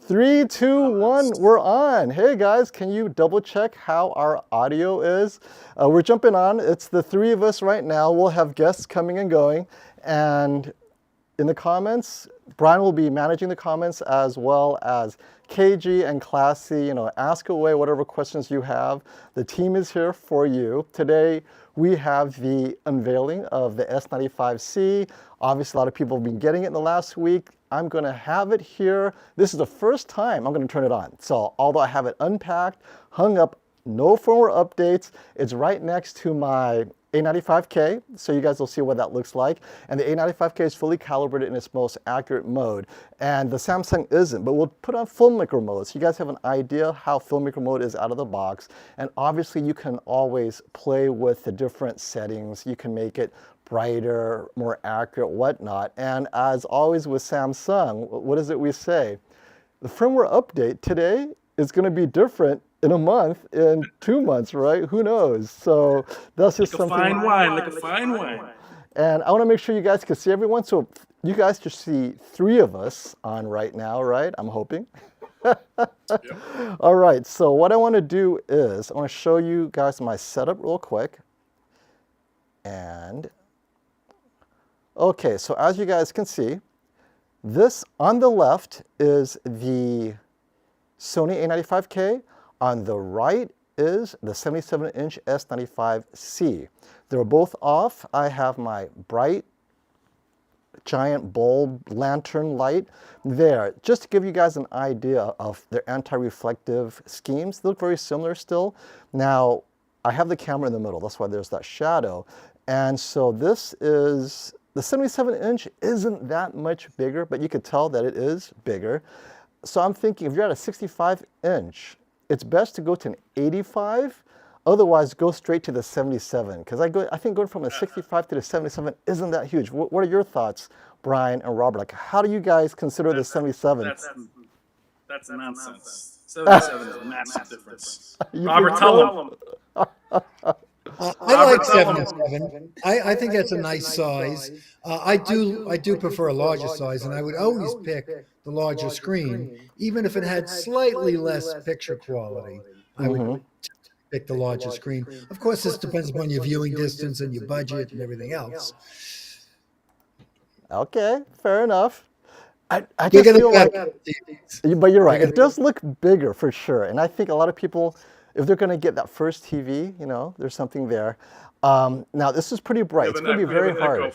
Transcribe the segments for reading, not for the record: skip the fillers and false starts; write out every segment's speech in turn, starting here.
Three, two, one, we're on. Hey guys, can you double check how our audio is? We're jumping on. It's the three of us right now. We'll have guests coming and going. And in the comments, Brian will be managing the comments as well as KG and Classy. Ask away whatever questions you have. The team is here for you. Today, we have the unveiling of the S95C. Obviously, a lot of people have been getting it in the last week. I'm going to have it here. This is the first time I'm going to turn it on. So although I have it unpacked, hung up, no firmware updates, it's right next to my A95K, so you guys will see what that looks like. And the A95K is fully calibrated in its most accurate mode. And the Samsung isn't, but we'll put on filmmaker mode so you guys have an idea how filmmaker mode is out of the box. And obviously you can always play with the different settings. You can make it brighter, more accurate, whatnot. And as always with Samsung, what is it we say? The firmware update today is going to be different in a month, in 2 months, right? Who knows? So that's just something. Like a fine wine. And I want to make sure you guys can see everyone. So you guys just see three of us on right now, right? I'm hoping. Yep. All right. So what I want to do is I want to show you guys my setup real quick. And okay, so as you guys can see, this on the left is the Sony A95K. On the right is the 77-inch S95C. They're both off. I have my bright, giant bulb lantern light there. Just to give you guys an idea of their anti-reflective schemes. They look very similar still. Now, I have the camera in the middle. That's why there's that shadow. And so this is, the 77-inch isn't that much bigger, but you could tell that it is bigger. So I'm thinking if you're at a 65-inch, it's best to go to an 85. Otherwise, go straight to the 77. Because I think going from a 65 to the 77 isn't that huge. What are your thoughts, Brian and Robert? Like, how do you guys consider the 77? That's nonsense. 77 is a massive difference. Robert, tell them. I like 77. I think that's a nice size. I do prefer a larger size, and I would always pick the larger screen, even if it had slightly less picture quality. I would pick the larger screen. Of course, this depends upon your viewing distance and your budget and everything else. Okay, fair enough. I just feel like, but you're right. It does look bigger for sure, and I think a lot of people, if they're going to get that first TV, there's something there. Now, this is pretty bright. It's going to be very hard.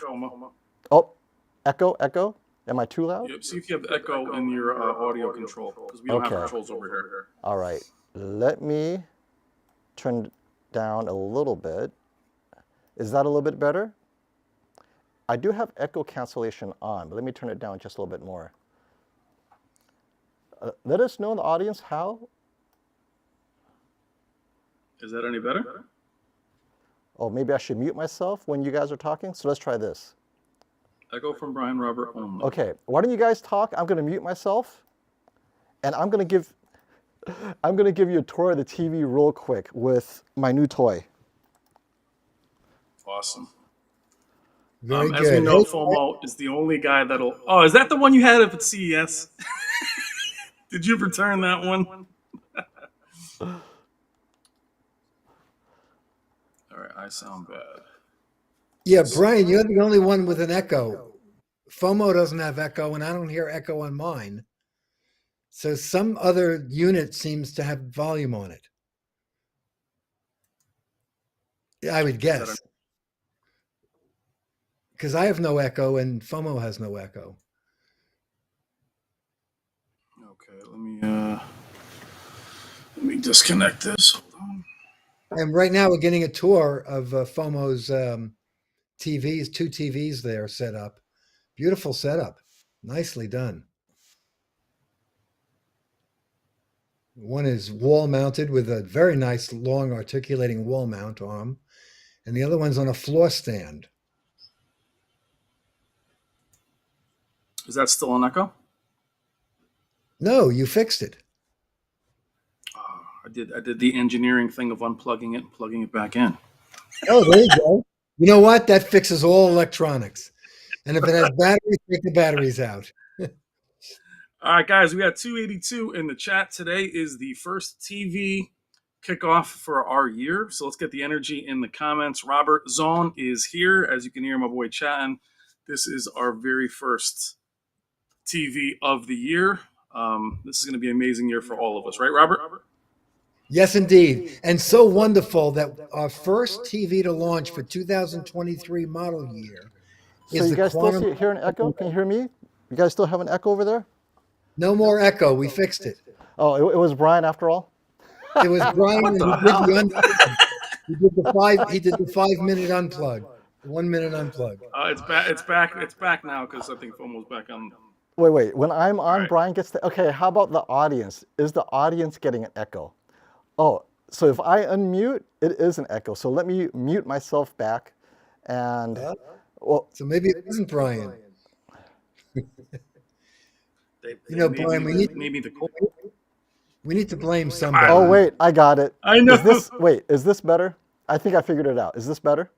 Oh, echo? Am I too loud? Yep, see if you have the echo in your audio control, because we don't have controls over here. All right. Let me turn it down a little bit. Is that a little bit better? I do have echo cancellation on, but let me turn it down just a little bit more. Let us know in the audience how. Is that any better? Oh, maybe I should mute myself when you guys are talking. So let's try this. Echo from Brian Robert only. Okay, why don't you guys talk? I'm going to mute myself, and I'm going to give you a tour of the TV real quick with my new toy. Awesome. Very good. As we know, FOMO is the only guy that'll. Oh, is that the one you had up at CES? Did you return that one? All right, I sound bad. Yeah, Brian, you're the only one with an echo. FOMO doesn't have echo, and I don't hear echo on mine. So some other unit seems to have volume on it. I would guess. Because I have no echo, and FOMO has no echo. Okay, let me disconnect this. Hold on. And right now we're getting a tour of FOMO's TVs, 2 TVs there set up. Beautiful setup. Nicely done. One is wall mounted with a very nice long articulating wall mount arm, and the other one's on a floor stand. Is that still an echo? No, you fixed it. I did the engineering thing of unplugging it and plugging it back in. Oh, there you go. You know what? That fixes all electronics. And if it has batteries, take the batteries out. All right, guys, we got 282 in the chat. Today is the first TV kickoff for our year. So let's get the energy in the comments. Robert Zahn is here. As you can hear my boy chatting, this is our very first TV of the year. This is going to be an amazing year for all of us, right, Robert? Yes, indeed. And so wonderful that our first TV to launch for 2023 model year So is you the guys still quantum. hear an echo? Can you hear me? You guys still have an echo over there? No more echo. We fixed it. Oh, it was Brian after all? It was Brian, What and the he did hell? the unplug. He did the 5 minute unplug, the 1 minute unplug. It's back. It's back. It's back now because I think FOMO's back on. Wait. When I'm on, right. Brian gets the. Okay, how about the audience? Is the audience getting an echo? Oh, so if I unmute, it is an echo. So let me mute myself back. And, well, So maybe it wasn't Brian. Brian, maybe the we need to blame somebody. oh, wait, I got it. I know. Is this better? I think I figured it out. Is this better?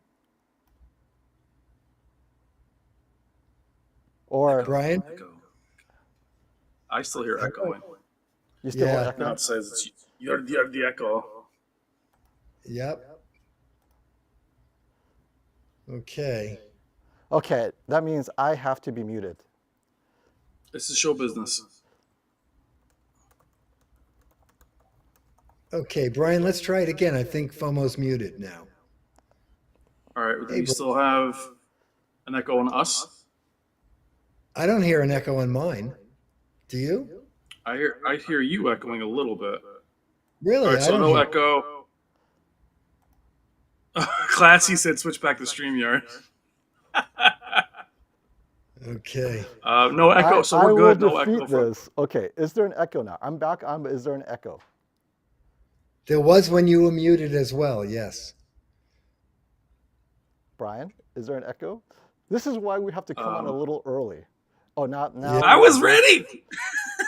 Or Brian? Echo. I still hear echoing. you still Yeah. want Now echo? it says you're the echo. Yep. Okay. Okay, that means I have to be muted. This is show business. Okay, Brian, let's try it again. I think FOMO's muted now. All right. Do Hey, we still have an echo on us? I don't hear an echo on mine. Do you? I hear you echoing a little bit. Really? All right. I So don't no hear- echo. Classy said switch back to StreamYard. Okay. No echo. So I we're good. will No defeat echo. For, this. Okay, is there an echo now? I'm back on, but is there an echo? There was when you were muted as well, yes. Brian, is there an echo? This is why we have to come on a little early. Oh, now. Yeah. I was ready.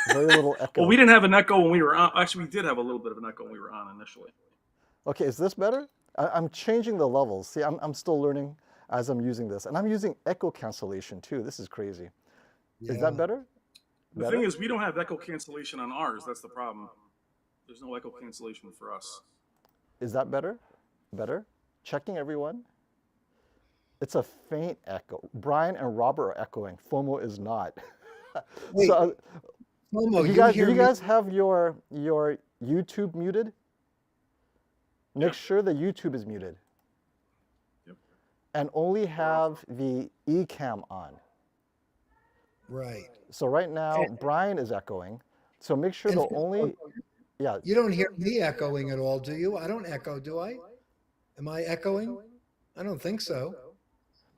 Very little echo. Well, we didn't have an echo when we were on. Actually, we did have a little bit of an echo when we were on initially. Okay, is this better? I'm changing the levels. See, I'm still learning as I'm using this. And I'm using echo cancellation too. This is crazy. Is that better? The thing is, we don't have echo cancellation on ours. That's the problem. There's no echo cancellation for us. Is that better? Better? Checking everyone. It's a faint echo. Brian and Robert are echoing. FOMO is not. Wait, So, FOMO, you guys have your YouTube muted? Make sure the YouTube is muted. Yep. And only have the eCam on. Right. So right now, Brian is echoing. So make sure the only, yeah. You don't hear me echoing at all, do you? I don't echo, do I? Am I echoing? I don't think so.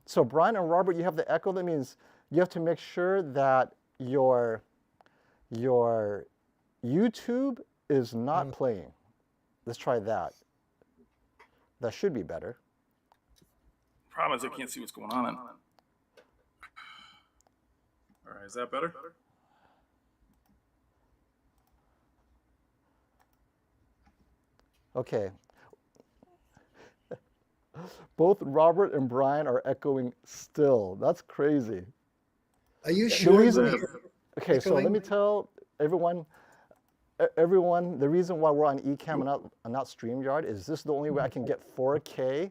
So Brian and Robert, you have the echo. That means you have to make sure that your YouTube is not playing. Let's try that. That should be better. Problem is, I can't see what's going on. All right, is that better? Okay. Both Robert and Brian are echoing still. That's crazy. Are you The sure? reason, okay, so let echoing? me tell everyone, the reason why we're on eCam and not StreamYard is this is the only way I can get 4K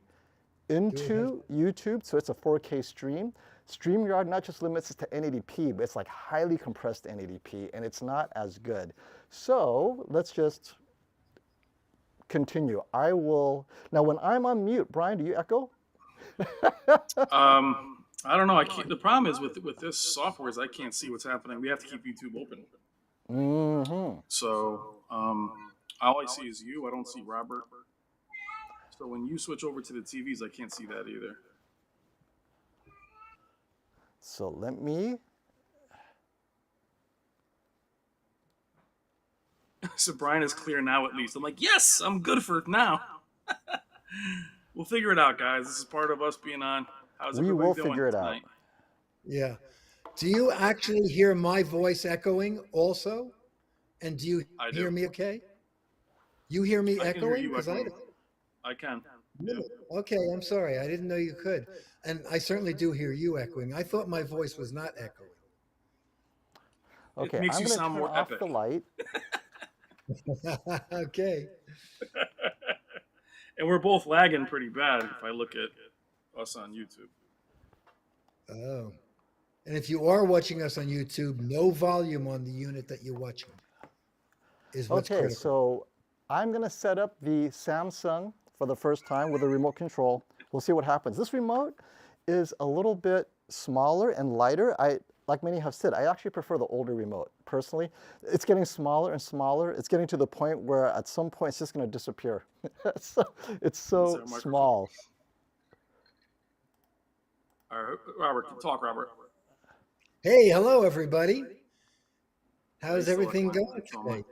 into YouTube, so it's a 4K stream. StreamYard not just limits it to 1080p, but it's like highly compressed 1080p, and it's not as good. So let's just continue. I will, now when I'm on mute, Brian, do you echo? I don't know. I can't, the problem is with this software is I can't see what's happening. We have to keep YouTube open. Mm-hmm. So all I see is you. I don't see Robert. So when you switch over to the TVs, I can't see that either. So let me, So Brian is clear now at least. I'm like, yes, I'm good for it now. We'll figure it out, guys. This is part of us being on. How's we everybody will doing figure it out. tonight? Yeah. Do you actually hear my voice echoing also? And do you I do. hear me okay? You hear me I can hear echoing? you 'Cause echoing. I can. Yeah. Okay, I'm sorry. I didn't know you could. And I certainly do hear you echoing. I thought my voice was not echoing. It Okay, makes I'm you going to sound turn more off epic. the light. Okay. And we're both lagging pretty bad if I look at us on YouTube. Oh. And if you are watching us on YouTube, no volume on the unit that you're watching is what's Okay, critical. so I'm going to set up the Samsung for the first time with a remote control. We'll see what happens. This remote is a little bit smaller and lighter. Like many have said, I actually prefer the older remote, personally. It's getting smaller and smaller. It's getting to the point where at some point it's just going to disappear. It's Is so that a microphone? small. All right, Robert, talk, Robert. Hey, hello, everybody. He's How's still everything echoing. going It's on my- today?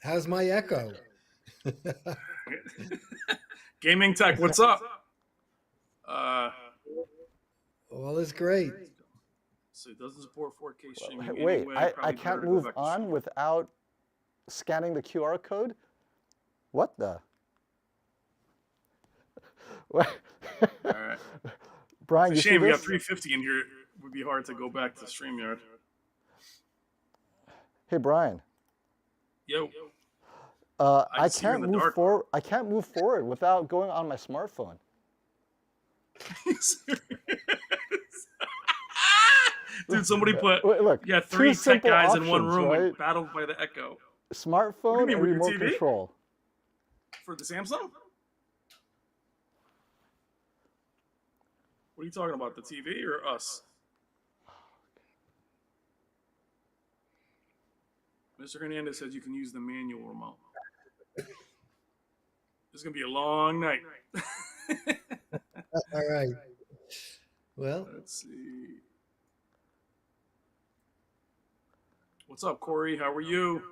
How's my echo? Gaming Tech, what's up? All is great. So it doesn't support 4K streaming Wait, anyway. I Probably can't better to go move back to on streaming. without scanning the QR code? What the? All right. Brian, It's a you see shame we got this? 350 in here. It would be hard to go back to StreamYard. Hey, Brian. Yo. I see you in can't the move dark. forward. I can't move forward without going on my smartphone. Dude, somebody put, Wait, look, yeah, two 3 tech simple guys in one options, room right? and battled by the echo. What do you Smartphone mean, and with your remote TV? control. For the Samsung? What are you talking about, the TV or us? Mr. Hernandez says you can use the manual remote. This is going to be a long night. All right. Well, Let's see. What's up, Corey? How are you?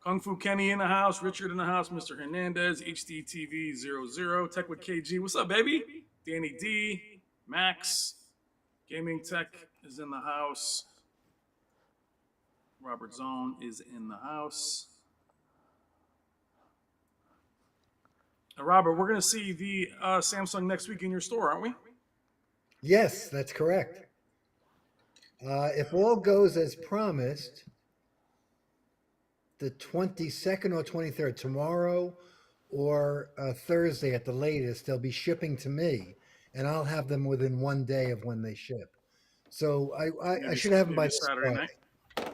Kung Fu Kenny in the house, Richard in the house, Mr. Hernandez, HDTV00, Tech with KG. What's up, baby? Danny D, Max, Gaming Tech is in the house. Robert Zone is in the house. Robert, we're going to see the Samsung next week in your store, aren't we? yes, that's correct. If all goes as promised, the 22nd or 23rd, tomorrow or Thursday at the latest, they'll be shipping to me, and I'll have them within 1 day of when they ship. So I should have them by this Saturday Friday. night.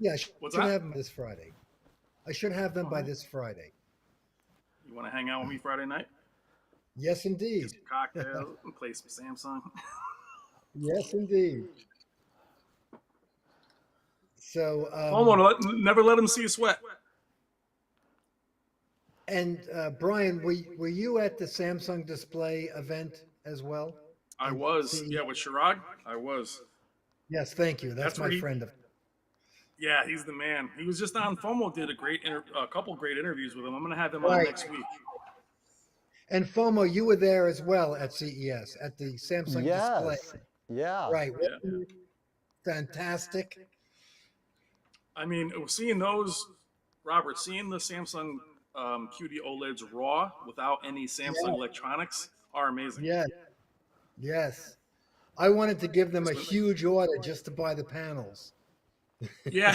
Yeah, I should What's that? have them this Friday. I should have them by this Friday. You want to hang out with me Friday night? Yes, indeed. Some cocktails and play some Samsung. Yes, indeed. So, Never let him see you sweat. and Brian, were you at the Samsung display event as well? I And was, see- yeah, with Chirag. I was. Yes, thank you. That's That's where my he- friend. Yeah, he's the man. He was just on FOMO. Did a couple great interviews with him. I'm gonna have him on Right. next week. And FOMO, you were there as well at CES at the Samsung display. Yes. Yeah. Right. Yeah. Fantastic. I mean, seeing those, Robert, seeing the Samsung qd-oleds raw without any Samsung electronics are amazing. Yes. Yes. I wanted to give them a huge order just to buy the panels. Yeah,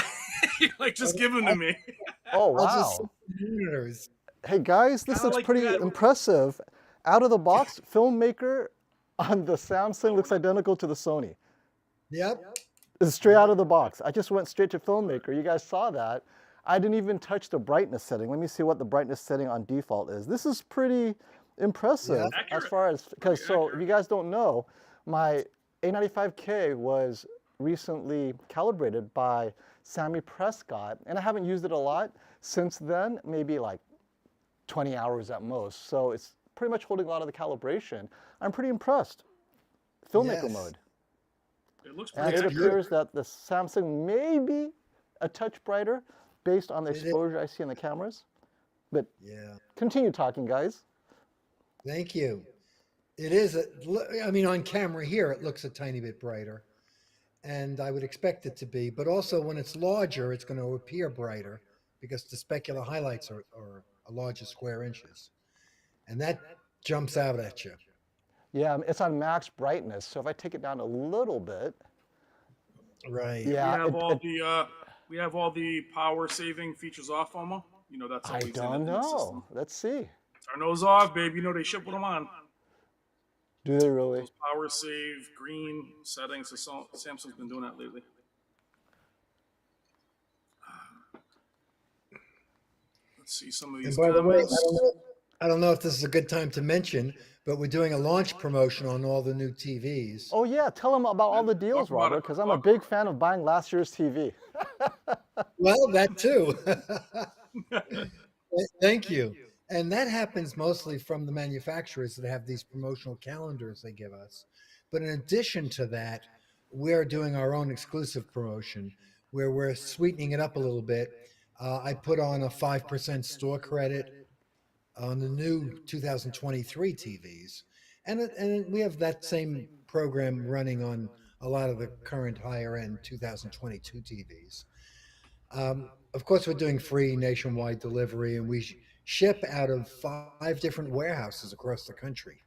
like just give them to me. Oh, I'll just wow. send the monitors. Hey, guys, this Kinda looks like pretty you had- impressive. Out of the box, Filmmaker on the Samsung looks identical to the Sony. Yep. It's straight out of the box. I just went straight to Filmmaker. You guys saw that. I didn't even touch the brightness setting. Let me see what the brightness setting on default is. This is pretty impressive Yeah. as Accurate. far as, because Pretty so if accurate. you guys don't know, my A95K was recently calibrated by Sammy Prescott, and I haven't used it a lot since then, maybe like 20 hours at most. So it's pretty much holding a lot of the calibration. I'm pretty impressed. Filmmaker Yes. mode. It looks And pretty it accurate. appears that the Samsung may be a touch brighter based on the It is. exposure I see in the cameras. But Yeah. continue talking, guys. Thank you. It is, I mean, on camera here, it looks a tiny bit brighter. And I would expect it to be. But also, when it's larger, it's going to appear brighter because the specular highlights are a larger square inches. And that jumps out at you. Yeah, it's on max brightness. So if I take it down a little bit, Right. Yeah, We have all the power saving features off, Oma. You know that's I always don't in the system. know. Let's see. Turn those off, babe. You know they ship with them on. Do they really? Those power save green settings. So Samsung's been doing that lately. Let's see some of And these by the way, comments. I don't know if this is a good time to mention, but we're doing a launch promotion on all the new TVs. Oh yeah, tell them about all the Talk deals, about it. Robert, because I'm a big fan of buying last year's TV. Well, that too. Thank you. And that happens mostly from the manufacturers that have these promotional calendars they give us. But in addition to that, we're doing our own exclusive promotion where we're sweetening it up a little bit. I put on a 5% store credit on the new 2023 TVs. And we have that same program running on a lot of the current higher end 2022 TVs. Of course, we're doing free nationwide delivery, and we ship out of 5 different warehouses across the country.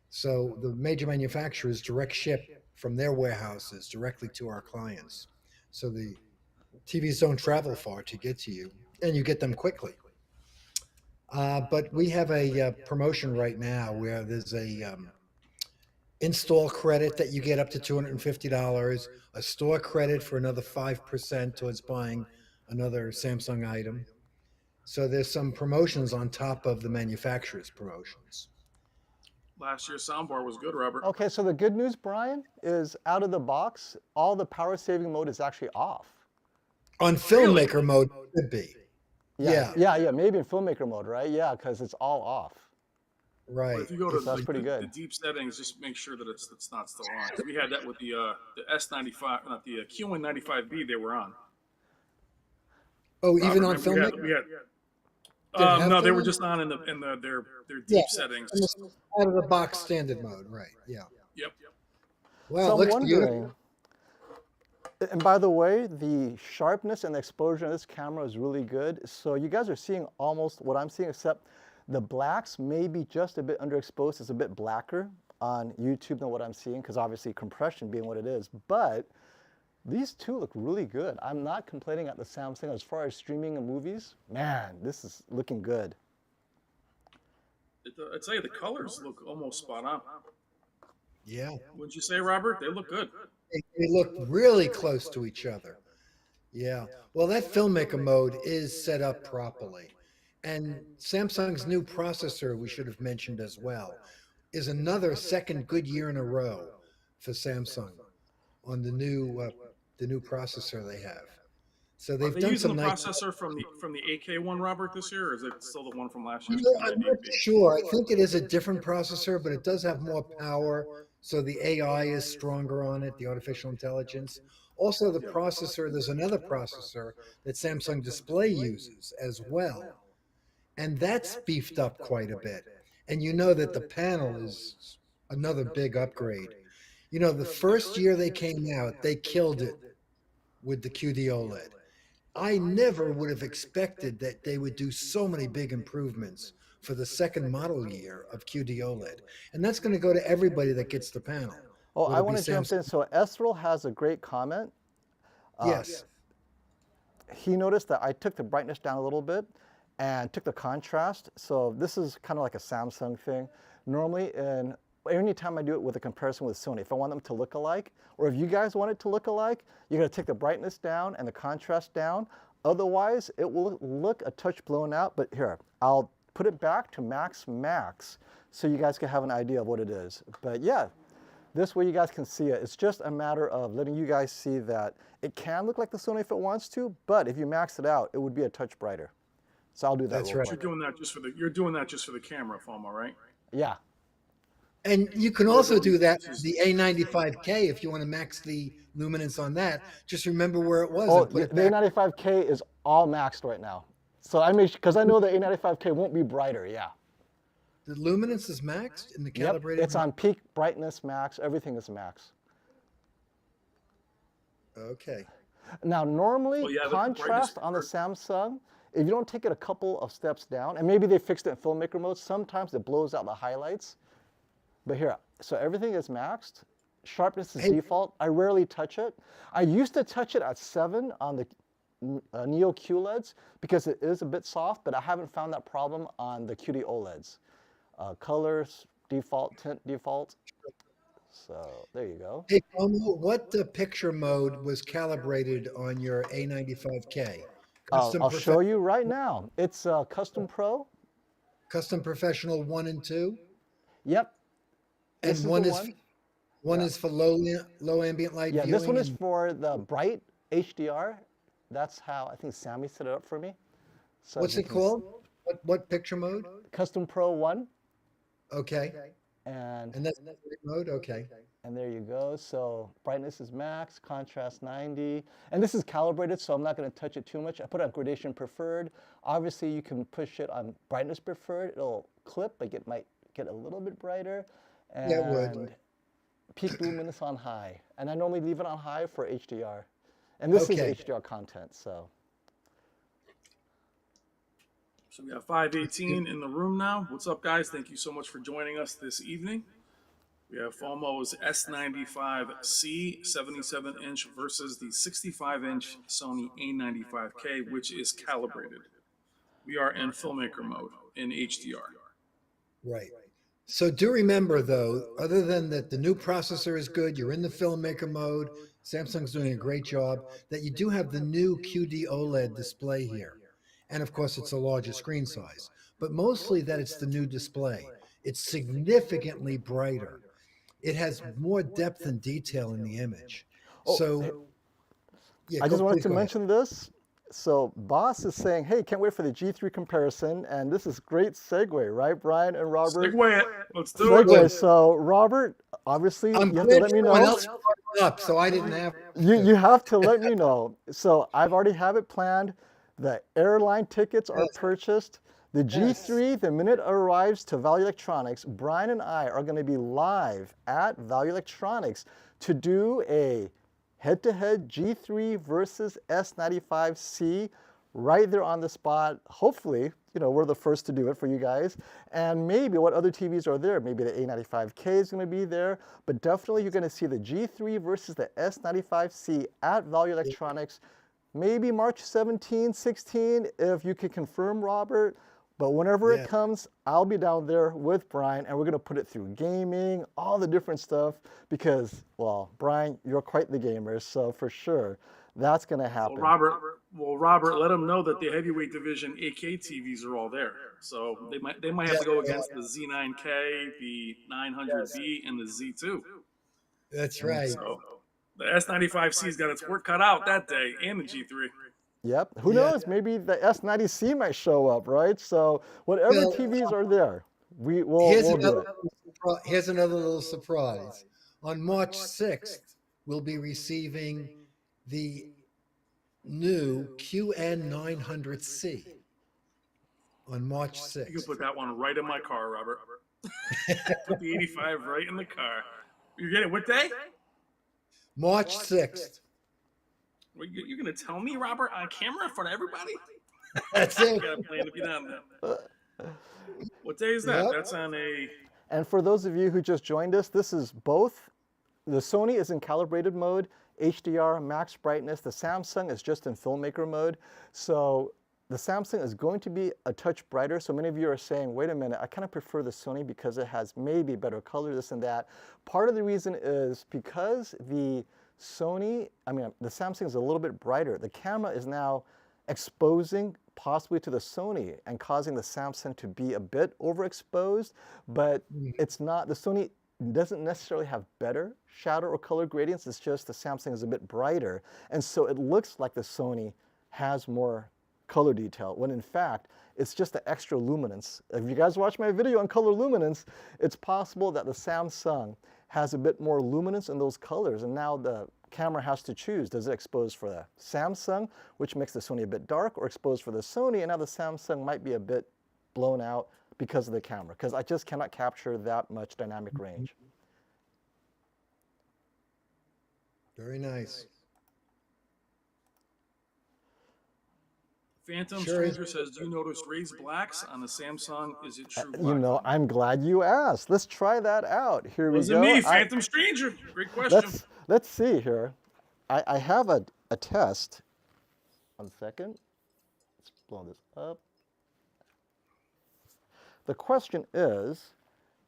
So the major manufacturers direct ship from their warehouses directly to our clients. So the TVs don't travel far to get to you, and you get them quickly. But we have a promotion right now where there's a install credit that you get up to $250, a store credit for another 5% towards buying another Samsung item. So there's some promotions on top of the manufacturer's promotions. Last year's soundbar was good, Robert. Okay, so the good news, Brian, is out of the box, all the power saving mode is actually off. On filmmaker mode, it could be. Yeah. Yeah, maybe in filmmaker mode, right? Yeah, because it's all off. But Right. if you go to That's like pretty the good. deep settings, just make sure that it's not still on. 'Cause we had that with the S95, not the QN95B. They were on. Oh, even Robert, on remember, filmmaker? we had Didn't have no, they were filmmaker? just on in their deep Yeah, settings. out of the box standard mode, right? Yeah. Yep. Wow, So it I'm looks wondering, beautiful. and by the way, the sharpness and the exposure of this camera is really good. So you guys are seeing almost what I'm seeing, except the blacks may be just a bit underexposed. It's a bit blacker on YouTube than what I'm seeing, because obviously compression being what it is. But these two look really good. I'm not complaining at the Samsung as far as streaming and movies. Man, this is looking good. I'd tell you the colors look almost spot on. Yeah. Wouldn't you say, Robert? They look good. They look really close to each other. Yeah. Well, that filmmaker mode is set up properly. And Samsung's new processor, we should have mentioned as well, is another second good year in a row for Samsung on the new processor they have. So Are they've they done using some the nice. processor from the AK one, Robert, this year, or is it still the one from last year's I'm not Q90B? sure. I think it is a different processor, but it does have more power. So the AI is stronger on it, the artificial intelligence. Also, the processor, there's another processor that Samsung Display uses as well. And that's beefed up quite a bit. And you know that the panel is another big upgrade. You know, the first year they came out, they killed it with the qd-oled. I never would have expected that they would do so many big improvements for the second model year of qd-oled. And that's going to go to everybody that gets the panel. Oh, Whether I it be want to jump in. Samsung. So Esrel has a great comment. Yes. He noticed that I took the brightness down a little bit and took the contrast. So this is kind of like a Samsung thing. Normally, anytime I do it with a comparison with Sony, if I want them to look alike, or if you guys want it to look alike, you're going to take the brightness down and the contrast down. Otherwise, it will look a touch blown out. But here, I'll put it back to max so you guys can have an idea of what it is. But yeah, this way you guys can see it. It's just a matter of letting you guys see that it can look like the Sony if it wants to, but if you max it out, it would be a touch brighter. So I'll do that. That's real right. quick. You're doing that just for the camera, FOMO, right? Yeah. And you can also do that with the A95K if you want to max the luminance on that. Just remember where it was Oh, and put the it back. A95K is all maxed right now. So I made, because I know the A95K won't be brighter, yeah. The luminance is maxed in the Yep, calibrated. it's on peak brightness max, everything is max. Okay. Now, normally, Well, yeah, the contrast brightness on the convert- Samsung, if you don't take it a couple of steps down, and maybe they fixed it in filmmaker mode, sometimes it blows out the highlights. But here, so everything is maxed. Sharpness is Hey, default. I rarely touch it. I used to touch it at 7 on the Neo QLEDs because it is a bit soft, but I haven't found that problem on the qd-OLEDs. Colors, default, tint, default. So there you go. hey, Como, what picture mode was calibrated on your A95K? Custom I'll show Professional, you right now. It's Custom Pro. Custom Professional 1 and 2, Yep, this and is the one. one Yeah. is for low ambient light Yeah, this one viewing, is and for the bright HDR. That's how I think Sammy set it up for me. So as what's you it can see, called? What picture mode? Custom Pro 1. Okay, And and that's portrait mode. Okay, and there you go. So brightness is max, contrast 90. And this is calibrated, so I'm not going to touch it too much. I put it on gradation preferred. Obviously, you can push it on brightness preferred. It'll clip, but it might get a little bit brighter. yeah, it would. And peak luminance on high. And I normally leave it on high for HDR. And this is Okay, HDR content, so. So we have 518 in the room now. What's up, guys? Thank you so much for joining us this evening. We have FOMO's S95C 77-inch versus the 65-inch Sony A95K, which is calibrated. We are in filmmaker mode in HDR. right. So do remember though, other than that the new processor is good, you're in the filmmaker mode, Samsung's doing a great job, that you do have the new QD-OLED display here. And of course it's a larger screen size, but mostly that it's the new display. It's significantly brighter. It has more depth and detail in the image. Oh, So yeah, I just wanted please to go ahead. mention this. So Boss is saying, hey, can't wait for the G3 comparison. And this is great segue, right, Brian and Robert? Segue it. Let's do Segue. it. So Robert, obviously, I'm you have to glad let me someone know. else brought it up, so I didn't have You have to let me know. So I've already have it planned. The airline tickets are purchased. The G3, the minute it arrives to Value Electronics, Brian and I are going to be live at Value Electronics to do a head-to-head G3 versus S95C right there on the spot. Hopefully, we're the first to do it for you guys. And maybe what other TVs are there. Maybe the A95K is going to be there. But definitely you're going to see the G3 versus the S95C at Value Electronics. Maybe March 17, 16, if you can confirm, Robert. But whenever it comes, I'll be down there with Brian, and we're going to put it through gaming, all the different stuff, because, well, Brian, you're quite the gamer, so for sure, that's going to happen. Robert, let them know that the heavyweight division AK TVs are all there. So they might have to go against the Z9K, the 900B, and the Z2. That's right. So the S95C's got its work cut out that day, and the G3. Yep. Who knows? Maybe the S90C might show up, right? So whatever TVs are there, we'll do it. Here's another little surprise. On March 6th, we'll be receiving the new QN900C on March 6th. You can put that one right in my car, Robert. Put the 85 right in the car. You get it? What day? March 6th. You're going to tell me, Robert, on camera in front of everybody? That's it. I got a plan to be down there. What day is that? Yep. That's on a... And for those of you who just joined us, this is both. The Sony is in calibrated mode, HDR, max brightness. The Samsung is just in filmmaker mode. So the Samsung is going to be a touch brighter. So many of you are saying, wait a minute, I kind of prefer the Sony because it has maybe better color, this and that. Part of the reason is because the Samsung is a little bit brighter. The camera is now exposing possibly to the Sony and causing the Samsung to be a bit overexposed, but it's not, the Sony doesn't necessarily have better shadow or color gradients. It's just the Samsung is a bit brighter. And so it looks like the Sony has more color detail, when in fact, it's just the extra luminance. If you guys watch my video on color luminance, it's possible that the Samsung has a bit more luminance in those colors, and now the camera has to choose. Does it expose for the Samsung, which makes the Sony a bit dark, or expose for the Sony, and now the Samsung might be a bit blown out because of the camera, because I just cannot capture that much dynamic range. Very nice. Phantom Sure is. Stranger says, do you notice raised blacks on the Samsung? Is it true You black know, tone? I'm glad you asked. Let's try that out. Here we Wasn't go. me, Phantom Stranger. Great question. Let's see here. I have a test. 1 second. Let's blow this up. The question is,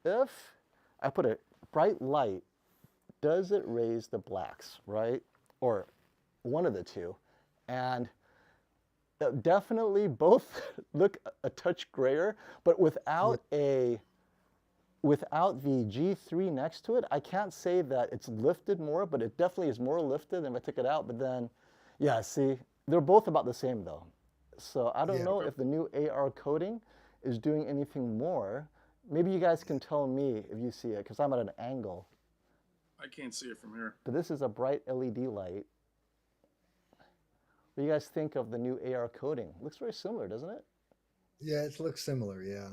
if I put a bright light, does it raise the blacks, right? Or one of the two. And definitely both look a touch grayer, but without the G3 next to it, I can't say that it's lifted more, but it definitely is more lifted than if I took it out. But then, yeah, see, they're both about the same though. So I don't know if the new AR coating is doing anything more. Maybe you guys can tell me if you see it, because I'm at an angle. I can't see it from here. But this is a bright LED light. What do you guys think of the new AR coating? Looks very similar, doesn't it? Yeah, it looks similar. Yeah.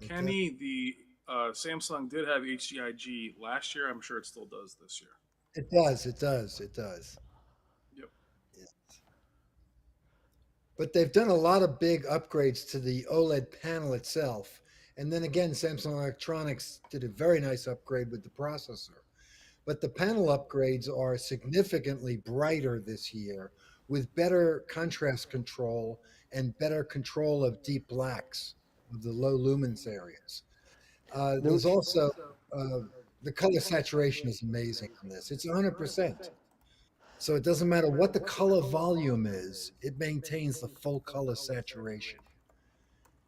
Kenny, the Samsung did have HDIG last year. I'm sure it still does this year. It does. It does. It does. Yep. Yeah. But they've done a lot of big upgrades to the OLED panel itself. And then again, Samsung Electronics did a very nice upgrade with the processor. But the panel upgrades are significantly brighter this year with better contrast control and better control of deep blacks of the low lumens areas. There's also the color saturation is amazing on this. It's 100%. So it doesn't matter what the color volume is, it maintains the full color saturation.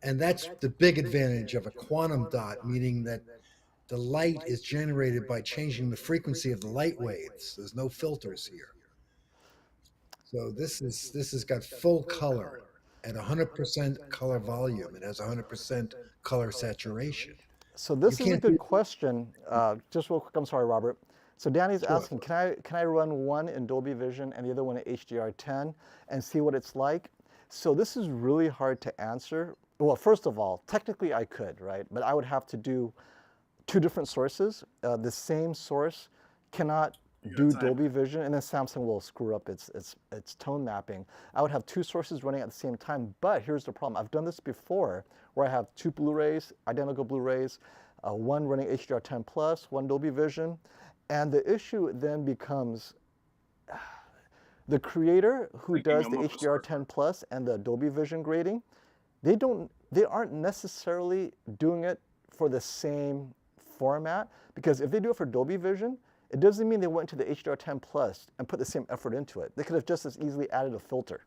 And that's the big advantage of a quantum dot, meaning that the light is generated by changing the frequency of the light waves. There's no filters here. So this has got full color at 100% color volume. It has 100% color saturation. So this is a can't good do- question. Just real quick, I'm sorry, Robert. So Danny's Sure. asking, can I run one in Dolby Vision and the other one in HDR10 and see what it's like? So this is really hard to answer. Well, first of all, technically I could, right? But I would have to do two different sources. The same source cannot do Dolby Vision, and then Samsung will screw up its tone mapping. I would have two sources running at the same time, but here's the problem. I've done this before, where I have two Blu-rays, identical Blu-rays, one running HDR10 Plus, one Dolby Vision, and the issue then becomes the creator who does the HDR10 Plus and the Dolby Vision grading, they aren't necessarily doing it for the same format, because if they do it for Dolby Vision, it doesn't mean they went to the HDR10 Plus and put the same effort into it. They could have just as easily added a filter.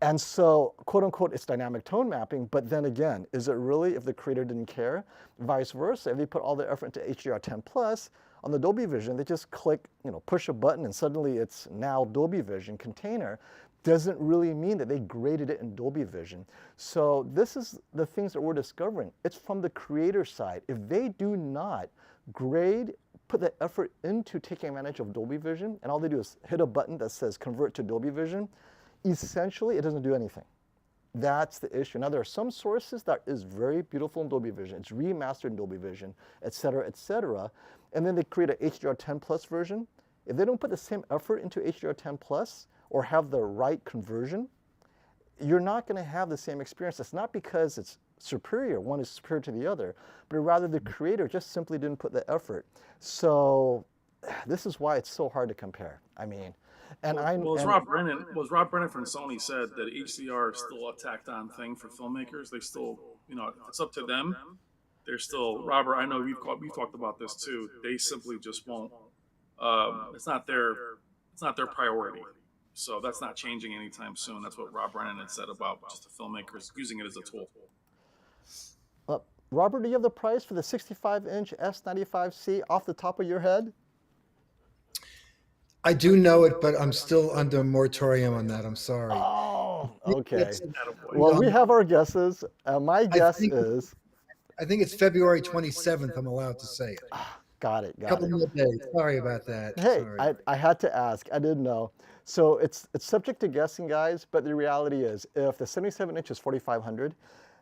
And so, quote unquote, it's dynamic tone mapping, but then again, is it really if the creator didn't care? Vice versa, if they put all their effort into HDR10 Plus, on the Dolby Vision, they just click, push a button and suddenly it's now Dolby Vision container. Doesn't really mean that they graded it in Dolby Vision. So this is the things that we're discovering. It's from the creator side. If they do not grade, put the effort into taking advantage of Dolby Vision, and all they do is hit a button that says convert to Dolby Vision, essentially it doesn't do anything. That's the issue. Now there are some sources that is very beautiful in Dolby Vision. It's remastered in Dolby Vision, et cetera, and then they create a HDR10 Plus version. If they don't put the same effort into HDR10 Plus or have the right conversion, you're not going to have the same experience. It's not because it's superior, one is superior to the other, but rather the creator just simply didn't put the effort. So this is why it's so hard to compare. I mean, Rob Brennan from Sony said that HDR is still a tacked on thing for filmmakers. They still, it's up to them. They're still, Robert, I know we've talked about this too. They simply just won't. It's not their priority. So that's not changing anytime soon. That's what Rob Brennan had said about just the filmmakers using it as a tool. Robert, do you have the price for the 65-inch S95C off the top of your head? I do know it, but I'm still under moratorium on that. I'm sorry. Oh, okay. Well, we have our guesses. My guess is... I think it's February 27th. I'm allowed to say it. Got it. A couple more days. Sorry about that. Hey, Sorry. I had to ask. I didn't know. So it's subject to guessing, guys, but the reality is if the 77 inch is $4,500,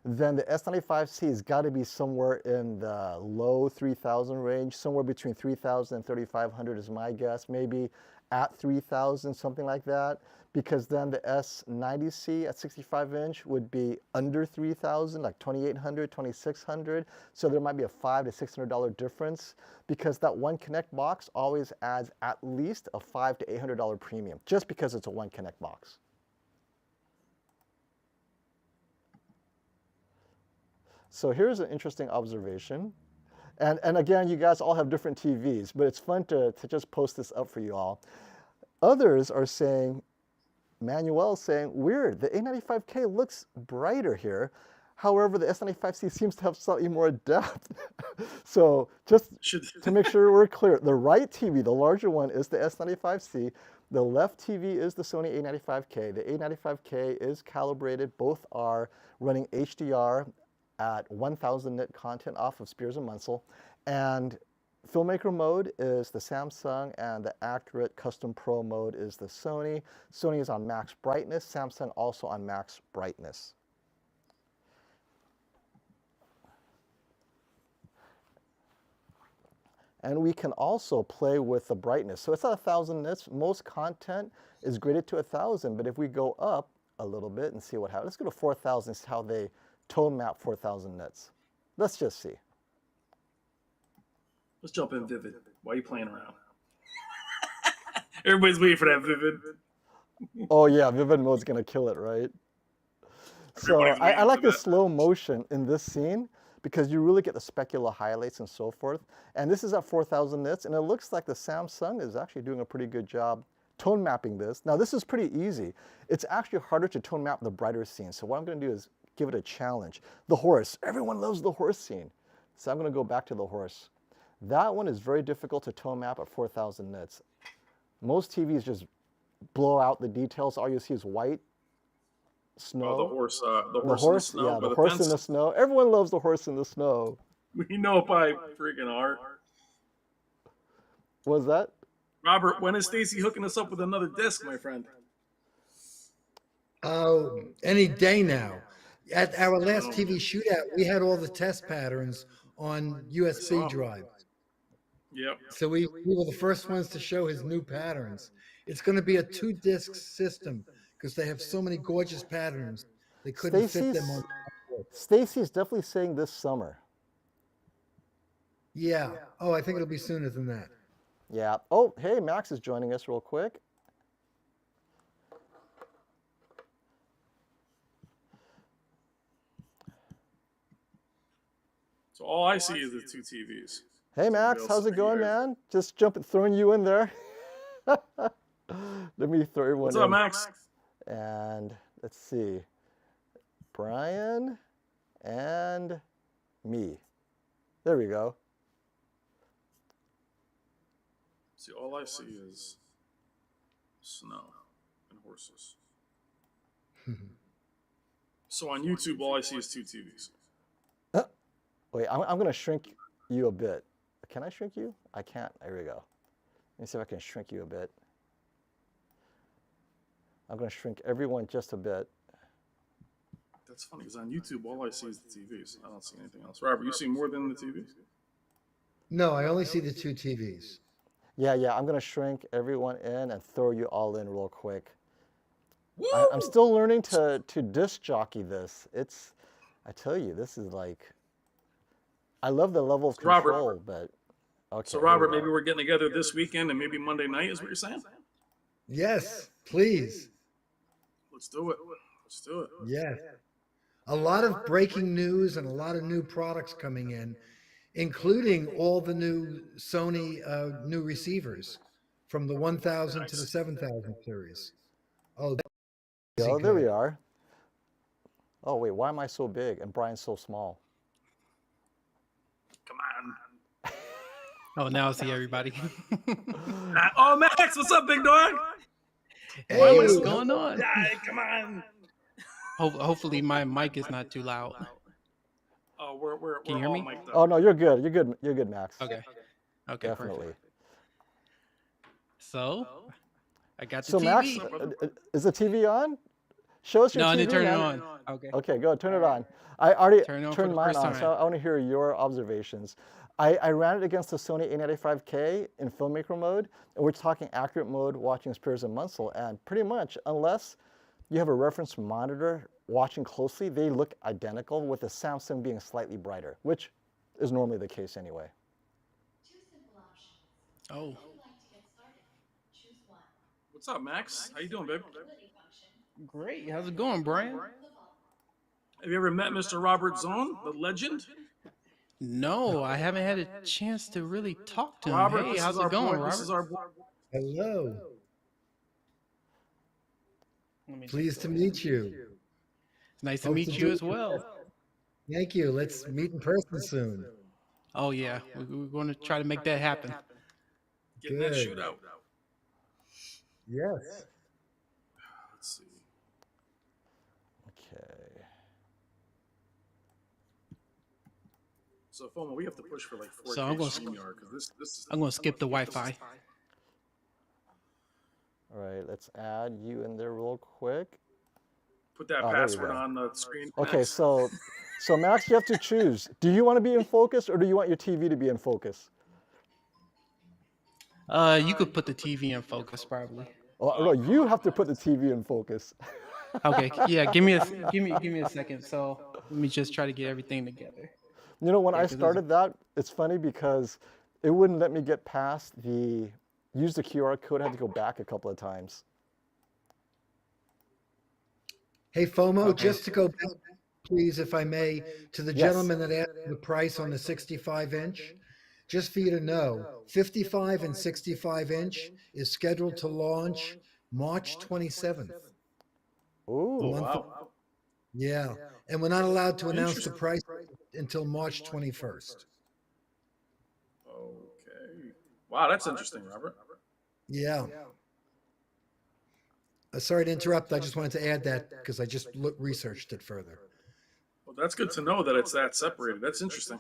then the S95C has got to be somewhere in the low 3,000 range, somewhere between 3,000 and 3,500 is my guess, maybe at 3,000, something like that, because then the S90C at 65 inch would be under 3,000, like 2,800, 2,600. So there might be a $500 to $600 difference, because that one Connect box always adds at least a $500 to $800 premium, just because it's a one Connect box. So here's an interesting observation. And again, you guys all have different TVs, but it's fun to just post this up for you all. Others are saying, Manuel's saying, weird, the A95K looks brighter here. However, the S95C seems to have slightly more depth. So just to make sure we're clear, the right TV, the larger one, is the S95C. The left TV is the Sony A95K. The A95K is calibrated. Both are running HDR at 1,000 nit content off of Spears and Munsell. And filmmaker mode is the Samsung, and the accurate custom pro mode is the Sony. Sony is on max brightness, Samsung also on max brightness. And we can also play with the brightness. So it's at 1,000 nits. Most content is graded to 1,000, but if we go up a little bit and see what happens, let's go to 4,000, see how they tone map 4,000 nits. Let's just see. Let's jump in Vivid. Why are you playing around? Everybody's waiting for that Vivid. Oh yeah, Vivid mode's gonna kill it, right? So I like the slow motion in this scene, because you really get the specular highlights and so forth. And this is at 4,000 nits, and it looks like the Samsung is actually doing a pretty good job tone mapping this. Now this is pretty easy. It's actually harder to tone map the brighter scene. So what I'm gonna do is give it a challenge. The horse, everyone loves the horse scene. So I'm gonna go back to the horse. That one is very difficult to tone map at 4,000 nits. Most TVs just blow out the details. All you see is white, snow. Oh, the horse in the snow. Yeah, the horse in the snow. Everyone loves the horse in the snow. We know by freaking art. What was that? Robert, when is Stacy hooking us up with another disc, my friend? Oh, any day now. At our last TV shootout, we had all the test patterns on USB drive. Yep. So we were the first ones to show his new patterns. It's going to be a 2-disc system because they have so many gorgeous patterns. They couldn't fit them on. Stacy's definitely saying this summer. Yeah. Oh, I think it'll be sooner than that. Yeah. Oh, hey, Max is joining us real quick. So all I see is the two TVs. Hey, Max, how's it going, man? Just throwing you in there. Let me throw everyone in. What's up, Max? And let's see. Brian and me. There we go. See, all I see is snow and horses. So on YouTube, all I see is two TVs. Wait, I'm going to shrink you a bit. Can I shrink you? I can't. There we go. Let me see if I can shrink you a bit. I'm going to shrink everyone just a bit. That's funny, because on YouTube, all I see is the TVs. I don't see anything else. Robert, you see more than the TVs? No, I only see the two TVs. Yeah, I'm going to shrink everyone in and throw you all in real quick. I'm still learning to disc jockey this. I tell you, this is like, I love the level of control, but okay. So Robert, maybe we're getting together this weekend and maybe Monday night is what you're saying? Yes, please. Let's do it. Let's do it. Yes. A lot of breaking news and a lot of new products coming in, including all the new Sony new receivers from the 1000 to the 7000 series. Oh, there we are. Oh, wait, why am I so big and Brian's so small? Come on. Oh, now I see everybody. Oh, Max, what's up, big dog? Hey, what's going on? Yeah, come on. Hopefully my mic is not too loud. Oh, we're Can you hear all me? mic'd up. Oh, no, you're good. You're good, Max. Okay. Okay, Definitely. perfect. So, I got the So TV. Max, is the TV on? Show us your No, I TV, didn't turn it man. on. Okay. Okay, go turn it on. I already Turn it on for turned the mine first on, so time. I want to hear your observations. I ran it against the Sony A95K in filmmaker mode, and we're talking accurate mode, watching Spears and Munsell, and pretty much, unless you have a reference monitor watching closely, they look identical, with the Samsung being slightly brighter, which is normally the case anyway. Oh. What's up, Max? How you doing, babe? Great. How's it going, Brian? Have you ever met Mr. Robert Zone, the legend? No, I haven't had a chance to really talk to him. Robert, Hey, this how's is our it going, boy. This Robert? is our boy. Hello. Let me Pleased to meet you. It's nice to Hope meet to you do- as well. Thank you. Let's meet in person soon. Oh yeah, we're going to try to make that happen. Getting that Good. shootout. Yes. Let's see. Okay. So, FOMO, we have to push for like 4K So I'm gonna StreamYard because this is. I'm going to skip the Wi-Fi. All right, let's add you in there real quick. Put that Oh, there we password go. on the screen. Okay, Max. so Max, you have to choose. Do you want to be in focus, or do you want your TV to be in focus? You could put the TV in focus probably. Oh, no, you have to put the TV in focus. Okay, yeah, give me a second. So let me just try to get everything together. You know, when Yeah, I 'cause those- started that, it's funny because it wouldn't let me get past use the QR code. I had to go back a couple of times. Hey, FOMO, Okay. just to go back, please, if I may, to the Yes. gentleman that asked the price on the 65-inch. Just for you to know, 55 and 65-inch is scheduled to launch March 27th. Ooh. Oh, month wow. Yeah. And we're not allowed to announce the Interesting. price until March 21st. Okay. Wow, that's interesting, Robert. Yeah. Sorry to interrupt. I just wanted to add that because I just researched it further. Well, that's good to know that it's that separated. That's interesting.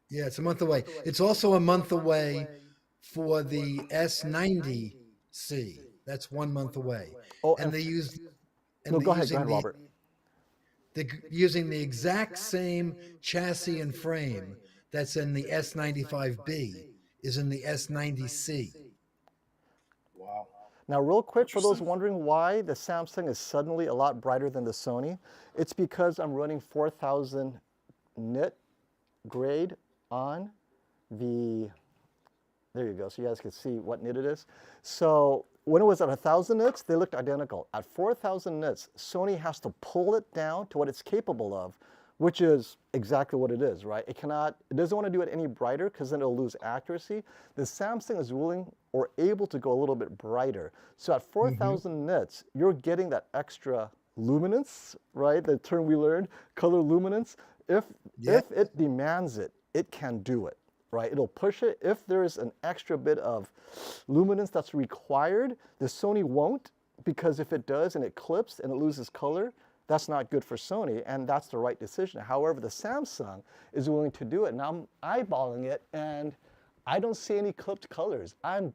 Yeah, it's a month away. It's also a month away for the S90C. That's 1 month away. Oh, And they use. And no, they're go ahead, using Robert. They're using the exact same chassis and frame that's in the S95B is in the S90C. Wow. Now, real quick, for those Interesting. wondering why the Samsung is suddenly a lot brighter than the Sony, it's because I'm running 4000 nit grade on the, there you go, so you guys can see what nit it is. So when it was at 1000 nits, they looked identical. At 4000 nits, Sony has to pull it down to what it's capable of, which is exactly what it is, right? It doesn't want to do it any brighter because then it'll lose accuracy. The Samsung is willing or able to go a little bit brighter. So at 4000 nits, you're getting that extra luminance, right? The term we learned, color luminance. If it demands it, it can do it, right? It'll push it. If there's an extra bit of luminance that's required, the Sony won't, because if it does and it clips and it loses color, that's not good for Sony, and that's the right decision. However, the Samsung is willing to do it, and I'm eyeballing it, and I don't see any clipped colors. I'm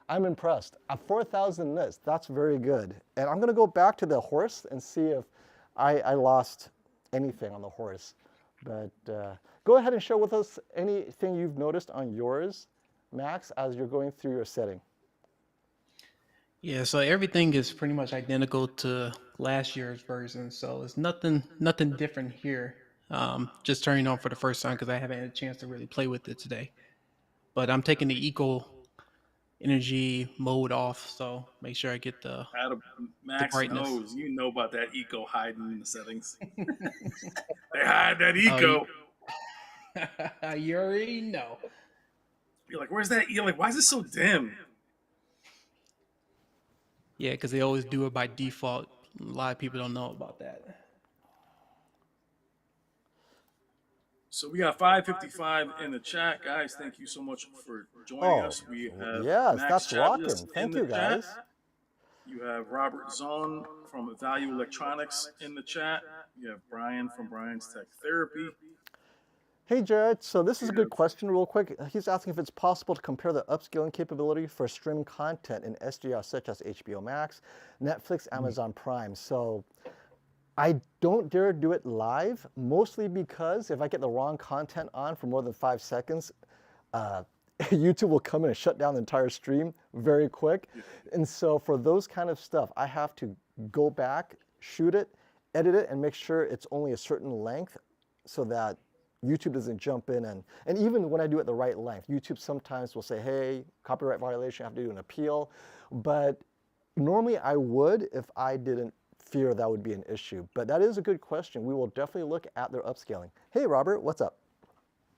impressed. At 4000 nits, that's very good. And I'm gonna go back to the horse and see if I lost anything on the horse. But go ahead and share with us anything you've noticed on yours, Max, as you're going through your setting. Yeah, so everything is pretty much identical to last year's version, so it's nothing different here. Just turning on for the first time because I haven't had a chance to really play with it today. But I'm taking the eco energy mode off, so make sure I get the Max brightness. knows. You know about that eco hiding in the settings. They hide that Oh, eco. you already know. You're like, where's that? You're like, why is it so dim? Yeah, because they always do it by default. A lot of people don't know about that. So we got 555 in the chat, guys. Thank you so much for joining us. We have yes, Max that's rocking. Chavez in Thank the you, chat. guys. You have Robert Zone from Value Electronics in the chat. You have Brian from Brian's Tech Therapy. Hey Jared, so this is a good question real quick. He's asking if it's possible to compare the upscaling capability for streaming content in SDR such as HBO Max, Netflix, Amazon Prime. So I don't dare do it live, mostly because if I get the wrong content on for more than 5 seconds, YouTube will come in and shut down the entire stream very quick. And so for those kind of stuff, I have to go back, shoot it, edit it, and make sure it's only a certain length so that YouTube doesn't jump in. And even when I do it the right length, YouTube sometimes will say, hey, copyright violation, I have to do an appeal. But normally I would if I didn't fear that would be an issue. But that is a good question. We will definitely look at their upscaling. Hey, Robert, what's up?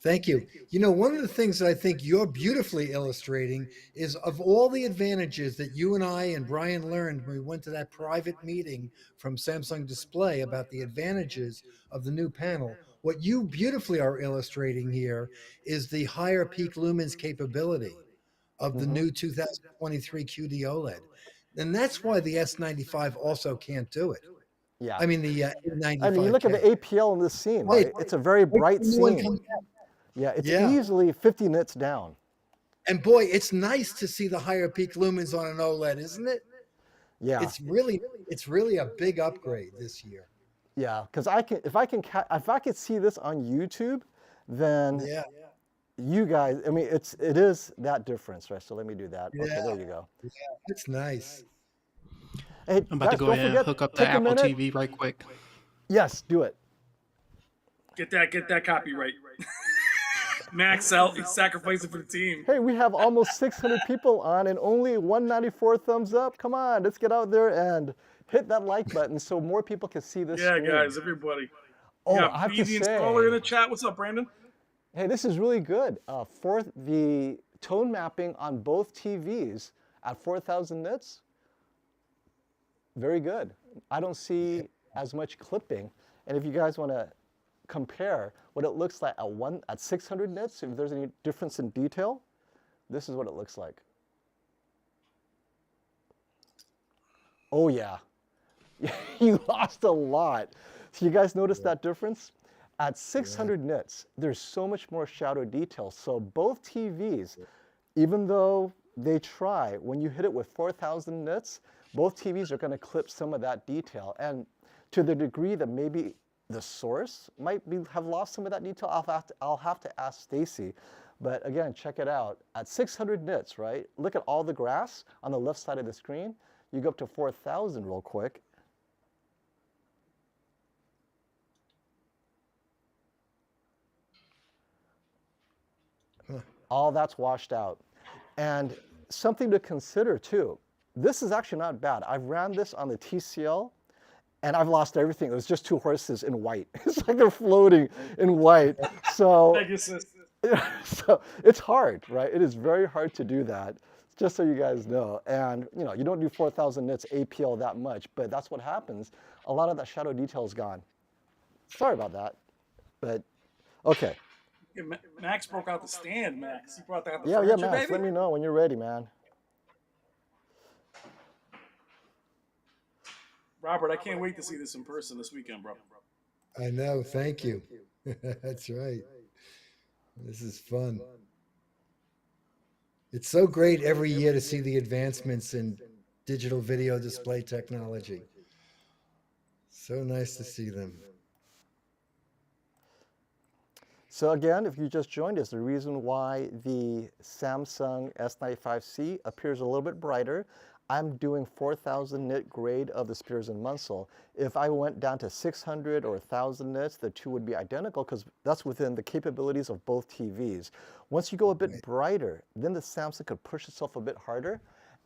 Thank you. You know, one of the things that I think you're beautifully illustrating is of all the advantages that you and I and Brian learned when we went to that private meeting from Samsung Display about the advantages of the new panel. What you beautifully are illustrating here is the higher peak lumens capability of the new 2023 QD-OLED. And that's why the S95 also can't do it. Yeah. I mean, the I mean, you look at the A95K. APL in this scene, Right. right? It's a very bright The new one scene. comes out. Yeah, it's Yeah. easily 50 nits down. And boy, it's nice to see the higher peak lumens on an OLED, isn't it? Yeah, It's really a big upgrade this year. yeah. Because if I could see this on YouTube, then Yeah. you guys, I mean, it is that difference, right? So let me do that. Okay, Yeah. there you go. Yeah, it's nice. Hey, I'm about to guys, go don't ahead and forget, hook up the take a Apple minute. TV right quick. Yes, do it. Get that copyright. Max out. He's sacrificing for the team. Hey, we have almost 600 people on and only 194 thumbs up. Come on, let's get out there and hit that like button so more people can see this Yeah, stream. guys, everybody. Oh, Yeah, I have be to the installer in the say, chat. What's up, Brandon? hey, this is really good. For the tone mapping on both TVs at 4,000 nits, very good. I don't see as much clipping. And if you guys want to compare what it looks like at 600 nits, if there's any difference in detail, this is what it looks like. Oh yeah, you lost a lot. So you guys notice that difference? At 600 nits, there's so much more shadow detail. So both TVs, even though they try, when you hit it with 4,000 nits, both TVs are going to clip some of that detail. And to the degree that maybe the source might have lost some of that detail, I'll have to ask Stacy. But again, check it out. At 600 nits, right? Look at all the grass on the left side of the screen. You go up to 4,000 real quick. All that's washed out. And something to consider too, this is actually not bad. I've ran this on the TCL and I've lost everything. It was just two horses in white. It's like they're floating in white. So, Thank you, sis. so it's hard, right? It is very hard to do that, just so you guys know. And you know, you don't do 4,000 nits APL that much, but that's what happens. A lot of that shadow detail is gone. Sorry about that, but okay. Yeah, Max broke out the stand, Max. He brought out the Yeah, furniture, Max, baby. let me know when you're ready, man. Robert, I can't wait to see this in person this weekend, bro. I know. Thank you. That's right. This is fun. It's so great every year to see the advancements in digital video display technology. So nice to see them. So again, if you just joined us, the reason why the Samsung S95C appears a little bit brighter, I'm doing 4,000 nit grade of the Spears and Munsell. If I went down to 600 or 1,000 nits, the two would be identical because that's within the capabilities of both TVs. Once you go a bit brighter, then the Samsung could push itself a bit harder,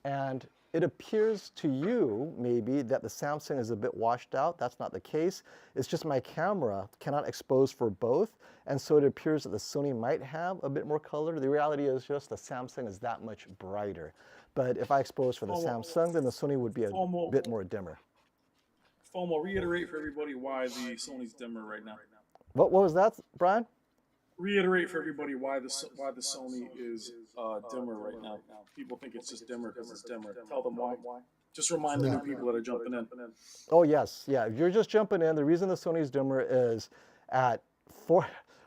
and it appears to you maybe that the Samsung is a bit washed out. That's not the case. It's just my camera cannot expose for both, and so it appears that the Sony might have a bit more color. The reality is just the Samsung is that much brighter. But if I expose for the Samsung, then the Sony would be a bit more dimmer. FOMO, reiterate for everybody why the Sony's dimmer right now. What was that, Brian? Reiterate for everybody why the Sony is dimmer right now. People think it's just dimmer because it's dimmer. Tell them why. Just remind the new people that are jumping in. Oh yes, yeah. If you're just jumping in, the reason the Sony's dimmer is at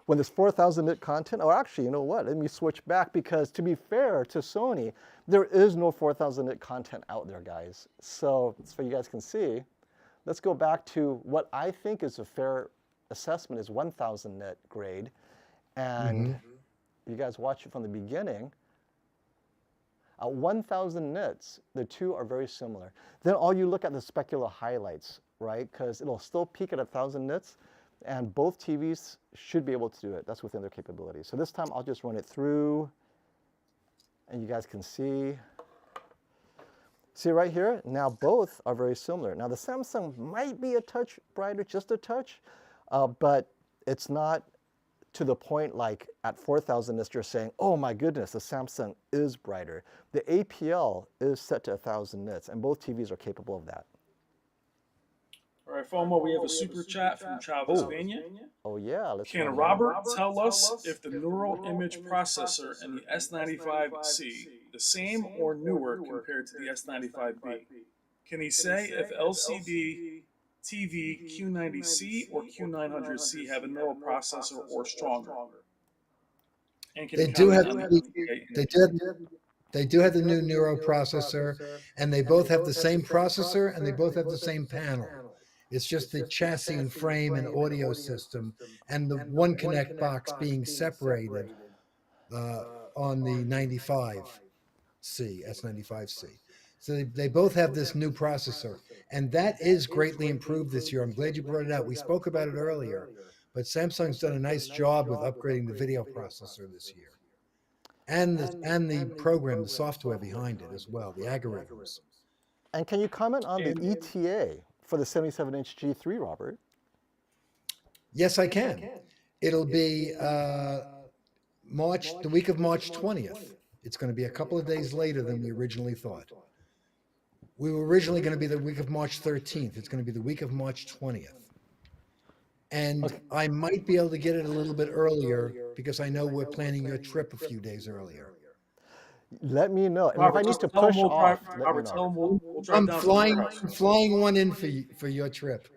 when there's 4,000 nit content, or actually, you know what? Let me switch back because to be fair to Sony, there is no 4,000 nit content out there, guys. So you guys can see, let's go back to what I think is a fair assessment is 1,000 nit grade. And you guys watch it from the beginning. At 1,000 nits, the two are very similar. Then all you look at the specular highlights, right? Because it'll still peak at 1,000 nits, and both TVs should be able to do it. That's within their capabilities. So this time I'll just run it through, and you guys can see. See right here? Now both are very similar. Now the Samsung might be a touch brighter, just a touch, but it's not to the point like at 4,000 nits you're saying, oh my goodness, the Samsung is brighter. The APL is set to 1,000 nits, and both TVs are capable of that. All right, FOMO, we have a super chat from Travis Vania. Oh yeah, let's Can run Robert tell us if the neural image processor in the S95C the same or newer compared to the S95B? Can he say if LCD TV Q90C or Q900C have a neural processor or stronger? And can They he do have comment on they do have the new Neuro processor, and they both have the same processor, and they both have the same panel. It's just the chassis and frame and audio system, and the one connect box being separated on the 95C, S95C. So they both have this new processor, and that is greatly improved this year. I'm glad you brought it out. We spoke about it earlier, but Samsung's done a nice job with upgrading the video processor this year, and the program, the software behind it as well, the algorithms. And can you comment on the ETA for the 77-inch G3, Robert? Yes, I can. It'll be the week of March 20th. It's going to be a couple of days later than we originally thought. We were originally going to be the week of March 13th. It's going to be the week of March 20th. And I might be able to get it a little bit earlier because I know we're planning your trip a few days earlier. Let me know. And Robert, if I need to tell him push we'll off, drive, let Robert, me tell know. him we'll drive down to your I'm house. flying one in for your trip.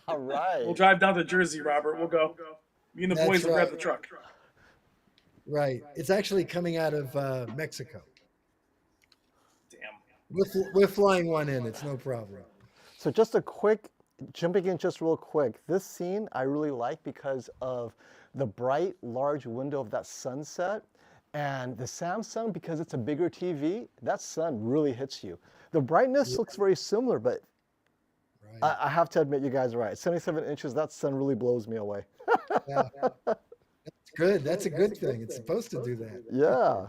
All right. We'll drive down to Jersey, Robert. We'll go. Me and the That's boys will grab right. the truck. Right. It's actually coming out of Mexico. Damn. We're flying one in. It's no problem. So just a quick, jumping in just real quick, this scene I really like because of the bright, large window of that sunset. And the Samsung, because it's a bigger TV, that sun really hits you. The brightness looks very similar, but Right. I have to admit you guys are right. 77 inches, that sun really blows me away. Yeah. That's good. That's a good thing. It's supposed to do that. Yeah.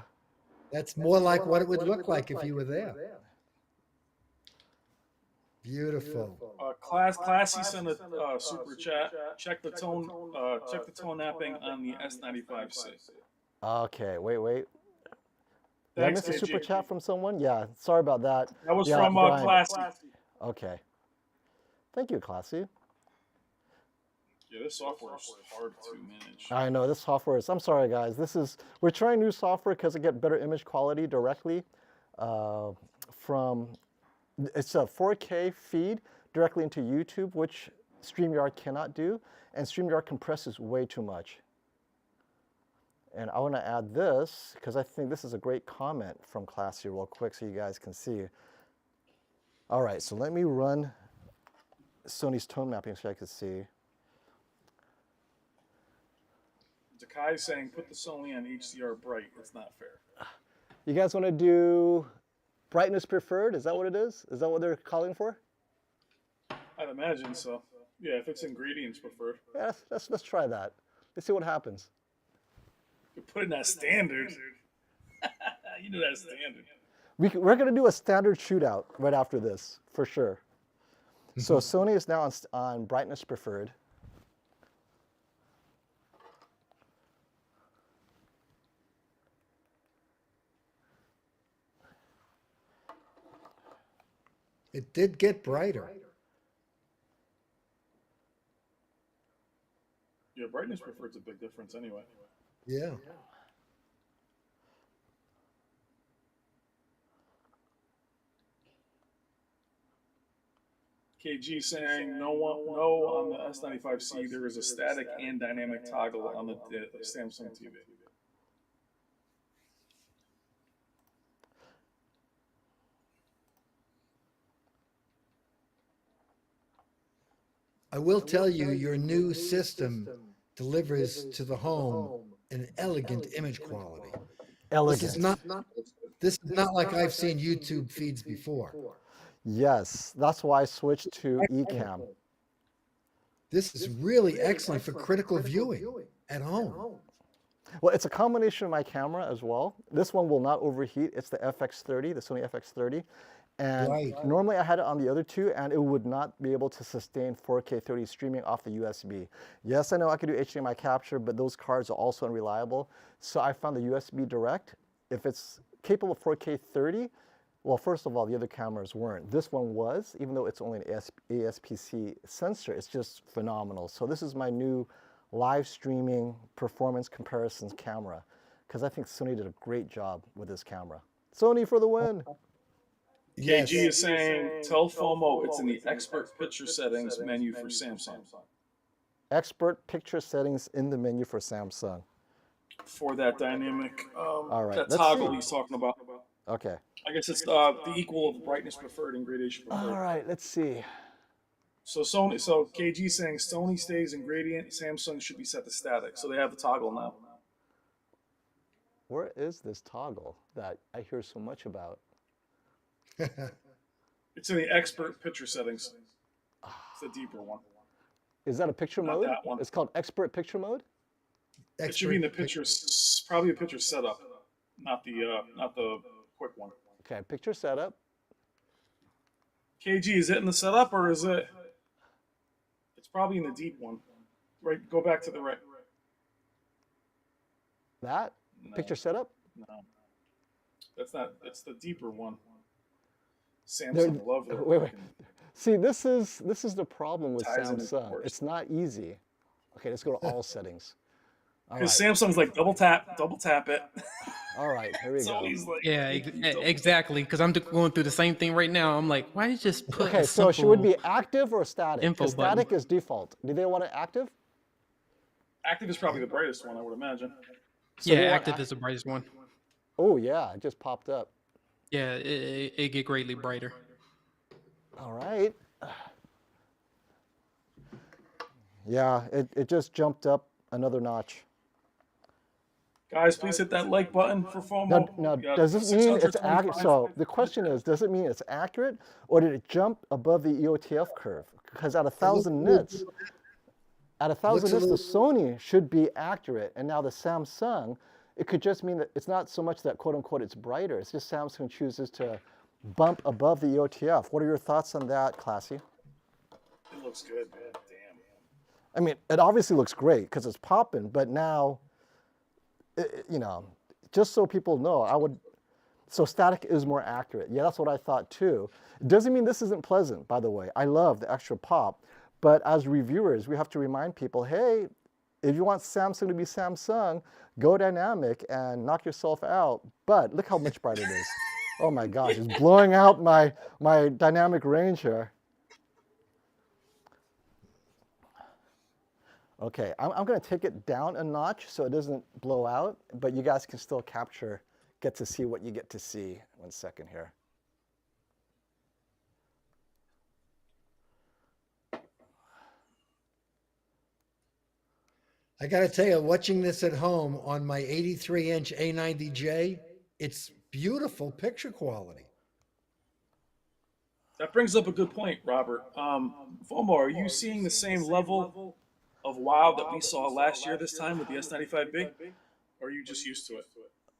That's more like what it would look like if you were there. Beautiful. Classy sent a super chat. Check the tone mapping on the S95C. Okay, wait. Did I Thanks, miss a super JG. chat from someone? Yeah, sorry about that. That was Yeah, from Brian. Classy. Okay. Thank you, Classy. Yeah, this software is hard to manage. I know this software is, I'm sorry guys, we're trying new software because it get better image quality directly it's a 4K feed directly into YouTube, which StreamYard cannot do, and StreamYard compresses way too much. And I want to add this because I think this is a great comment from Classy real quick so you guys can see. All right, so let me run Sony's tone mapping so I can see. Zakai saying, put the Sony on HDR bright. It's not fair. You guys want to do brightness preferred? Is that what it is? Is that what they're calling for? I'd imagine so. Yeah, if it's ingredients preferred. Yeah, let's try that. Let's see what happens. You put in that standard. You know that standard. We're going to do a standard shootout right after this, for sure. So Sony is now on brightness preferred. It did get brighter. Yeah, brightness preferred is a big difference anyway. Yeah. KG saying no on the S95C. There is a static and dynamic toggle on the Samsung TV. I will tell you, your new system delivers to the home an elegant image quality. Elegant. This is not like I've seen YouTube feeds before. Yes, that's why I switched to Ecamm. This is really excellent for critical viewing at home. Well, it's a combination of my camera as well. This one will not overheat. It's the FX30, the Sony FX30. And Right. normally I had it on the other two and it would not be able to sustain 4K 30 streaming off the USB. Yes, I know I could do HDMI capture, but those cards are also unreliable. So I found the USB direct. If it's capable of 4K 30, well, first of all, the other cameras weren't. This one was, even though it's only an ASPC sensor, it's just phenomenal. So this is my new live streaming performance comparisons camera, because I think Sony did a great job with this camera. Sony for the win. Yes. KG is saying, tell FOMO it's in the expert picture settings menu for Samsung. Expert picture settings in the menu for Samsung. For that dynamic, All right, that let's toggle see. he's talking about. Okay. I guess it's the equal of brightness preferred and gradation preferred. All right, let's see. So KG saying Sony stays in gradient, Samsung should be set to static. So they have the toggle now. Where is this toggle that I hear so much about? It's in the expert picture settings. It's the deeper one. Is that a picture Not mode? that one. It's called expert picture mode? It should be in the picture, probably a picture setup, not the quick one. Okay, picture setup. KG, is it in the setup or is it? It's probably in the deep one. Right, go back to the right. That? No. Picture setup? No, that's not. It's the deeper one. Samsung love their. Wait. See, this is the problem with Ties into Samsung. course. It's not easy. Okay, let's go to all settings. All Because right. Samsung's like double tap it. All right, here we go. Sony's like Yeah, exactly. Because I'm going through the same thing right now. I'm like, why did you just put Okay, a so should it simple be active or static? info 'Cause button? static is default. Do they want it active? active is probably the brightest one, I would imagine. So they Yeah, want active is the brightest one. Oh yeah, it just popped up. Yeah, it get greatly brighter. All right. Yeah, it just jumped up another notch. Guys, please hit that like button for FOMO. Now, We got does this mean it's accurate? 625. So the question is, does it mean it's accurate, or did it jump above the EOTF curve? Because at 1,000 nits, the Sony should be accurate, and now the Samsung, it could just mean that it's not so much that quote unquote it's brighter. It's just Samsung chooses to bump above the EOTF. What are your thoughts on that, Classy? It looks good, man. Damn. I mean, it obviously looks great because it's popping, but now, you know, just so people know, so static is more accurate. Yeah, that's what I thought too. It doesn't mean this isn't pleasant, by the way. I love the extra pop, but as reviewers, we have to remind people, hey, if you want Samsung to be Samsung, go dynamic and knock yourself out. But look how much brighter it is. Oh my gosh, it's blowing out my dynamic range here. Okay, I'm going to take it down a notch so it doesn't blow out, but you guys can still get to see what you get to see. 1 second here. I got to tell you, watching this at home on my 83-inch A90J, it's beautiful picture quality. That brings up a good point, Robert. FOMO, are you seeing the same level of wow that we saw last year this time with the S95B? Or are you just used to it?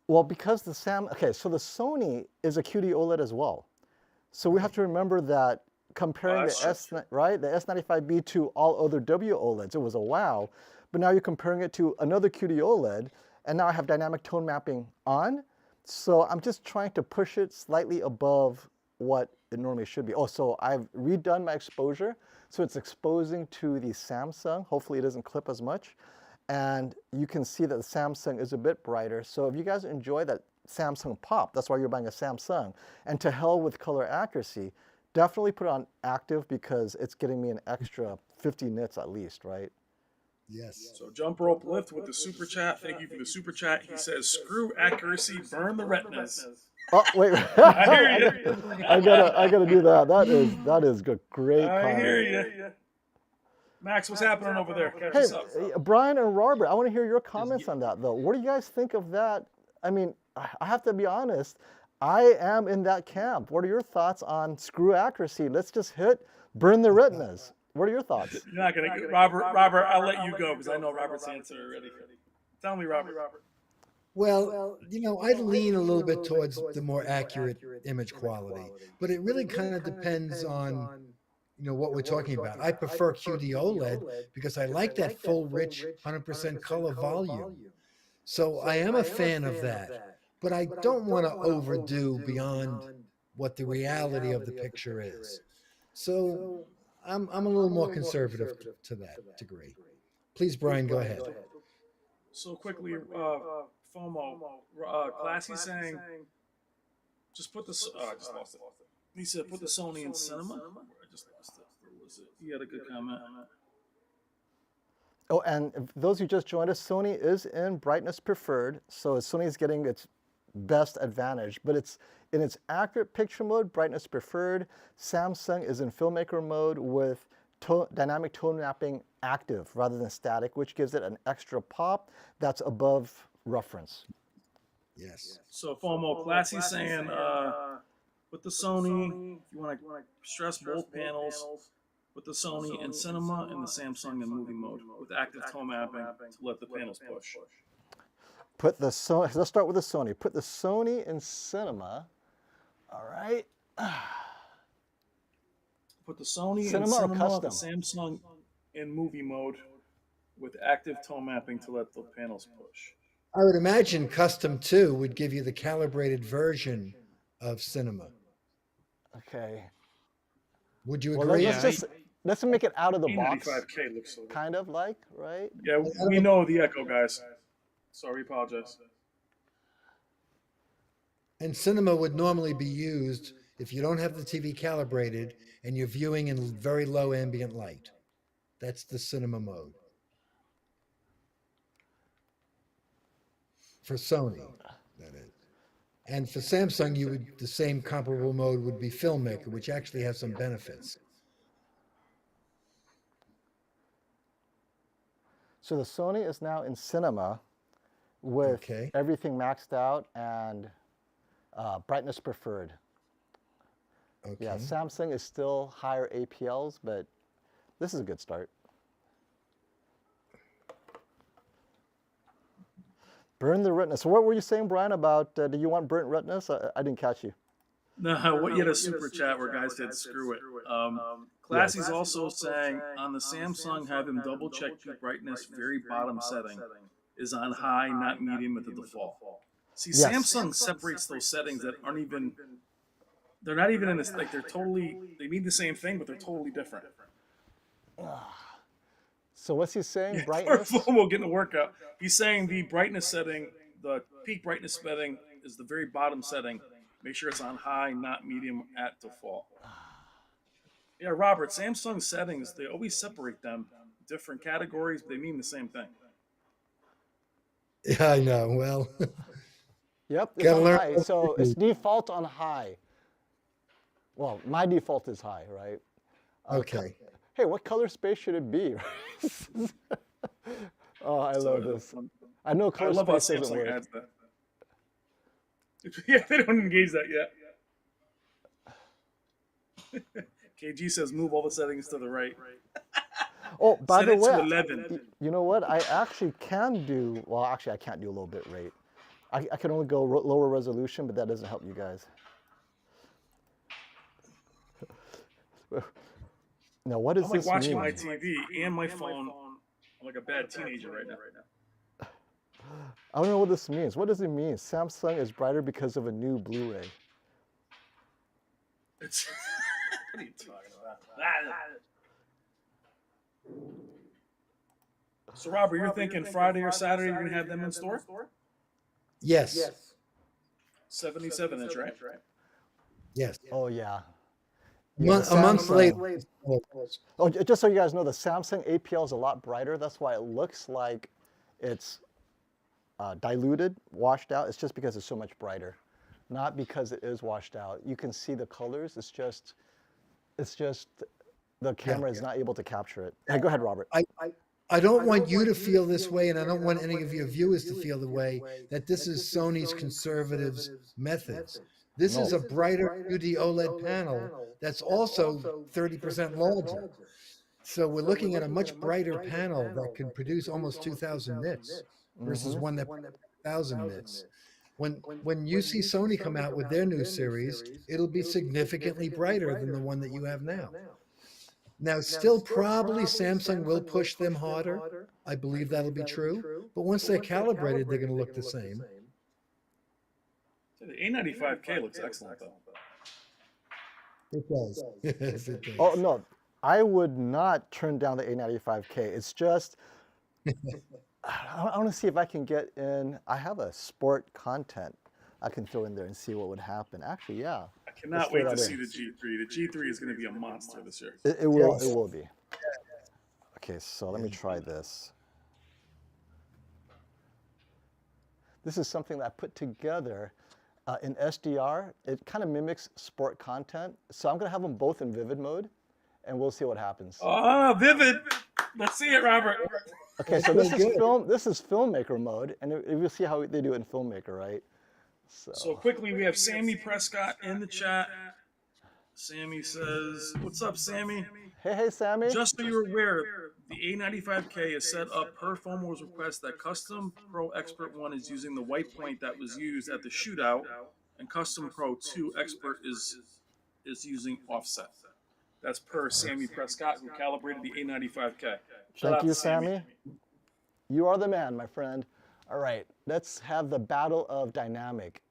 Well, because so the Sony is a QD-OLED as well. So we have to remember that comparing the S95B to all other WOLEDs, it was a wow. But now you're comparing it to another QD-OLED, and now I have dynamic tone mapping on. So I'm just trying to push it slightly above what it normally should be. Oh, so I've redone my exposure. So it's exposing to the Samsung. Hopefully it doesn't clip as much. And you can see that the Samsung is a bit brighter. So if you guys enjoy that Samsung pop, that's why you're buying a Samsung. And to hell with color accuracy, definitely put it on active because it's getting me an extra 50 nits at least, right? Yes. So Jump Rope Lift with the super chat. Thank you for the super chat. He says, "Screw accuracy, burn the retinas." Oh wait, I hear I you. gotta do that. That is a great I comment. hear you. Max, what's happening over there? Catch Hey, us up. Brian and Robert, I want to hear your comments on that though. What do you guys think of that? I mean, I have to be honest. I am in that camp. What are your thoughts on screw accuracy? Let's just burn the retinas. What are your thoughts? You're not gonna, Robert. I'll let you go because I know Robert's answer already. Tell me, Robert. Well, I'd lean a little bit towards the more accurate image quality, but it really kind of depends on, what we're talking about. I prefer QD-OLED because I like that full, rich, 100% color volume. So I am a fan of that, but I don't want to overdo beyond what the reality of the picture is. So I'm a little more conservative to that degree. Please, Brian, go ahead. So quickly, FOMO, Classy saying, just put the. I just lost it. He said, put the Sony in cinema. I just lost it. Where was it? He had a good comment. Oh, and those who just joined us, Sony is in brightness preferred, so Sony is getting its best advantage, but it's in its accurate picture mode, brightness preferred. Samsung is in filmmaker mode with dynamic tone mapping active rather than static, which gives it an extra pop that's above reference. Yes. So FOMO, Classy saying, with the Sony, if you want to stress both panels, with the Sony in cinema and the Samsung in movie mode with active tone mapping to let the panels push. Put the Sony. Let's start with the Sony. Put the Sony in cinema. All right. Put the Sony Cinema in or cinema, the custom? Samsung in movie mode with active tone mapping to let the panels push. I would imagine Custom 2 would give you the calibrated version of cinema. Okay. Would you Well, agree? let's make it out of the box. A95K looks so good. Kind of like, right? Yeah, we know the echo, guys. Sorry, apologize. And cinema would normally be used if you don't have the TV calibrated and you're viewing in very low ambient light. That's the cinema mode. For Sony, that is. And for Samsung, the same comparable mode would be filmmaker, which actually has some benefits. So the Sony is now in cinema with everything maxed out and brightness preferred. Okay. Yeah, Samsung is still higher APLs, but this is a good start. Burn the retinas. So what were you saying, Brian, about do you want burnt retinas? I didn't catch you. No, what you had a super chat where guys said screw it. Classy's also saying on the Samsung, have him double check peak brightness, very bottom setting is on high, not medium at the default. See, Yes. Samsung separates those settings that aren't even, they're not even in this, like they mean the same thing, but they're totally different. So what's he saying? Brightness? We'll get in the workout. He's saying the brightness setting, the peak brightness setting is the very bottom setting. Make sure it's on high, not medium at default. Yeah, Robert, Samsung settings, they always separate them. Different categories, but they mean the same thing. Yeah, I know. Well, Yep, it's on high. So it's default on high. Well, my default is high, right? Okay. Hey, what color space should it be? Oh, I love this. I know color space doesn't work. Adds that. Yeah, they don't engage that yet. KG says move all the settings to the right. Oh, by the way, to 11. You know what? I actually can do, well, actually I can't do low bit rate. I can only go lower resolution, but that doesn't help you guys. Now, what does this mean? I'm like watching my TV and my phone. I'm like a bad teenager right now. I don't know what this means. What does it mean? Samsung is brighter because of a new Blu-ray. It's what are you talking about? So, Robert, you're thinking Friday or Saturday you're going to have them in store? Yes. 77 inch, right? Yes. Oh, yeah. Yeah, the A month later. Samsung. Oh, just so you guys know, the Samsung APL is a lot brighter. That's why it looks like it's diluted, washed out. It's just because it's so much brighter, not because it is washed out. You can see the colors. It's just the camera is not able to capture it. Hey, go ahead, Robert. I, I don't want you to feel this way, and I don't want any of your viewers to feel the way that this is Sony's conservatives' methods. This is a brighter QD-OLED panel that's also 30% larger. So we're looking at a much brighter panel that can produce almost 2,000 nits versus one that 1,000 nits. When you see Sony come out with their new series, it'll be significantly brighter than the one that you have now. Now, still probably Samsung will push them harder. I believe that'll be true. But once they're calibrated, they're going to look the same. So the A95K looks excellent, though. It does. Yes, it does. Oh, no, I would not turn down the A95K. It's just, I want to see if I can get in. I have a sport content I can throw in there and see what would happen. Actually, yeah. I cannot wait to see the G3. The G3 is going to be a monster this year. It will be. Okay, so let me try this. This is something that I put together in SDR. It kind of mimics sport content. So I'm going to have them both in vivid mode, and we'll see what happens. Oh, vivid. Let's see it, Robert. Okay, so this is film. This is filmmaker mode, and you'll see how they do it in filmmaker, right? So quickly, we have Sammy Prescott in the chat. Sammy says, "What's up, Sammy?" Hey, Sammy. Just so you're aware, the A95K is set up per Firmware's request that Custom Pro Expert 1 is using the white point that was used at the shootout, and Custom Pro 2 Expert is using offset. That's per Sammy Prescott, who calibrated the A95K. Thank you, Sammy. You are the man, my friend. All right, let's have the battle of dynamic.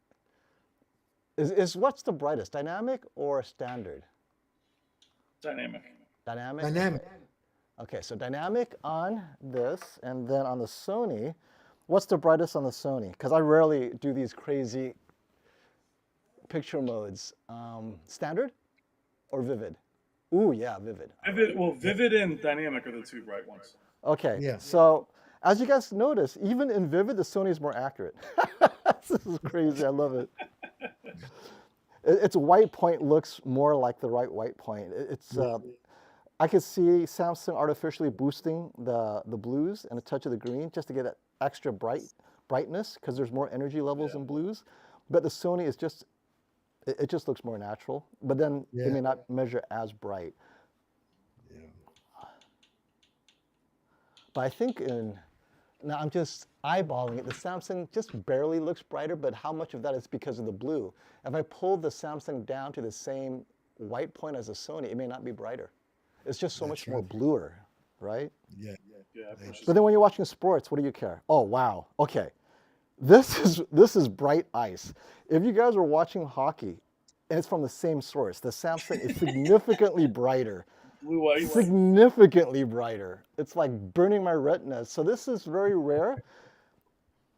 Is what's the brightest, dynamic or standard? Dynamic. Dynamic? Dynamic. Okay, so dynamic on this, and then on the Sony, what's the brightest on the Sony? Because I rarely do these crazy picture modes. Standard or vivid? Ooh, yeah, vivid. Vivid and dynamic are the two bright ones. Okay, Yeah. so as you guys notice, even in vivid, the Sony is more accurate. This is crazy, I love it. Its white point looks more like the right white point. I could see Samsung artificially boosting the blues and a touch of the green just to get that extra brightness because there's more energy levels in blues. But the Sony is just, it just looks more natural. But then it may not measure as bright. Yeah. But I think now I'm just eyeballing it. The Samsung just barely looks brighter, but how much of that is because of the blue? If I pull the Samsung down to the same white point as the Sony, it may not be brighter. It's just so much more bluer, right? Yeah. But then when you're watching sports, what do you care? Oh, wow. Okay. This is bright ice. If you guys are watching hockey, and it's from the same source, the Samsung is significantly brighter. Blue ice. Significantly brighter. It's like burning my retina. So this is very rare.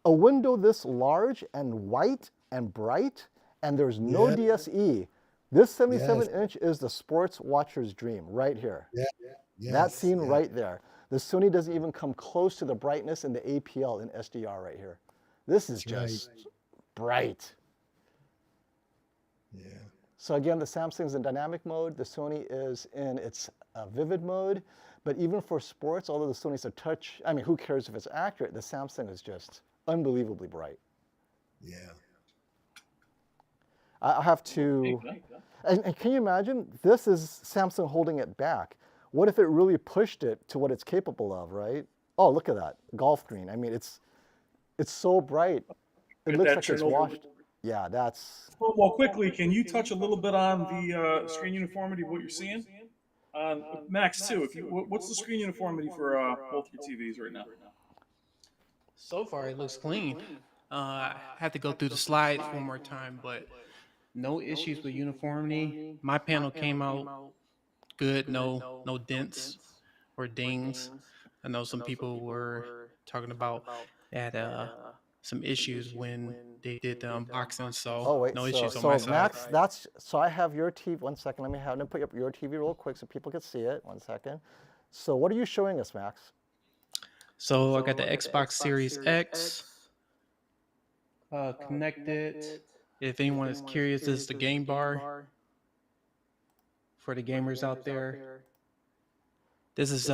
A window this large and white and bright, and there's no DSE. This 77-inch is the sports watcher's dream right here. Yeah. That scene right there. The Sony doesn't even come close to the brightness in the APL in SDR right here. This is just bright. Yeah. So again, the Samsung's in dynamic mode. The Sony is in its vivid mode. But even for sports, although the Sony's a touch, I mean, who cares if it's accurate? The Samsung is just unbelievably bright. Yeah. I have to, and can you imagine? This is Samsung holding it back. What if it really pushed it to what it's capable of, right? Oh, look at that, golf green. I mean, it's so bright. It looks like it's washed. Yeah, that's. Well, quickly, can you touch a little bit on the screen uniformity of what you're seeing? Max, too, what's the screen uniformity for both your TVs right now? So far, it looks clean. I had to go through the slides one more time, but no issues with uniformity. My panel came out good, no dents or dings. I know some people were talking about that some issues when they did the unboxing, so Oh wait, no so issues on my so side. Max, that's so I have your TV. One second, let me put up your TV real quick so people can see it. 1 second. So what are you showing us, Max? So I got the Xbox Series X connected. If anyone is curious, this is the game bar for the gamers out there. This is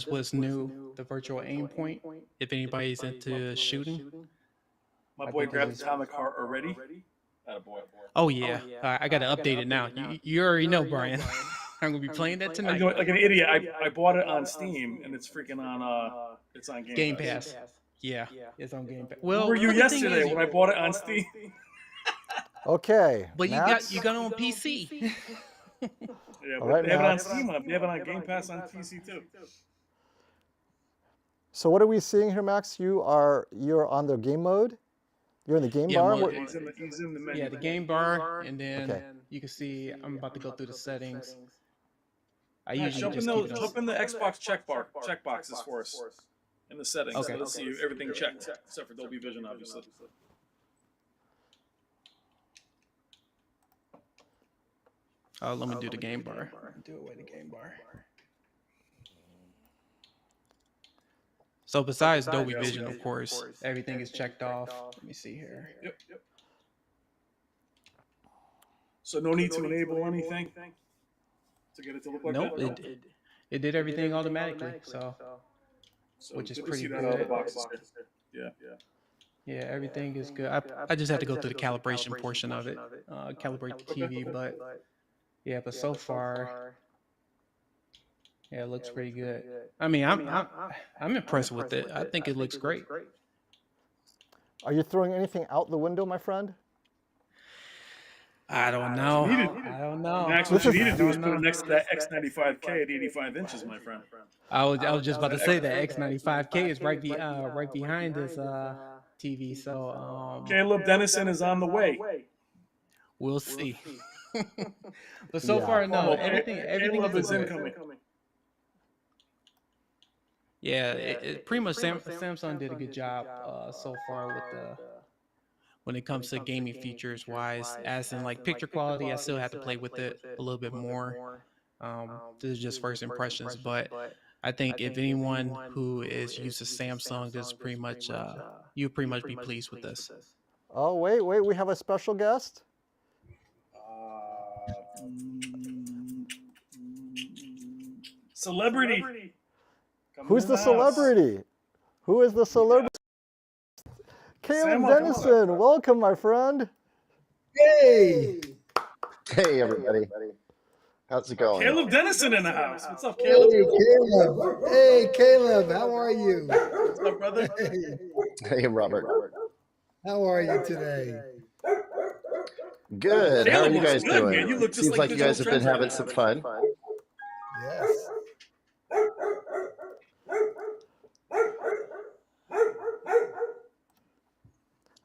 what's new, the virtual aim point. If anybody's into shooting, My I boy think grabbed this is. Atomic Heart already. Attaboy. Oh yeah, I got to update it now. You already know, Brian. I'm gonna be playing that I'm tonight. doing like an idiot. I bought it on Steam and it's freaking on it's on Game Pass. Pass. Yeah, it's on Game Pass. Where Well, were you the thing yesterday is, when I bought it on Steam? Okay, but Max. you got it on PC. Yeah, All but right, they have it on Max. Steam. They have it on Game Pass on PC too. So what are we seeing here, Max? You're on the game mode. You're in the game Yeah, bar. well, He's in the menu. yeah, the game bar, and then Okay. you can see I'm about to go through the settings. I Yeah, usually just keep it on. jump in the Xbox check boxes for us in the settings. Okay. Let's see everything checked except for Dolby Vision, obviously. Let me do the game bar. Do away the game bar. So besides Dolby Vision, of course, everything is checked off. Let me see here. Yep. So no need to enable anything to get it to look like Nope, that. it did everything automatically. So So which is good to pretty see that out of the good. boxes here. Yeah. yeah, everything is good. I just had to go through the calibration portion of it, calibrate the TV, but yeah, but so far, yeah, it looks pretty good. I mean, I'm impressed with it. I think it looks great. Are you throwing anything out the window, my friend? I don't know. Needed. I don't know. Max, what you need to I do is don't put it know. next to that X95K at 85 inches, my friend. I was just about to say that X95K is right behind this TV. So Caleb Dennison is on the way. we'll see. But so far, no, everything Caleb is is good. incoming. Yeah, it pretty much Samsung did a good job so far with when it comes to gaming features wise. As in like picture quality, I still have to play with it a little bit more. This is just first impressions, but I think if anyone who is used to Samsung, this is pretty much you pretty much be pleased with this. Oh wait, we have a special guest. Celebrity. Who's the celebrity? Who is the celebrity? Caleb Dennison, welcome, my friend. Hey! Hey, everybody. How's it going? Caleb Dennison in the house. What's up, Hey, Caleb? Caleb. Hey, Caleb. How are you? What's up, brother? Hey, Robert. How are you today? Good. How are Caleb you looks guys good, doing? man. You look just Seems like like you guys have been Digital having Trends some right fun. Yes.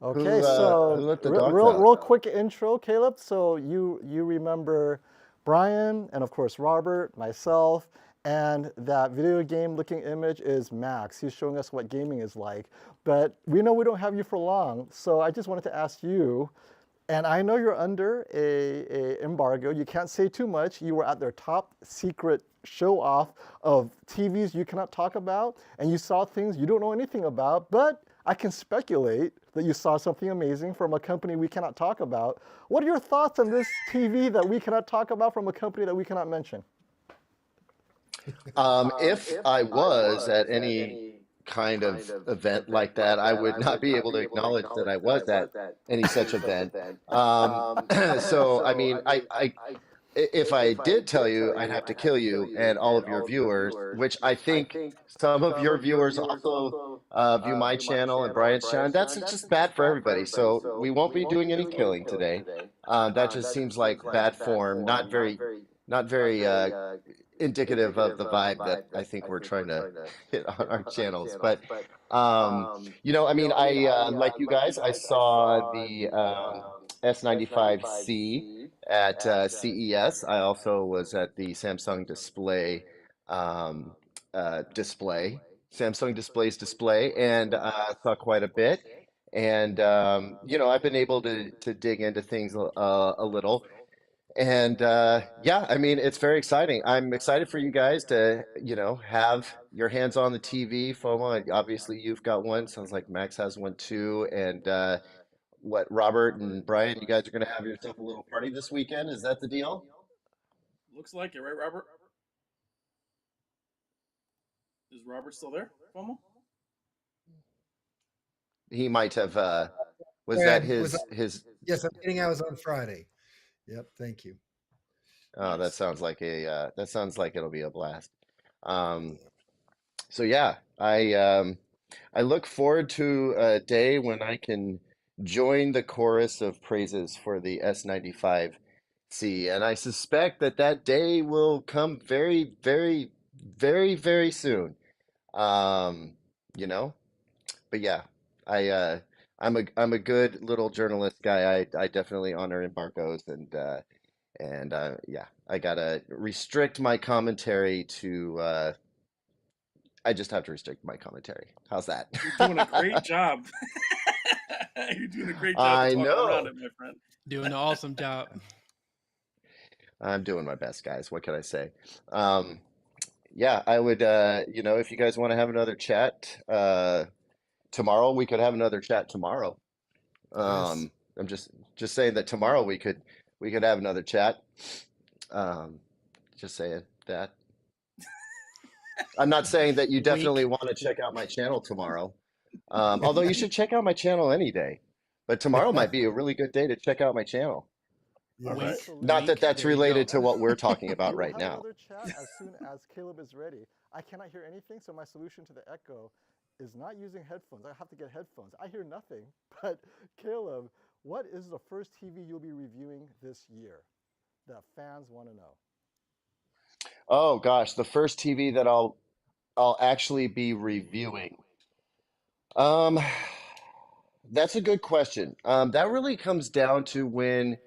Okay, Who so let the dogs out? real quick intro, Caleb. So you remember Brian and of course Robert, myself, and that video game looking image is Max. He's showing us what gaming is like. But we know we don't have you for long, so I just wanted to ask you, and I know you're under a embargo. You can't say too much. You were at their top secret show off of TVs you cannot talk about, and you saw things you don't know anything about, but I can speculate that you saw something amazing from a company we cannot talk about. What are your thoughts on this TV that we cannot talk about from a company that we cannot mention? If I was at any kind of event like that, I would not be able to acknowledge that I was at any such event. So, I mean, if I did tell you, I'd have to kill you and all of your viewers, which I think some of your viewers also view my channel and Brian's channel. And that's just bad for everybody. So we won't be doing any killing today. That just seems like bad form, not very indicative of the vibe that I think we're trying to hit on our channels. But you know, I mean, I like you guys, I saw the S95C at CES. I also was at the Samsung display Samsung Display's display, and saw quite a bit. And you know, I've been able to dig into things a little. And yeah, I mean, it's very exciting. I'm excited for you guys to, you know, have your hands on the TV, FOMO. And obviously, you've got one. Sounds like Max has one too. And what, Robert and Brian, you guys are going to have yourself a little party this weekend. Is that the deal? Looks like it, right, Robert? Is Robert still there, FOMO? He might have. Was Yeah, that his? yes, I'm getting ours on Friday. Yep, thank you. Oh, that Nice. sounds like a. That sounds like it'll be a blast. Um, so yeah, I look forward to a day when I can join the chorus of praises for the S95C, and I suspect that that day will come very, very, very, very soon. Um, you know, but yeah, I I'm a good little journalist guy. I definitely honor embargoes and yeah, I gotta restrict my commentary to I just have to restrict my commentary. How's that? You're doing a great job. You're doing a great job of I talking around know. it, my friend. Doing an awesome job. I'm doing my best, guys. What can I say? Um, yeah, I would, you know, if you guys want to have another chat, tomorrow, we could have another chat tomorrow. Yes. I'm just saying that tomorrow we could have another chat. Um, just saying that. I'm not saying that you definitely Wink. want to check out my channel tomorrow. Although you should check out my channel any day. But tomorrow might be a really good day to check out my channel. All right. Yes. Absolutely. Not that Wink. that's There you go. related to what we're talking about We will right have now. another chat as soon as Caleb is ready. I cannot hear anything, so my solution to the echo is not using headphones. I have to get headphones. I hear nothing. But Caleb, what is the first TV you'll be reviewing this year? The fans want to know. Oh gosh, the first TV that I'll actually be reviewing. Um, that's a good question. That really comes down to when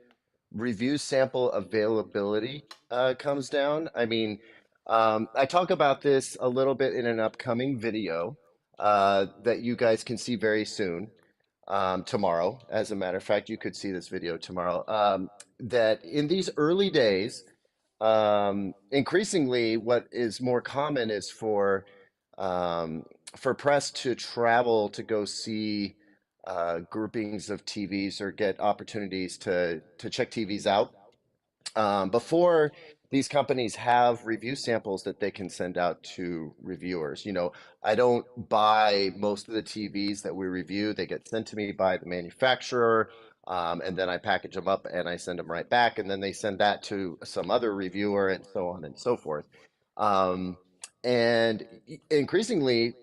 review sample availability comes down. I mean, I talk about this a little bit in an upcoming video that you guys can see very soon, tomorrow. As a matter of fact, you could see this video tomorrow. That in these early days, increasingly, what is more common is for press to travel to go see groupings of TVs or get opportunities to check TVs out before these companies have review samples that they can send out to reviewers. You know, I don't buy most of the TVs that we review. They get sent to me by the manufacturer, and then I package them up and I send them right back, and then they send that to some other reviewer, and so on and so forth. Um, and increasingly,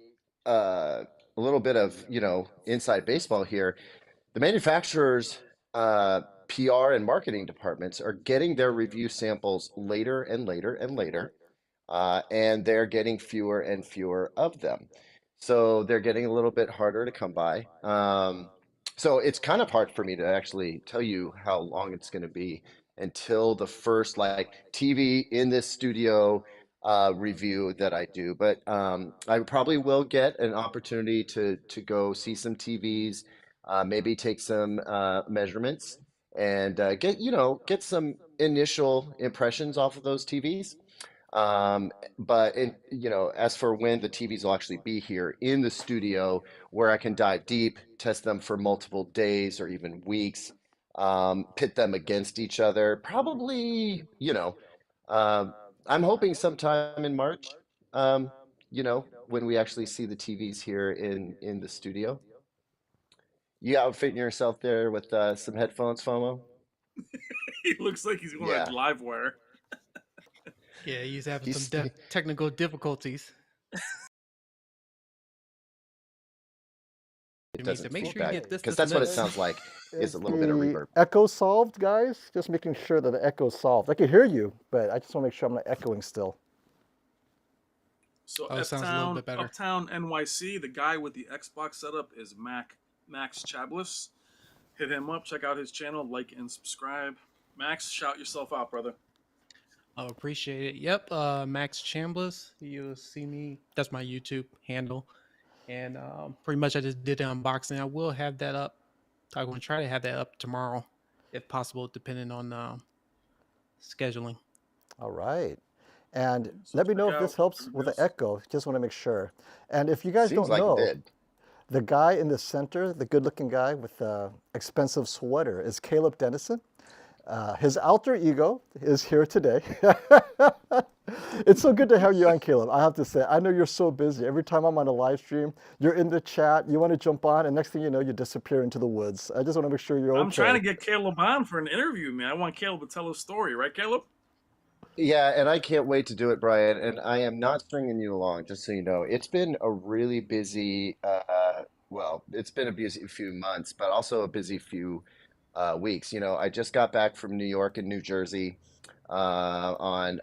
a little bit of, you know, inside baseball here, the manufacturers' PR and marketing departments are getting their review samples later and later and later, and they're getting fewer and fewer of them. So they're getting a little bit harder to come by. So it's kind of hard for me to actually tell you how long it's going to be until the first like TV in this studio review that I do. But I probably will get an opportunity to go see some TVs, maybe take some measurements and get, you know, get some initial impressions off of those TVs. But you know, as for when the TVs will actually be here in the studio where I can dive deep, test them for multiple days or even weeks, pit them against each other, probably, you know, um, I'm hoping sometime in March, you know, when we actually see the TVs here in the studio. You outfitting yourself there with some headphones, FOMO? He looks like he's going to Yeah. live wire. Yeah, he's having some He's technical difficulties. it It means to doesn't make sure you feedback get this, because this, and that's what it this. sounds like is Is a little bit of the reverb. echo solved, guys? Just making sure that the echo's solved. I can hear you, but I just want to make sure I'm not echoing still. So Oh, it sounds a little Uptown, bit better. Uptown NYC, the guy with the Xbox setup is Max Chablis. Hit him up, check out his channel, like and subscribe. Max, shout yourself out, brother. Oh, appreciate it. Yep, Max Chambliss. You'll see me. That's my YouTube handle. and pretty much I just did the unboxing. I will have that up. I'm going to try to have that up tomorrow, if possible, depending on scheduling. All right. And So let me check know if out this helps the with the reviews. echo. Just want to make sure. And if you guys Seems don't like it know, did. the guy in the center, the good-looking guy with the expensive sweater, is Caleb Dennison. His alter ego is here today. It's so good to have you on, Caleb. I have to say, I know you're so busy. Every time I'm on a live stream, you're in the chat, you want to jump on, and next thing you know, you disappear into the woods. I just want to make sure you're I'm trying to okay. get Caleb on for an interview, man. I want Caleb to tell his story, right, Caleb? Yeah, and I can't wait to do it, Brian. And I am not stringing you along, just so you know. It's been a really busy, well, it's been a busy few months, but also a busy few weeks. You know, I just got back from New York and New Jersey on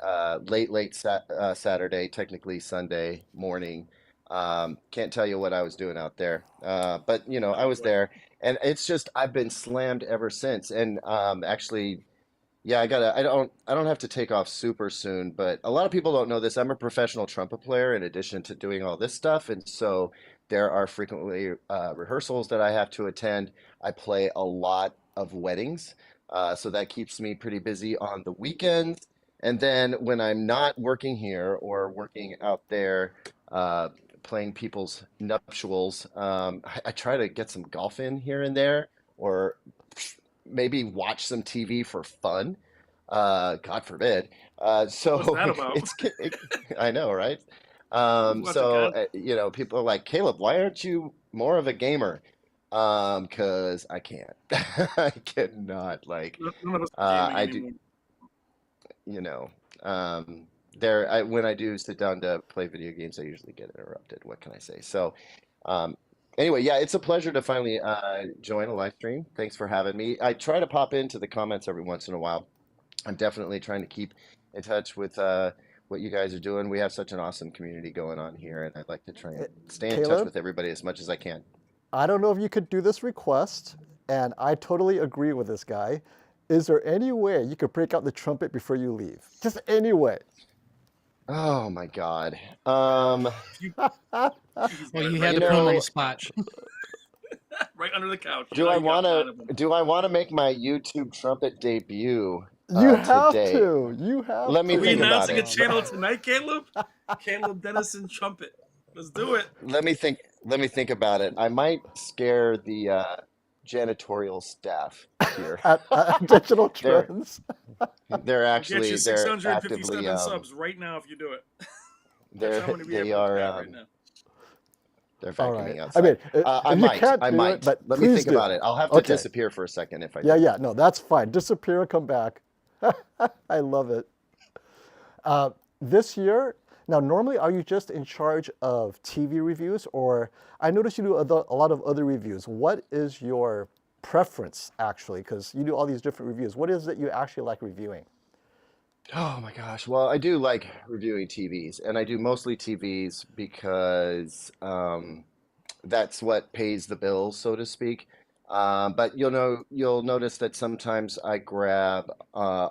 late Saturday, technically Sunday morning. Can't tell you what I was doing out there, but you know, I Oh was boy. there, and it's just I've been slammed ever since. And actually. Yeah, I don't have to take off super soon, but a lot of people don't know this. I'm a professional trumpet player in addition to doing all this stuff, and so there are frequently rehearsals that I have to attend. I play a lot of weddings, so that keeps me pretty busy on the weekends. And then when I'm not working here or working out there, uh, playing people's nuptials, I try to get some golf in here and there, or maybe watch some TV for fun. God forbid. What's So that about? I know, right? Who's watching content? You know, people are like, Caleb, why aren't you more of a gamer? Because I can't. I cannot. Like, None of us are gaming I do, anymore. you know, when I do sit down to play video games, I usually get interrupted. What can I say? So, um, anyway, yeah, it's a pleasure to finally join a live stream. Thanks for having me. I try to pop into the comments every once in a while. I'm definitely trying to keep in touch with what you guys are doing. We have such an awesome community going on here, and I'd like to try and stay in touch Caleb, with everybody as much as I can. I don't know if you could do this request, and I totally agree with this guy. Is there any way you could break out the trumpet before you leave? Just any way. Oh my God. You, he's Well, got it you right had You to put there him under on the know, the spot. couch. Right under the couch. You do know I you got want to five of them. do I want to make my YouTube trumpet debut You have today? to. You have Let Are me we think to. about announcing a it. channel tonight, Caleb? Caleb Dennison Trumpet. Let's do it. Let me think about it. I might scare the janitorial staff here. At Digital They're Trends. they're We'll get you actually they're actively 657 subs right now if you do it. That's how they're many we have they in the are chat right now. they're All right. vacuuming I outside. mean, I if you might. can't I do it, might. but Let me please think about do. it. I'll have to Okay. disappear for a second if I Yeah, do. yeah. No, that's fine. Disappear and come back. I love it. Uh, this year, now normally are you just in charge of TV reviews, or I notice you do a lot of other reviews. What is your preference actually? Because you do all these different reviews. What is it you actually like reviewing? Oh my gosh. Well, I do like reviewing TVs, and I do mostly TVs because that's what pays the bills, so to speak. But you'll notice that sometimes I grab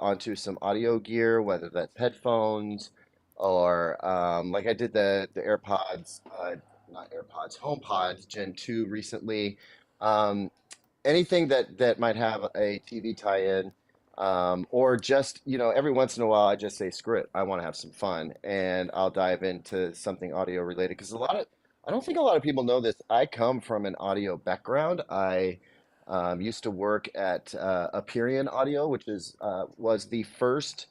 onto some audio gear, whether that's headphones or like I did the AirPods, not AirPods, HomePods Gen 2 recently. Um, Anything that might have a TV tie-in, or just, every once in a while I just say, screw it, I want to have some fun, and I'll dive into something audio related because I don't think a lot of people know this. I come from an audio background. I used to work at Aperion Audio, which was the first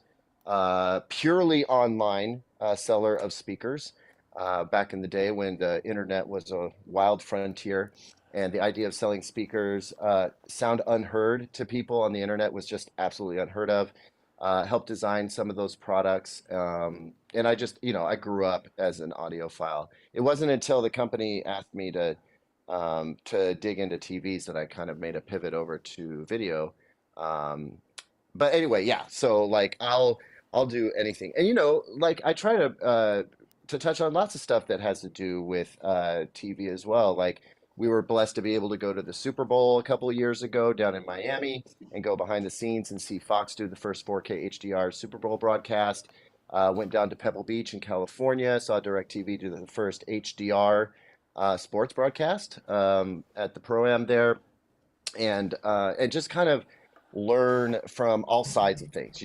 purely online seller of speakers back in the day when the internet was a wild frontier, and the idea of selling speakers sound unheard to people on the internet was just absolutely unheard of. Helped design some of those products, and I just, I grew up as an audiophile. It wasn't until the company asked me to dig into TVs that I kind of made a pivot over to video. Um, but anyway, yeah. So like I'll do anything, and like I try to touch on lots of stuff that has to do with TV as well. Like we were blessed to be able to go to the Super Bowl a couple of years ago down in Miami and go behind the scenes and see Fox do the first 4K HDR Super Bowl broadcast. Went down to Pebble Beach in California, saw DirecTV do the first HDR sports broadcast at the Pro-Am there, and just kind of learn from all sides of things,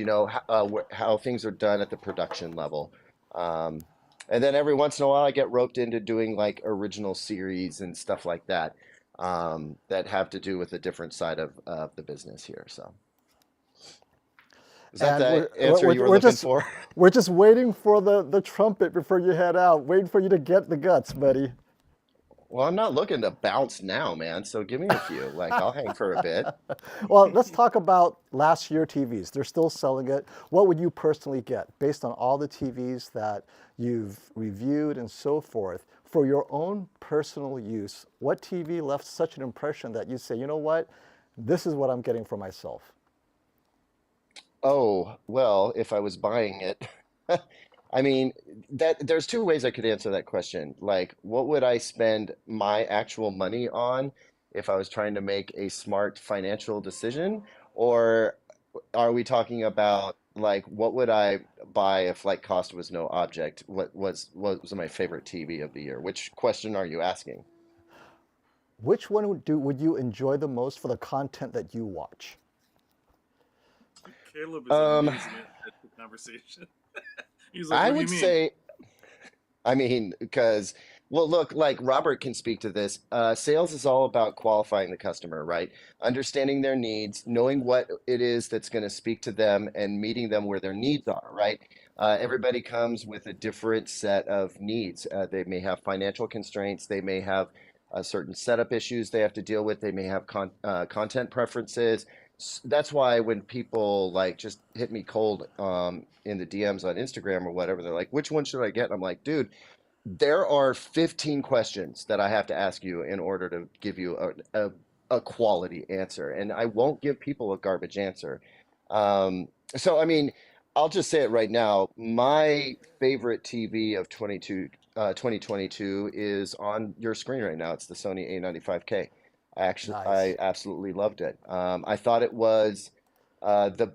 how things are done at the production level. Um, and then every once in a while, I get roped into doing like original series and stuff like that, that have to do with a different side of the business here. So, is that And the answer you were looking for? we're just waiting for the trumpet before you head out, waiting for you to get the guts, buddy. Well, I'm not looking to bounce now, man. So give me a few. Like I'll hang for a bit. Well, let's talk about last year TVs. They're still selling it. What would you personally get based on all the TVs that you've reviewed and so forth for your own personal use? What TV left such an impression that you say, you know what, this is what I'm getting for myself? Oh, well, if I was buying it, I mean, that there's two ways I could answer that question. Like, what would I spend my actual money on if I was trying to make a smart financial decision? Or are we talking about like what would I buy if like cost was no object? What was my favorite TV of the year? Which question are you asking? Which one would you enjoy the most for the content that you watch? Caleb is Um, amazing at the conversation. He's like, I "What do you would mean?" say I mean, because, well, look, like Robert can speak to this. Sales is all about qualifying the customer, right? Understanding their needs, knowing what it is that's going to speak to them, and meeting them where their needs are, right? Everybody comes with a different set of needs. They may have financial constraints, they may have certain setup issues they have to deal with, they may have content preferences. That's why when people like just hit me cold in the DMs on Instagram or whatever, they're like, which one should I get? And I'm like, dude, there are 15 questions that I have to ask you in order to give you a quality answer. And I won't give people a garbage answer. So, I mean, I'll just say it right now. My favorite TV of 2022 is on your screen right now. It's the Sony A95K. I Nice. absolutely loved it. I thought it was the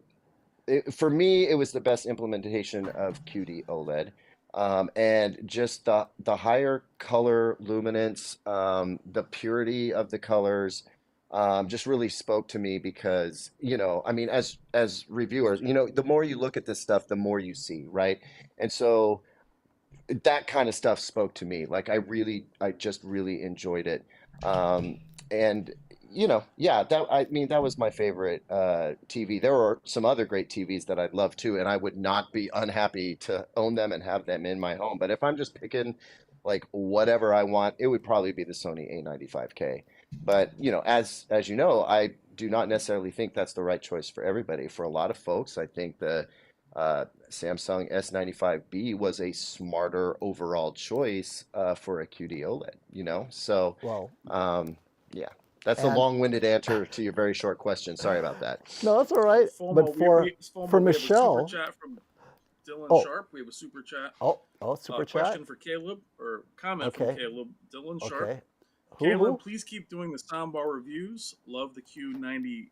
for me, it was the best implementation of QD-OLED. And just the higher color luminance, the purity of the colors, just really spoke to me because, I mean, as reviewers, the more you look at this stuff, the more you see, right? And so that kind of stuff spoke to me. Like I just really enjoyed it. Um, and yeah, I mean, that was my favorite TV. There were some other great TVs that I'd love too, and I would not be unhappy to own them and have them in my home. But if I'm just picking like whatever I want, it would probably be the Sony A95K. But as you know, I do not necessarily think that's the right choice for everybody. For a lot of folks, I think the Samsung S95B was a smarter overall choice for a QD OLED. So, Well, um, yeah, that's a and long-winded answer to your very short question. Sorry about that. no, that's all right. But for We have a super Michelle, chat from Dylan oh, Sharp. We have a super chat super chat. question for Caleb, or comment from Okay, Caleb. Dylan Sharp. okay. Caleb, Who? please keep doing the soundbar reviews. Love the Q990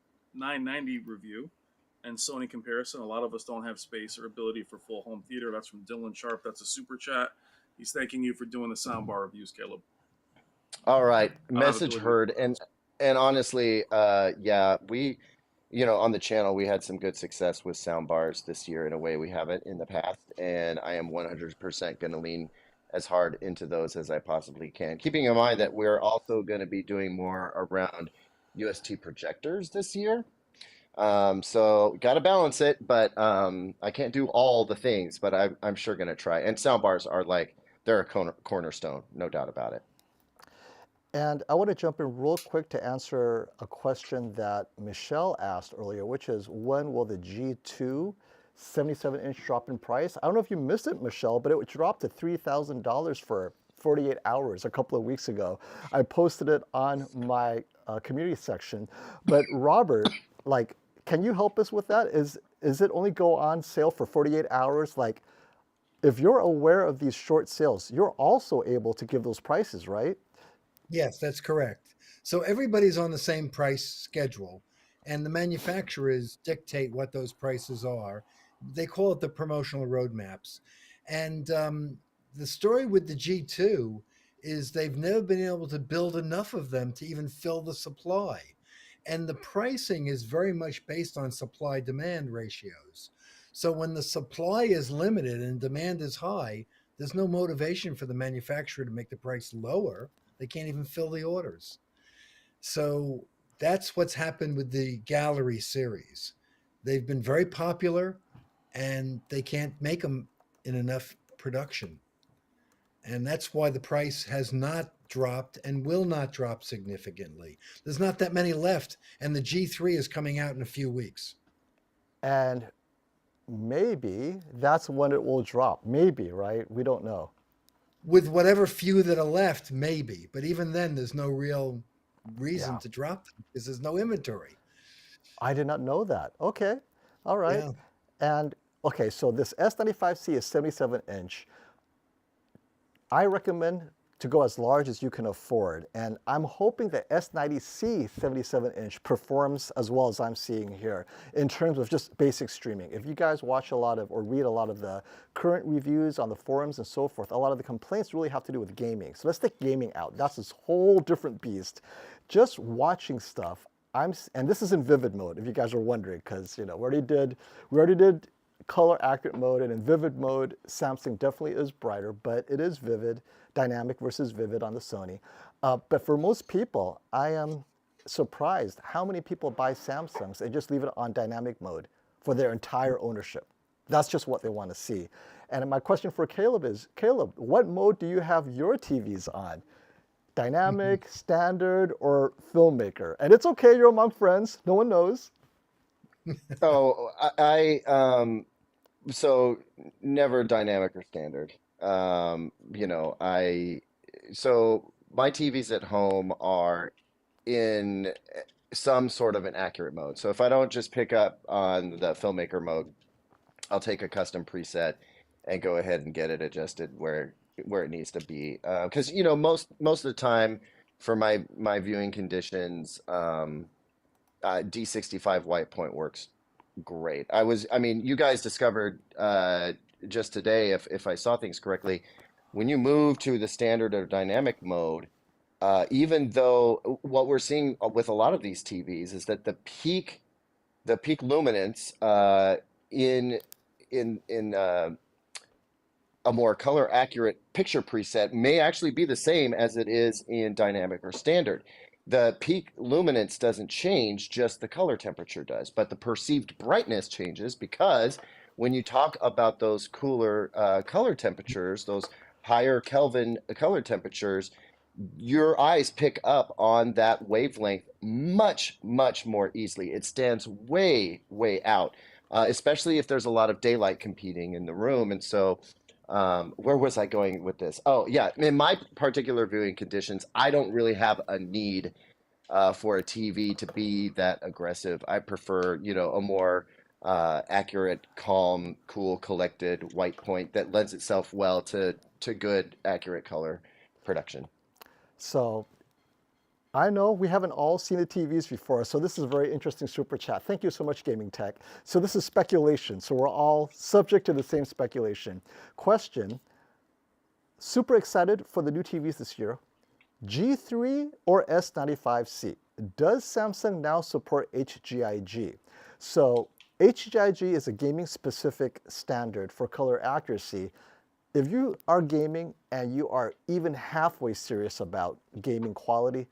review and Sony comparison. A lot of us don't have space or ability for full home theater. That's from Dylan Sharp. That's a super chat. He's thanking you for doing the soundbar reviews, Caleb. All right, I don't have message ability to heard. do And honestly, yeah, we, on the channel, we had some good success with sound bars this year in a way we haven't in the past, and I am 100% going to lean as hard into those as I possibly can. Keeping in mind that we're also going to be doing more around UST projectors this year. So got to balance it, but I can't do all the things, but I'm sure going to try. And sound bars are like, they're a cornerstone, no doubt about it. And I want to jump in real quick to answer a question that Michelle asked earlier, which is when will the G2 77-inch drop in price? I don't know if you missed it, Michelle, but it dropped to $3,000 for 48 hours a couple of weeks ago. I posted it on my community section. But Robert, like, can you help us with that? Is it only go on sale for 48 hours? Like, if you're aware of these short sales, you're also able to give those prices, right? Yes, that's correct. So everybody's on the same price schedule, and the manufacturers dictate what those prices are. They call it the promotional roadmaps. And the story with the G2 is they've never been able to build enough of them to even fill the supply. And the pricing is very much based on supply demand ratios. So when the supply is limited and demand is high, there's no motivation for the manufacturer to make the price lower. They can't even fill the orders. So that's what's happened with the Gallery series. They've been very popular and they can't make them in enough production. And that's why the price has not dropped and will not drop significantly. There's not that many left, and the G3 is coming out in a few weeks. And maybe that's when it will drop. Maybe, right? We don't know. With whatever few that are left, maybe. But even then, there's no real reason Yeah. to drop them because there's no inventory. I did not know that. Okay. All right. Yeah. And okay, so this S95C is 77 inch. I recommend to go as large as you can afford. And I'm hoping that S90C 77 inch performs as well as I'm seeing here in terms of just basic streaming. If you guys watch a lot of or read a lot of the current reviews on the forums and so forth, a lot of the complaints really have to do with gaming. So let's take gaming out. That's this whole different beast. Just watching stuff. And this is in vivid mode, if you guys are wondering, because we already did color accurate mode, and in vivid mode, Samsung definitely is brighter, but it is vivid, dynamic versus vivid on the Sony. But for most people, I am surprised how many people buy Samsungs and just leave it on dynamic mode for their entire ownership. That's just what they want to see. And my question for Caleb is, Caleb, what mode do you have your TVs on? Dynamic, standard, or filmmaker? And it's okay, you're among friends, no one knows. Oh, so never dynamic or standard. You know, so my TVs at home are in some sort of an accurate mode. So if I don't just pick up on the filmmaker mode, I'll take a custom preset and go ahead and get it adjusted where it needs to be. Because most of the time for my viewing conditions, D65 white point works great. I mean, you guys discovered just today, if I saw things correctly, when you move to the standard or dynamic mode, even though what we're seeing with a lot of these TVs is that the peak luminance in in a more color accurate picture preset may actually be the same as it is in dynamic or standard. The peak luminance doesn't change, just the color temperature does, but the perceived brightness changes because when you talk about those cooler color temperatures, those higher Kelvin color temperatures, your eyes pick up on that wavelength much, much more easily. It stands way, way out, especially if there's a lot of daylight competing in the room. And so, where was I going with this? Oh, yeah. In my particular viewing conditions, I don't really have a need for a TV to be that aggressive. I prefer, a more accurate, calm, cool, collected white point that lends itself well to good, accurate color production. So I know we haven't all seen the TVs before, so this is a very interesting super chat. Thank you so much, Gaming Tech. So this is speculation, so we're all subject to the same speculation. Question, super excited for the new TVs this year. G3 or S95C? Does Samsung now support HGIG? So HGIG is a gaming specific standard for color accuracy. If you are gaming and you are even halfway serious about gaming quality,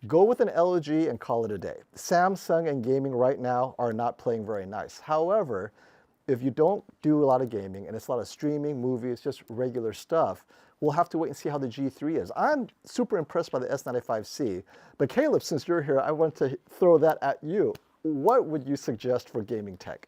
go with an LG and call it a day. Samsung and gaming right now are not playing very nice. However, if you don't do a lot of gaming and it's a lot of streaming, movies, just regular stuff, we'll have to wait and see how the G3 is. I'm super impressed by the S95C, but Caleb, since you're here, I want to throw that at you. What would you suggest for gaming tech?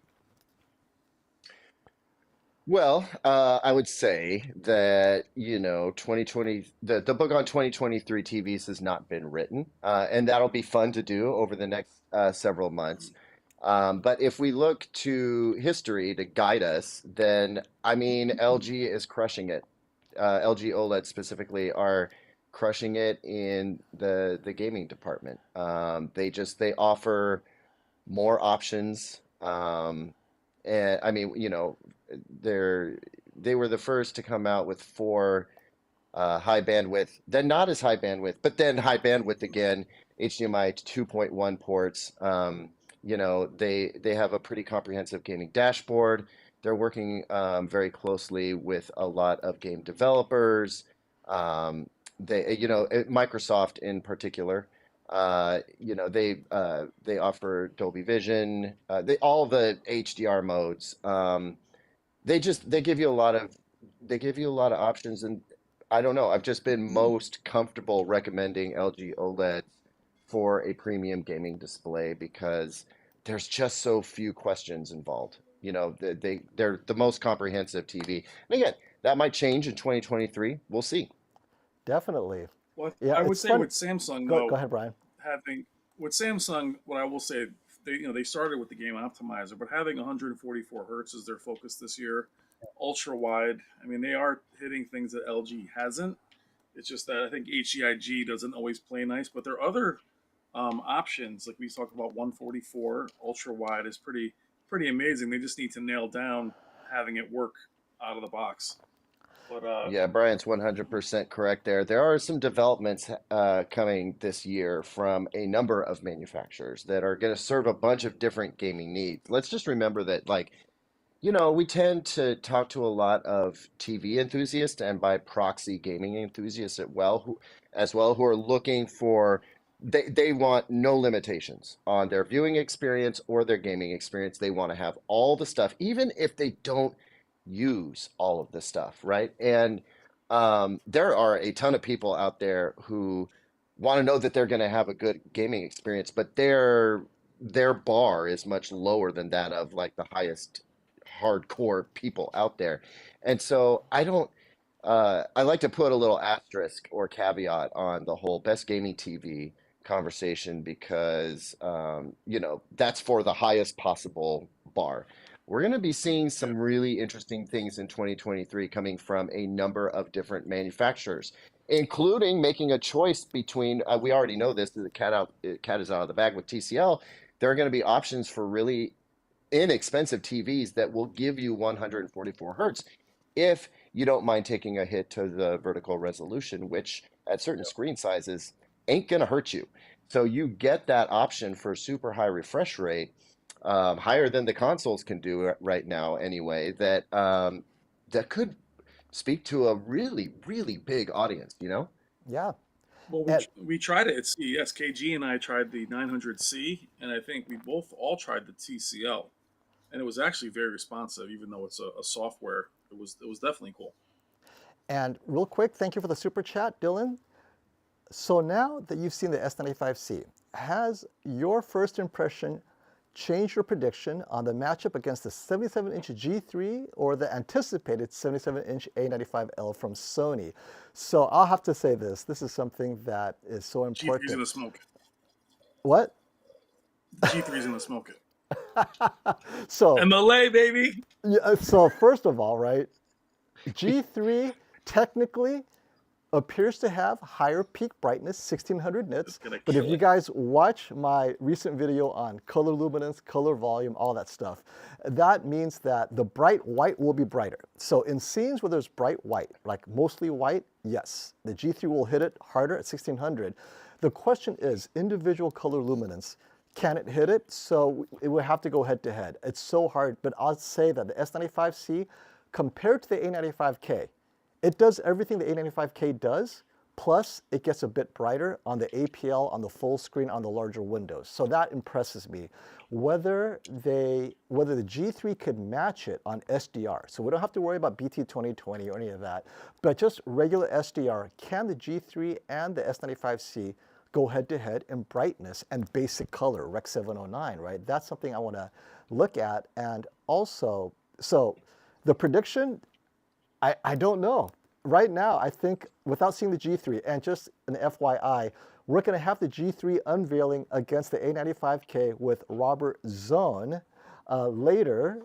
Well, I would say that, 2020, the book on 2023 TVs has not been written, and that'll be fun to do over the next several months. But if we look to history to guide us, then I mean, LG is crushing it. LG OLED specifically are crushing it in the gaming department. They offer more options. And I mean, they were the first to come out with four high bandwidth, then not as high bandwidth, but then high bandwidth again, HDMI 2.1 ports. They have a pretty comprehensive gaming dashboard. They're working very closely with a lot of game developers. Microsoft in particular. They offer Dolby Vision. They all the HDR modes. They give you a lot of options, and I don't know. I've just been most comfortable recommending LG OLED for a premium gaming display because there's just so few questions involved. They're the most comprehensive TV. And again, that might change in 2023. We'll see. Definitely. Well, Yeah, I would it's say fun. with Samsung Go though, ahead, Brian. having with Samsung, what I will say, they started with the game optimizer, but having 144 hertz is their focus this year. Ultra wide. I mean, they are hitting things that LG hasn't. It's just that I think HEIG doesn't always play nice, but there are other options. Like we talked about, 144 ultra wide is pretty amazing. They just need to nail down having it work out of the box. But Yeah, Brian's 100% correct there. There are some developments coming this year from a number of manufacturers that are going to serve a bunch of different gaming needs. Let's just remember that, like, we tend to talk to a lot of TV enthusiasts and by proxy gaming enthusiasts as well, who are looking for they want no limitations on their viewing experience or their gaming experience. They want to have all the stuff, even if they don't use all of the stuff, right? And there are a ton of people out there who want to know that they're going to have a good gaming experience, but their bar is much lower than that of like the highest hardcore people out there. And so I like to put a little asterisk or caveat on the whole best gaming TV conversation because, that's for the highest possible bar. We're going to be seeing yeah, some really interesting things in 2023 coming from a number of different manufacturers, including making a choice between, we already know this, cat is out of the bag with TCL. There are going to be options for really inexpensive TVs that will give you 144 hertz if you don't mind taking a hit to the vertical resolution, which at certain screen sizes ain't going to hurt you. So you get that option for super high refresh rate, higher than the consoles can do right now anyway, that could speak to a really, really big audience, you know? Yeah. well, And we tried it at CES. KG and I tried the 900C, and I think we both all tried the TCL, and it was actually very responsive, even though it's a software. It was definitely cool. and real quick, thank you for the super chat, Dylan. So now that you've seen the S95C, has your first impression changed your prediction on the matchup against the 77-inch G3 or the anticipated 77-inch A95L from Sony? So I'll have to say this. This is something that is so G3's important. gonna smoke it. What? G3's gonna smoke it. So, MLA baby. yeah, so first of all, right, G3 technically appears to have higher peak brightness, 1600 It's nits. gonna But if kill you it. guys watch my recent video on color luminance, color volume, all that stuff, that means that the bright white will be brighter. So in scenes where there's bright white, like mostly white, yes, the G3 will hit it harder at 1600. The question is individual color luminance. Can it hit it? So it would have to go head to head. It's so hard, but I'll say that the S95C compared to the A95K, it does everything the A95K does, plus it gets a bit brighter on the APL, on the full screen, on the larger windows. So that impresses me. Whether the G3 could match it on SDR, so we don't have to worry about BT 2020 or any of that, but just regular SDR, can the G3 and the S95C go head to head in brightness and basic color, Rec 709, right? That's something I want to look at. And also, so the prediction, I don't know. Right now, I think without seeing the G3, and just an FYI, we're going to have the G3 unveiling against the A95K with Robert Zone later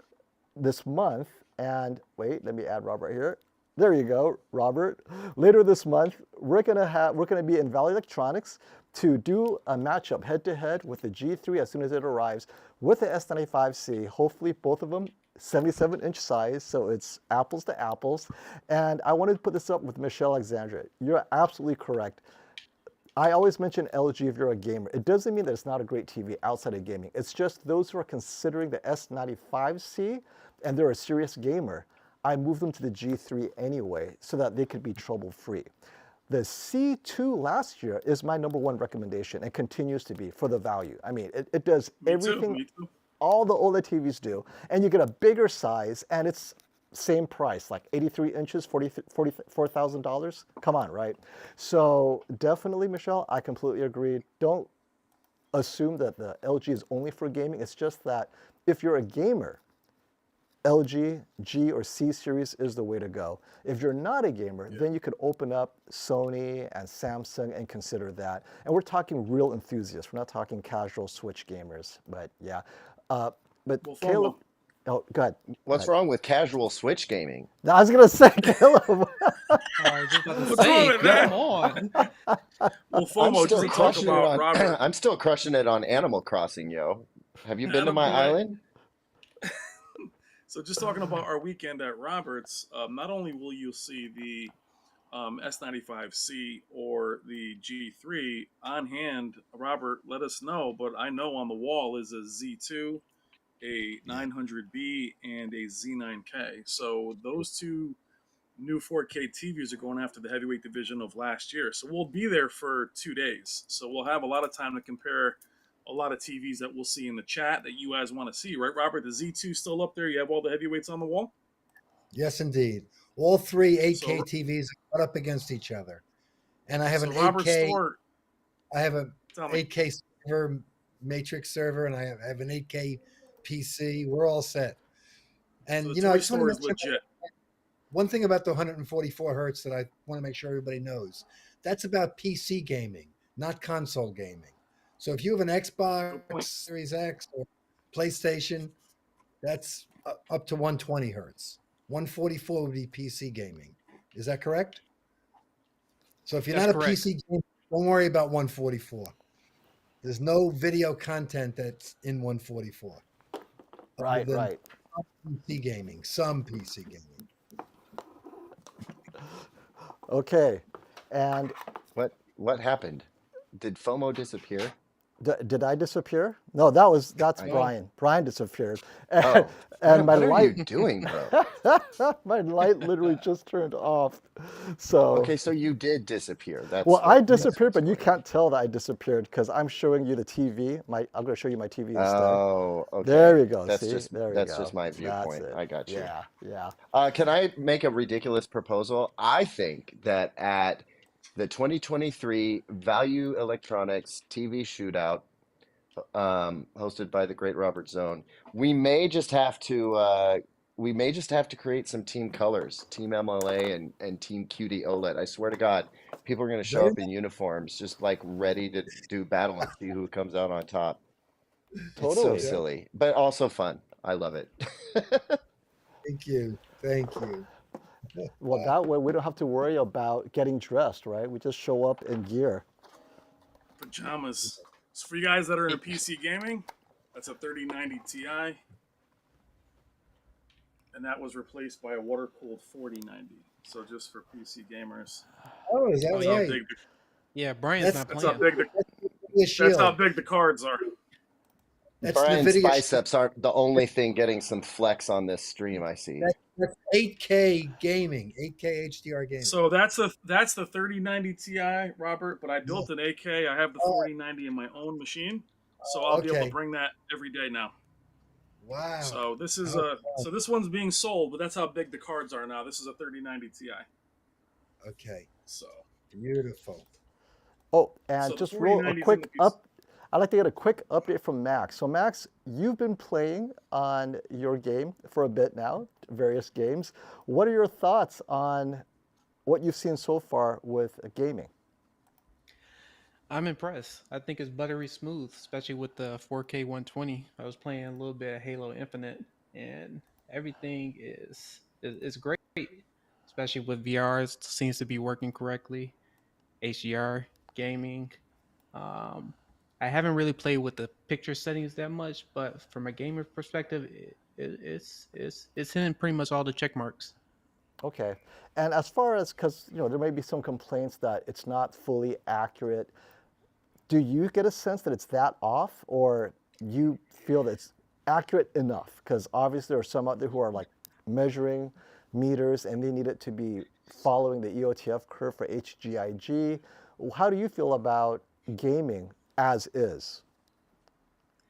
this month. And wait, let me add Robert here. There you go, Robert. Later this month, we're going to be in Valley Electronics to do a matchup head to head with the G3 as soon as it arrives with the S95C. Hopefully, both of them 77-inch size, so it's apples to apples. And I wanted to put this up with Michelle Alexandra. You're absolutely correct. I always mention LG if you're a gamer. It doesn't mean that it's not a great TV outside of gaming. It's just those who are considering the S95C and they're a serious gamer, I moved them to the G3 anyway so that they could be trouble-free. The C2 last year is my #1 recommendation and continues to be for the value. I mean, it does everything Me too. all the OLED TVs do, and you get a bigger size, and it's same price, like 83 inches, $44,000. Come on, right? So definitely, Michelle, I completely agree. Don't assume that the LG is only for gaming. It's just that if you're a gamer, LG, G, or C series is the way to go. If you're not a gamer, then you could open up Sony and Samsung and consider that. And we're talking real enthusiasts. We're not talking casual Switch gamers. But yeah. But Well, Caleb, oh, go ahead. What's wrong with casual Switch gaming? I was going to say, Caleb. I was just about to What's wrong say, with that? come on. Well, I'm FOMO, just still to talk crushing it about on. Robert. I'm still crushing it on Animal Crossing, yo. Have you been to my Attaboy. island? So just talking about our weekend at Roberts, not only will you see the S95C or the G3 on hand, Robert, let us know. But I know on the wall is a Z2, a 900B, and a Z9K. So those two new 4K TVs are going after the heavyweight division of last year. So we'll be there for 2 days. So we'll have a lot of time to compare a lot of TVs that we'll see in the chat that you guys want to see, right, Robert? The Z2 still up there. You have all the heavyweights on the wall. Yes, indeed. All three 8K So- TVs are up against each other, and I have So an Robert's 8K. store. I have a Tell me. 8K server, matrix server, and I have an 8K PC. We're all set. And So the you know, I toy just want to store is mention legit. one thing about the 144 hertz that I want to make sure everybody knows. That's about PC gaming, not console gaming. So if you have an Good Xbox point. Series X or PlayStation, that's up to 120 hertz. 144 would be PC gaming. Is that correct? So if you're That's not a correct. PC gamer, don't worry about 144. There's no video content that's in 144. Right, other than right. PC gaming, some PC gaming. Okay. And What happened? Did FOMO disappear? did I disappear? No, that's I- Brian. Brian disappeared. Oh, And my what are light you doing, bro? my light literally just turned off. So Okay, so you did disappear. That's well, I what- that's disappeared, but what's you going on. can't tell that I disappeared because I'm showing you the TV. I'm going to show you my TV instead. Oh, okay. There you go. That's See? just There you that's go. just my That's viewpoint. it. I got you. Yeah, yeah. Can I make a ridiculous proposal? I think that at the 2023 Value Electronics TV Shootout, hosted by the great Robert Zone, we may just have to create some team colors, Team MLA and Team qd-oled. I swear to God, people are going to show up in uniforms, just like ready to do battle and see who comes out on top. It's so Totally. silly, but also fun. I love it. Thank you. Thank you. Well, that way we don't have to worry about getting dressed, right? We just show up in gear. Pajamas. So for you guys that are in PC gaming, that's a 3090 Ti. And that was replaced by a water-cooled 4090. So just for PC gamers. Oh, is that That's how right? big Yeah, Brian's That's- not That's how playing. big the The shield. that's how big the cards are. That's Brian's NVIDIA biceps aren't the only thing getting some flex on this stream, I see. That's 8K gaming, 8K HDR gaming. So that's the 3090 Ti, Robert. But I built an 8K. I have the 4090 in my own machine, so I'll be able Okay. to bring that every day now. Wow. So this is Oh, so this one's being sold, but that's how big the cards are now. This is a 3090 Ti. Okay. So Beautiful. Oh, and So the just a 4090 's in quick the piece. I'd like to get a quick update from Max. So Max, you've been playing on your game for a bit now, various games. What are your thoughts on what you've seen so far with gaming? I'm impressed. I think it's buttery smooth, especially with the 4K 120. I was playing a little bit of Halo Infinite, and everything is great, especially with VR. It seems to be working correctly. HDR gaming. I haven't really played with the picture settings that much, but from a gamer perspective, it's hitting pretty much all the check marks. Okay. And as far as, because there may be some complaints that it's not fully accurate, do you get a sense that it's that off, or you feel that it's accurate enough? Because obviously there are some out there who are like measuring meters and they need it to be following the EOTF curve for HGIG. How do you feel about gaming as is?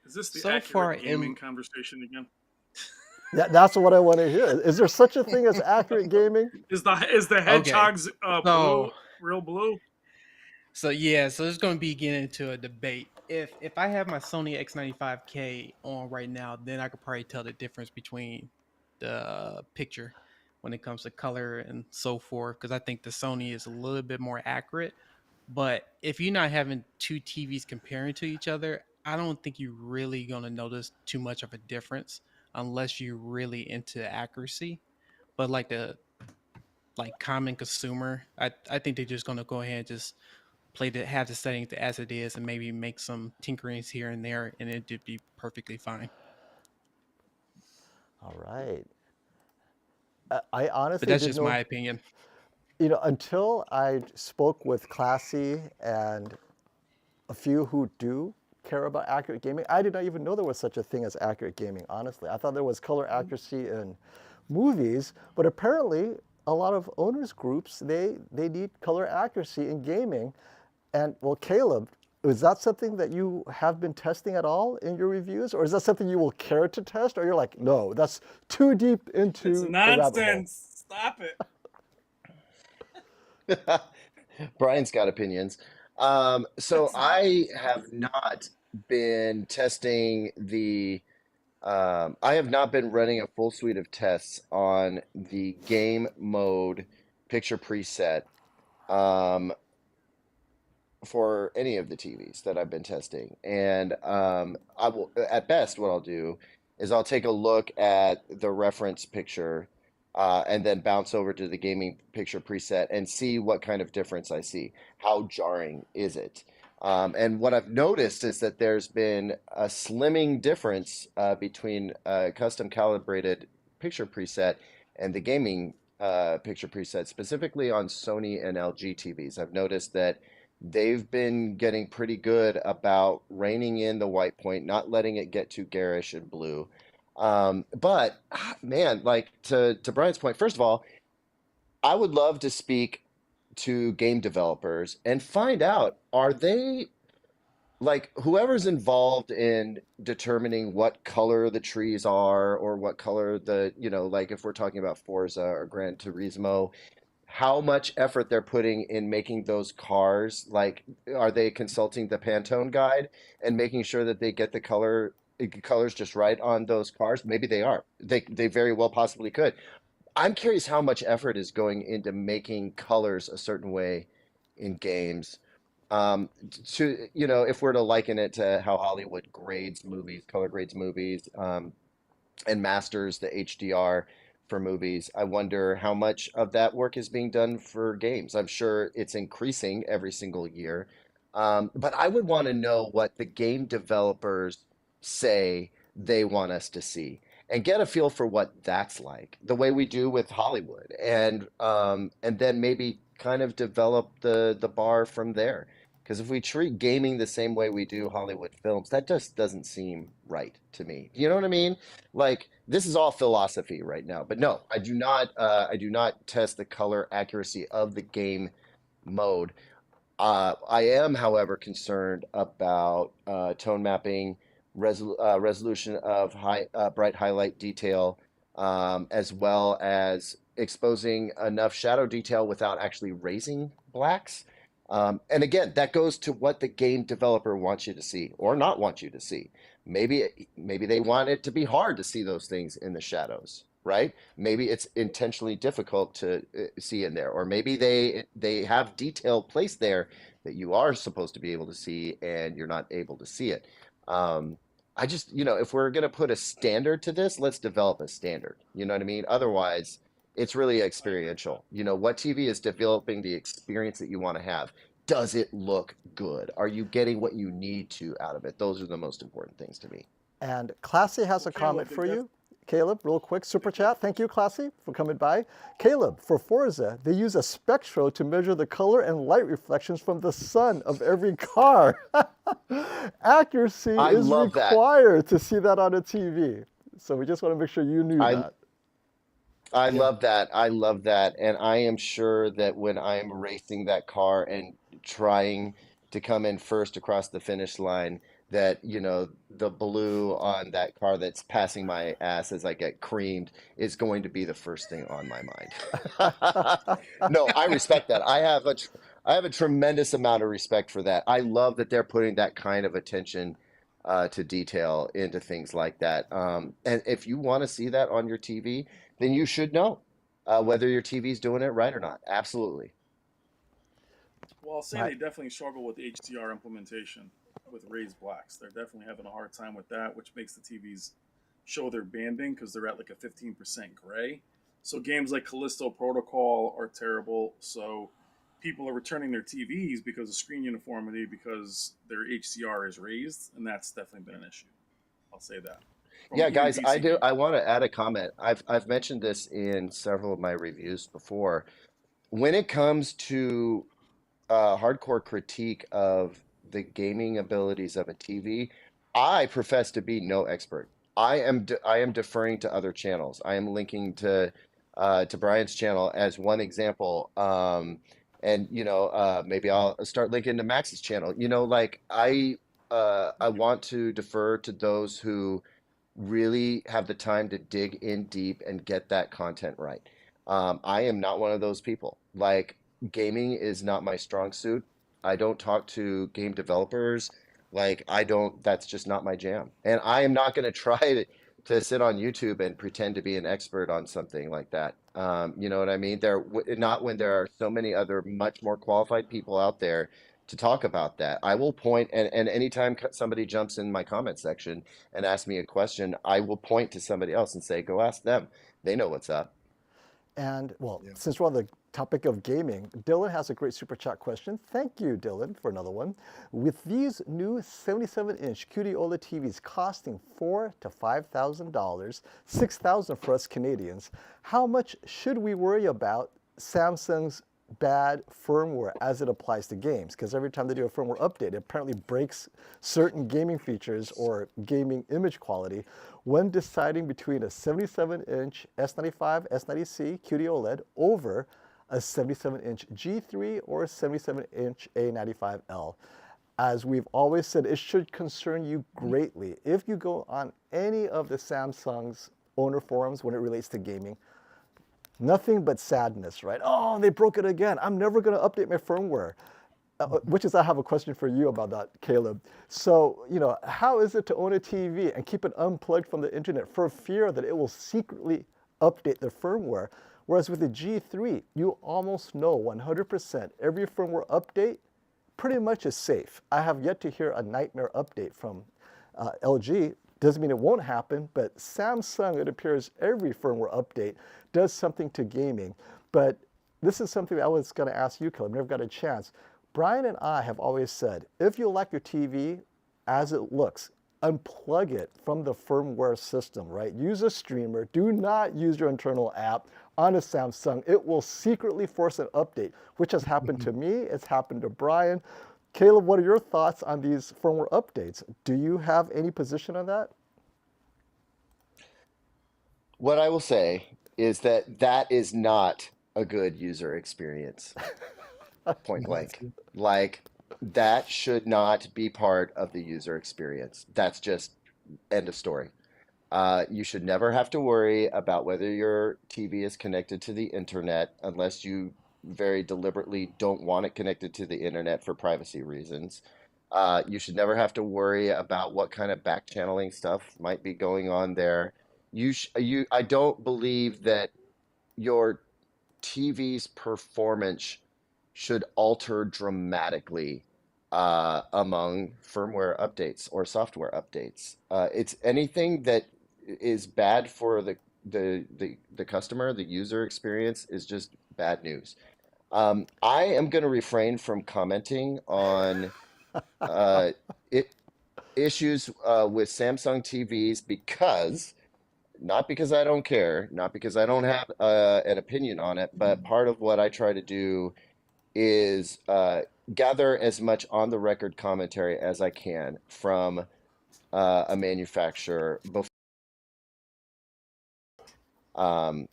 Is this the So far, accurate gaming conversation again? Yeah, that's what I want to hear. Is there such a thing as accurate gaming? Is the okay. hedgehog's blue, So real blue? so yeah, so it's going to be getting into a debate. If I have my Sony X95K on right now, then I could probably tell the difference between the picture when it comes to color and so forth, because I think the Sony is a little bit more accurate. But if you're not having two TVs comparing to each other, I don't think you're really going to notice too much of a difference unless you're really into accuracy. But like the like common consumer, I think they're just going to go ahead and just have the settings as it is and maybe make some tinkerings here and there, and it'd be perfectly fine. All right. I But honestly that's didn't just my know, opinion. until I spoke with Classy and a few who do care about accurate gaming. I did not even know there was such a thing as accurate gaming, honestly. I thought there was color accuracy in movies, but apparently a lot of owners groups, they need color accuracy in gaming. And well, Caleb, is that something that you have been testing at all in your reviews? Or is that something you will care to test? Or you're like, no, that's too deep It's into the rabbit hole? nonsense. Stop it. Brian's got opinions. So That's I nonsense. have not been testing I have not been running a full suite of tests on the game mode picture preset um, for any of the TVs that I've been testing. And I will, at best, what I'll do is I'll take a look at the reference picture and then bounce over to the gaming picture preset and see what kind of difference I see. How jarring is it? And what I've noticed is that there's been a slimming difference between a custom calibrated picture preset and the gaming picture preset, specifically on Sony and LG TVs. I've noticed that they've been getting pretty good about reining in the white point, not letting it get too garish and blue. But man, like to Brian's point, first of all, I would love to speak to game developers and find out, are they like whoever's involved in determining what color the trees are or what color like if we're talking about Forza or Gran Turismo, how much effort they're putting in making those cars, like are they consulting the Pantone guide and making sure that they get the colors just right on those cars? Maybe they are. They very well possibly could. I'm curious how much effort is going into making colors a certain way in games. If we're to liken it to how Hollywood grades movies, color grades movies, and masters the HDR for movies. I wonder how much of that work is being done for games. I'm sure it's increasing every single year. But I would want to know what the game developers say they want us to see and get a feel for what that's like, the way we do with Hollywood, and then maybe kind of develop the bar from there. Because if we treat gaming the same way we do Hollywood films, that just doesn't seem right to me. You know what I mean? Like this is all philosophy right now, but no, I do not test the color accuracy of the game mode. I am, however, concerned about tone mapping, resolution of bright highlight detail, as well as exposing enough shadow detail without actually raising blacks. And again, that goes to what the game developer wants you to see or not want you to see. Maybe they want it to be hard to see those things in the shadows, right? Maybe it's intentionally difficult to see in there, or maybe they have detail placed there that you are supposed to be able to see and you're not able to see it. Um, I just, if we're going to put a standard to this, let's develop a standard. You know what I mean? Otherwise, it's really I agree. experiential. What TV is developing the experience that you want to have? Does it look good? Are you getting what you need to out of it? Those are the most important things to me. And Classy has Well, a comment Caleb, for you. Caleb, real quick, super chat. Thank you, Classy, for coming by. Caleb, for Forza, they use a spectro to measure the color and light reflections from the sun of every car. Accuracy I is love that. required to see that on a TV. So we just want to make sure you knew I that. I Yeah. love that. I love that. And I am sure that when I'm racing that car and trying to come in first across the finish line, that, the blue on that car that's passing my ass as I get creamed is going to be the first thing on my mind. No, I respect that. I have a tremendous amount of respect for that. I love that they're putting that kind of attention to detail into things like that. And if you want to see that on your TV, then you should know whether your TV's doing it right or not. Absolutely. Well, I'll say Right. they definitely struggle with HDR implementation with raised blacks. They're definitely having a hard time with that, which makes the TVs show their banding because they're at like a 15% gray. So games like Callisto Protocol are terrible. So people are returning their TVs because of screen uniformity because their HDR is raised, and that's definitely been an issue. I'll say that. From Yeah, even guys, PC gaming. I want to add a comment. I've mentioned this in several of my reviews before. When it comes to hardcore critique of the gaming abilities of a TV, I profess to be no expert. I am deferring to other channels. I am linking to Brian's channel as one example. And maybe I'll start linking to Max's channel. Like I want to defer to those who really have the time to dig in deep and get that content right. I am not one of those people. Like, gaming is not my strong suit. I don't talk to game developers. Like, I don't, that's just not my jam. And I am not going to try to sit on YouTube and pretend to be an expert on something like that. You know what I mean? Not when there are so many other much more qualified people out there to talk about that. I will point, and anytime somebody jumps in my comment section and asks me a question, I will point to somebody else and say, go ask them. They know what's up. And well, Yeah. since we're on the topic of gaming, Dylan has a great super chat question. Thank you, Dylan, for another one. With these new 77-inch QD-OLED TVs costing $4,000 to $5,000, $6,000 for us Canadians, how much should we worry about Samsung's bad firmware as it applies to games? Because every time they do a firmware update, it apparently breaks certain gaming features or gaming image quality. When deciding between a 77-inch S95, S90C QD-OLED over a 77-inch G3 or a 77-inch A95L. As we've always said, it should concern you greatly. If you go on any of the Samsung's owner forums when it relates to gaming, nothing but sadness, right? Oh, they broke it again. I'm never going to update my firmware. Which is, I have a question for you about that, Caleb. So, how is it to own a TV and keep it unplugged from the internet for fear that it will secretly update the firmware? Whereas with the G3, you almost know 100% every firmware update pretty much is safe. I have yet to hear a nightmare update from LG. Doesn't mean it won't happen, but Samsung, it appears every firmware update does something to gaming. But this is something that I was going to ask you, Caleb, never got a chance. Brian and I have always said, if you like your TV as it looks, unplug it from the firmware system, right? Use a streamer. Do not use your internal app on a Samsung. It will secretly force an update, which has happened to me. It's happened to Brian. Caleb, what are your thoughts on these firmware updates? Do you have any position on that? What I will say is that is not a good user experience, point blank. Like, that should not be part of the user experience. That's just end of story. You should never have to worry about whether your TV is connected to the internet unless you very deliberately don't want it connected to the internet for privacy reasons. You should never have to worry about what kind of back channeling stuff might be going on there. I don't believe that your TV's performance should alter dramatically among firmware updates or software updates. It's anything that is bad for the customer, the user experience is just bad news. I am going to refrain from commenting on uh, it, issues with Samsung TVs because not because I don't care, not because I don't have an opinion on it, but part of what I try to do is gather as much on the record commentary as I can from a manufacturer before. Um,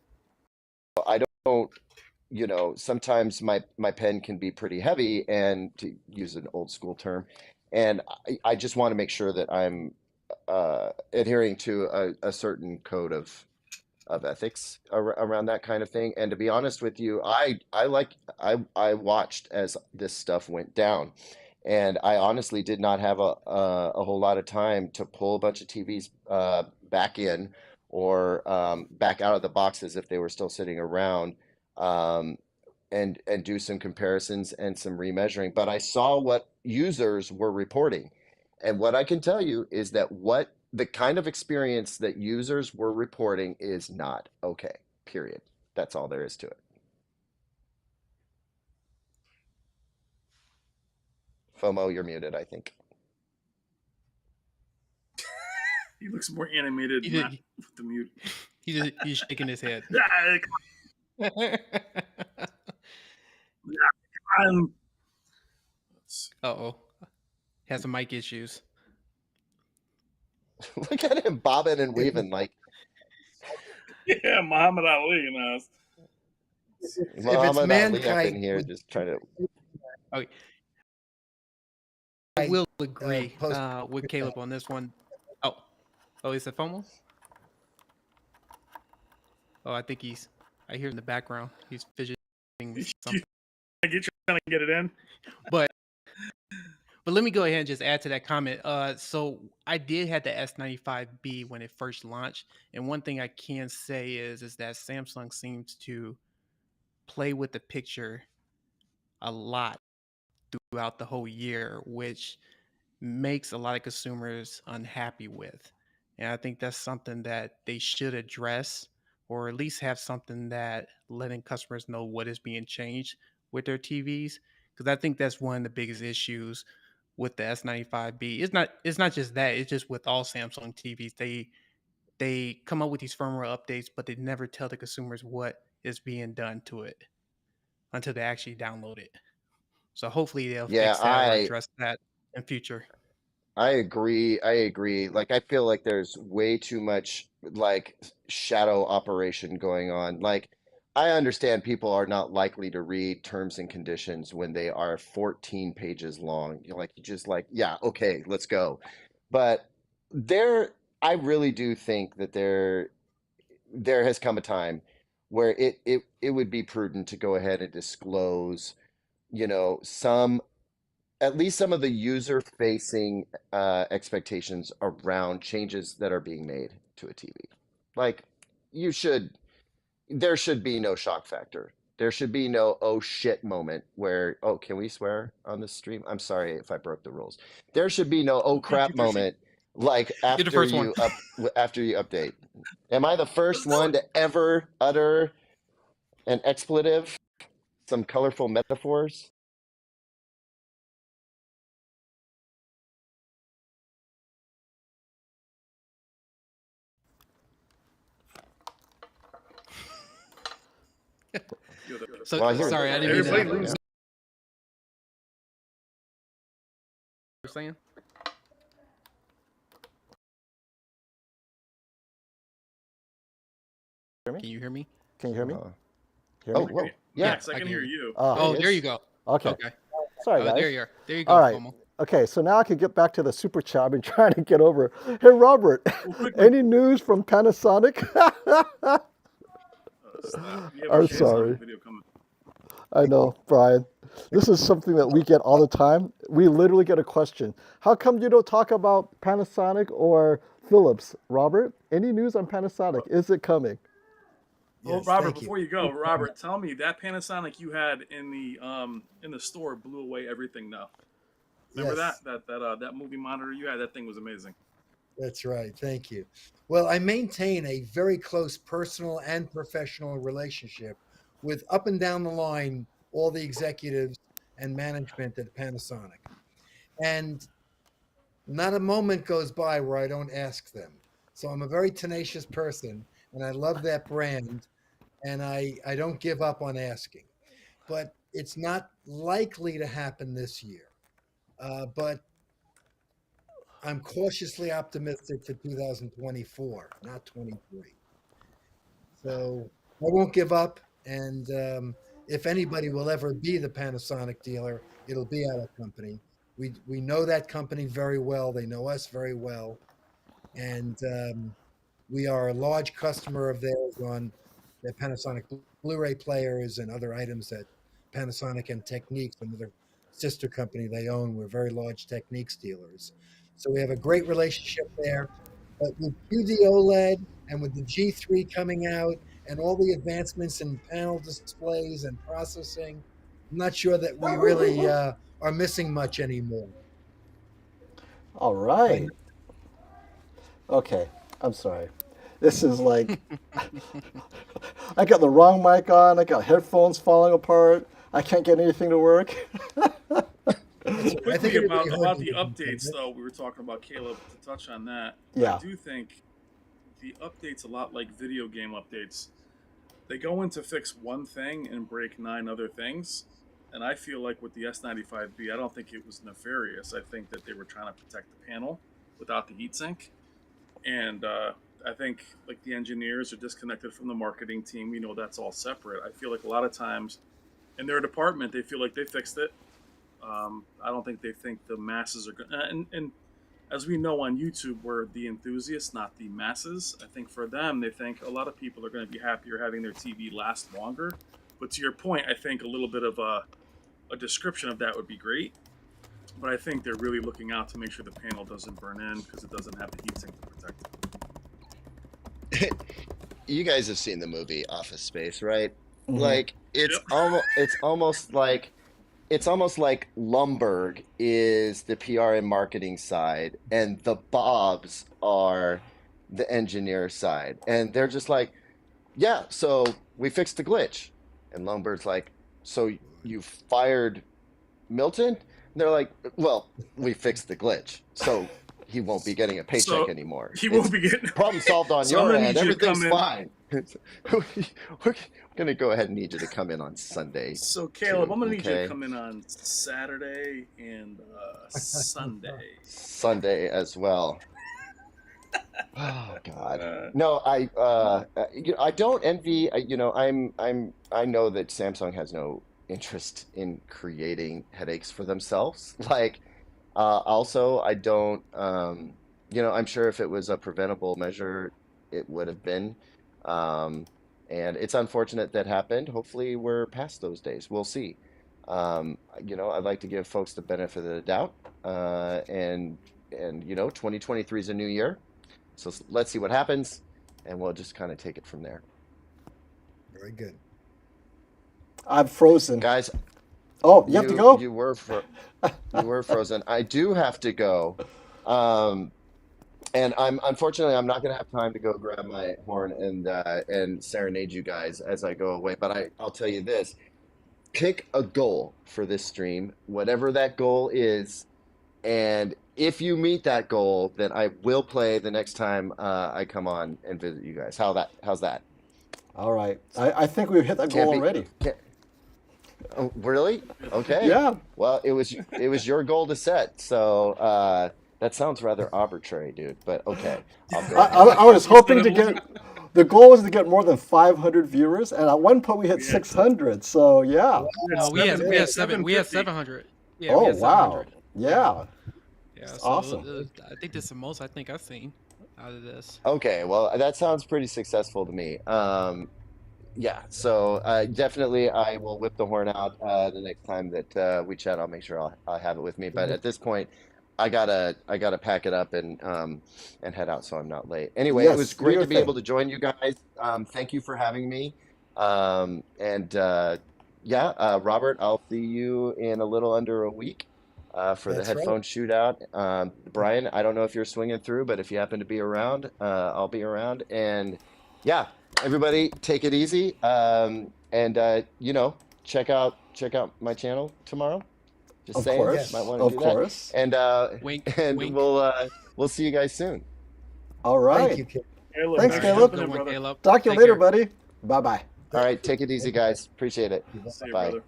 I don't, sometimes my pen can be pretty heavy, and to use an old school term, and I just want to make sure that I'm adhering to a certain code of ethics around that kind of thing. And to be honest with you, I watched as this stuff went down, and I honestly did not have a whole lot of time to pull a bunch of TVs back in, or back out of the boxes if they were still sitting around, um, and do some comparisons and some remeasuring. But I saw what users were reporting, and what I can tell you is that what the kind of experience that users were reporting is not okay. Period. That's all there is to it. FOMO, you're muted, I think. He looks more animated He not did. with the mute. He's shaking his head. I'm, Uh-oh. Has some mic issues. Look at him bobbing and weaving like yeah, Muhammad Ali in us. Muhammad Ali up mankind in here, would- just trying to. Okay. I will agree post- with Caleb on this one. Oh, is it FOMO? Oh, I think I hear in the background. He's fidgeting with something. You're trying to get it in. But let me go ahead and just add to that comment. So I did have the S95B when it first launched, and one thing I can say is that Samsung seems to play with the picture a lot throughout the whole year, which makes a lot of consumers unhappy with. And I think that's something that they should address, or at least have something that letting customers know what is being changed with their TVs. Because I think that's one of the biggest issues with the S95B. It's not just that, it's just with all Samsung TVs. They come up with these firmware updates, but they never tell the consumers what is being done to it until they actually download it. So hopefully they'll Yeah, fix that or address that in future. I agree. I agree. Like, I feel like there's way too much like shadow operation going on. Like, I understand people are not likely to read terms and conditions when they are 14 pages long. You're like, you just like, yeah, okay, let's go. But there, I really do think that there has come a time where it would be prudent to go ahead and disclose, some, at least some of the user facing expectations around changes that are being made to a TV. Like, you should, there should be no shock factor. There should be no oh shit moment where, oh, can we swear on this stream? I'm sorry if I broke the rules. There should be no oh crap moment like You're the first one. after you update. Am I the first one to ever utter an expletive? Some colorful metaphors? So Well, I hear sorry, I didn't mean Everybody to. loses. You're saying? Hear me? Can you hear me? Can you hear me? Uh, Hear oh, me? whoa. Yeah. Yes, I can hear you. Oh, Yes. there you go. Okay. Okay. Sorry, Oh, guys. there you are. There you go, All right. FOMO. Okay, so now I can get back to the super chat I've been trying to get over. Hey, Robert, Well, quickly. any news from Panasonic? Stop. You have I'm a Shazam sorry. video coming. I know, Brian. This is something that we get all the time. We literally get a question. How come you don't talk about Panasonic or Philips? Robert, any news on Panasonic? Is it coming? Well, Yes, Robert, thank you. before you go, Robert, tell me that Panasonic you had in the store blew away everything now. Remember Yes. that movie monitor you had? That thing was amazing. That's right. Thank you. Well, I maintain a very close personal and professional relationship with up and down the line all the executives and management at Panasonic. And not a moment goes by where I don't ask them, So I'm a very tenacious person, and I love that brand, and I don't give up on asking. But it's not likely to happen this year. But I'm cautiously optimistic for 2024, not 23. So I won't give up. And if anybody will ever be the Panasonic dealer, it'll be our company. We know that company very well. They know us very well, and we are a large customer of theirs on their Panasonic Blu-ray players and other items that Panasonic and Techniques, another sister company they own, we're very large Techniques dealers. So we have a great relationship there. But with qd-oled and with the G3 coming out and all the advancements in panel displays and processing, I'm not sure that we really are missing much anymore. All But right. Okay. I'm sorry. This is like I got the wrong mic on. I got headphones falling apart. I can't get anything to work. I think Quickly everybody heard about you. the updates, though, we were talking about Caleb to touch on that. I Yeah. do think the updates a lot like video game updates. They go in to fix one thing and break 9 other things. And I feel like with the S95B, I don't think it was nefarious. I think that they were trying to protect the panel without the heatsink. And I think like the engineers are disconnected from the marketing team. You know, that's all separate. I feel like a lot of times in their department, they feel like they fixed it. I don't think they think the masses are going to. And as we know on YouTube, we're the enthusiasts, not the masses. I think for them, they think a lot of people are going to be happier having their TV last longer. But to your point, I think a little bit of a description of that would be great. But I think they're really looking out to make sure the panel doesn't burn in because it doesn't have the heatsink to protect it. You guys have seen the movie Office Space, right? Mhm. Like Yep. it's almost like Lumberg is the PR and marketing side, and the Bobs are the engineer side, and they're just like, yeah, so we fixed the glitch, and Lumberg's like, so you fired Milton? And they're like, well, we fixed the glitch, so he won't be getting a paycheck So anymore. he It's won't be getting. problem solved on So I'm your going to end. need you to Everything's come in. fine. We're gonna go ahead and need you to come in on Sunday So Caleb, too, I'm gonna need you to okay? come in on Saturday and Sunday. Sunday as well. Oh God. Uh, No, I don't envy, I know that Samsung has no interest in creating headaches for themselves. Like, also, I don't, I'm sure if it was a preventable measure, it would have been. Um, and it's unfortunate that happened. Hopefully, we're past those days. We'll see. I'd like to give folks the benefit of the doubt. And 2023 is a new year. So let's see what happens, and we'll just kind of take it from there. Very good. I'm frozen. Guys, Oh, you have to you go? you were frozen. I do have to go. Um, and I'm not gonna have time to go grab my horn and serenade you guys as I go away. But I'll tell you this: pick a goal for this stream, whatever that goal is, and if you meet that goal, then I will play the next time I come on and visit you guys. How's that? All right. I think we've hit that Can't goal be. already. Can't, oh, really? Okay. Yeah. Well, it was your goal to set. So that sounds rather arbitrary, dude. But okay, I'll go I, ahead. I, I was hoping to Instead of get, the goal was to get more than 500 viewers, and at one point we hit we had 600. So yeah. No, we had 750. 700. Yeah, we Oh had wow. 700. Yeah. Yeah, It's so awesome. I think this is the most I think I've seen out of this. Okay, well, that sounds pretty successful to me. Yeah, so definitely I will whip the horn out the next time that we chat. I'll make sure I'll have it with me. But at this point, I gotta pack it up and head out so I'm not late. Anyway, it was Yes. Do great your to be able thing. to join you guys. Thank you for having me. And yeah, Robert, I'll see you in a little under a week for the That's right. headphone shootout. Brian, I don't know if you're swinging through, but if you happen to be around, I'll be around. And yeah, everybody, take it easy. And check out my channel tomorrow. Just Of saying, Yes. might course. want to Of do that. course. And Wink, and wink. we'll see you guys soon. All right. Thank you, Kip. Caleb, Thanks, for Caleb. jumping in, Good one, brother. Caleb. Talk to you Take later, care. buddy. Bye-bye. All right, take it easy, guys. Appreciate it. See you, Bye. brother.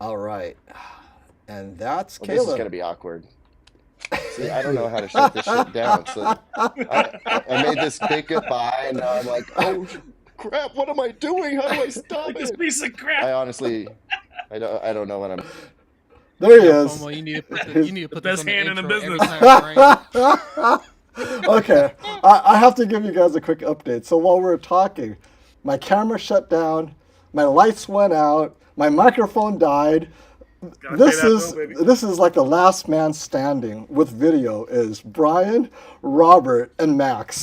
All right. And that's Well, this is Caleb. gonna be awkward. See, I don't know how to shut this shit down. So I made this big goodbye, and now I'm like, oh crap! What am I doing? How do I stop Like this it? piece of crap. I honestly, I don't know what I'm. There he Yeah, is. FOMO, you need to put, His- you need to put best this on the hand in the intro every business. time it rains. Okay, I have to give you guys a quick update. So while we're talking, my camera shut down, my lights went out, my microphone died. Gotta pay This that is bill, baby. this is like the last man standing with video is Brian, Robert, and Max.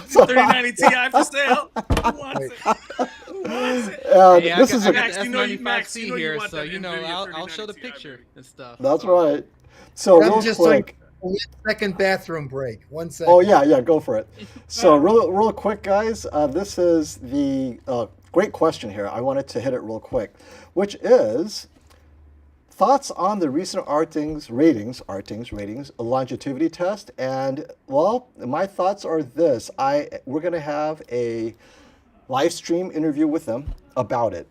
So- 3090 Ti for sale. Who wants it? Who wants it? and Hey, this I is got a, Max, the you know you- S95C Max, you know you here, want so that you know NVIDIA I'll show the 3090 Ti, picture baby. and stuff. that's so. right. So I'm real just quick. on 1 second bathroom break. 1 second. Oh yeah, go for it. So real quick, guys. This is the great question here. I wanted to hit it real quick, which is thoughts on the recent Artings ratings longevity test. And well, my thoughts are this: we're gonna have a live stream interview with them about it.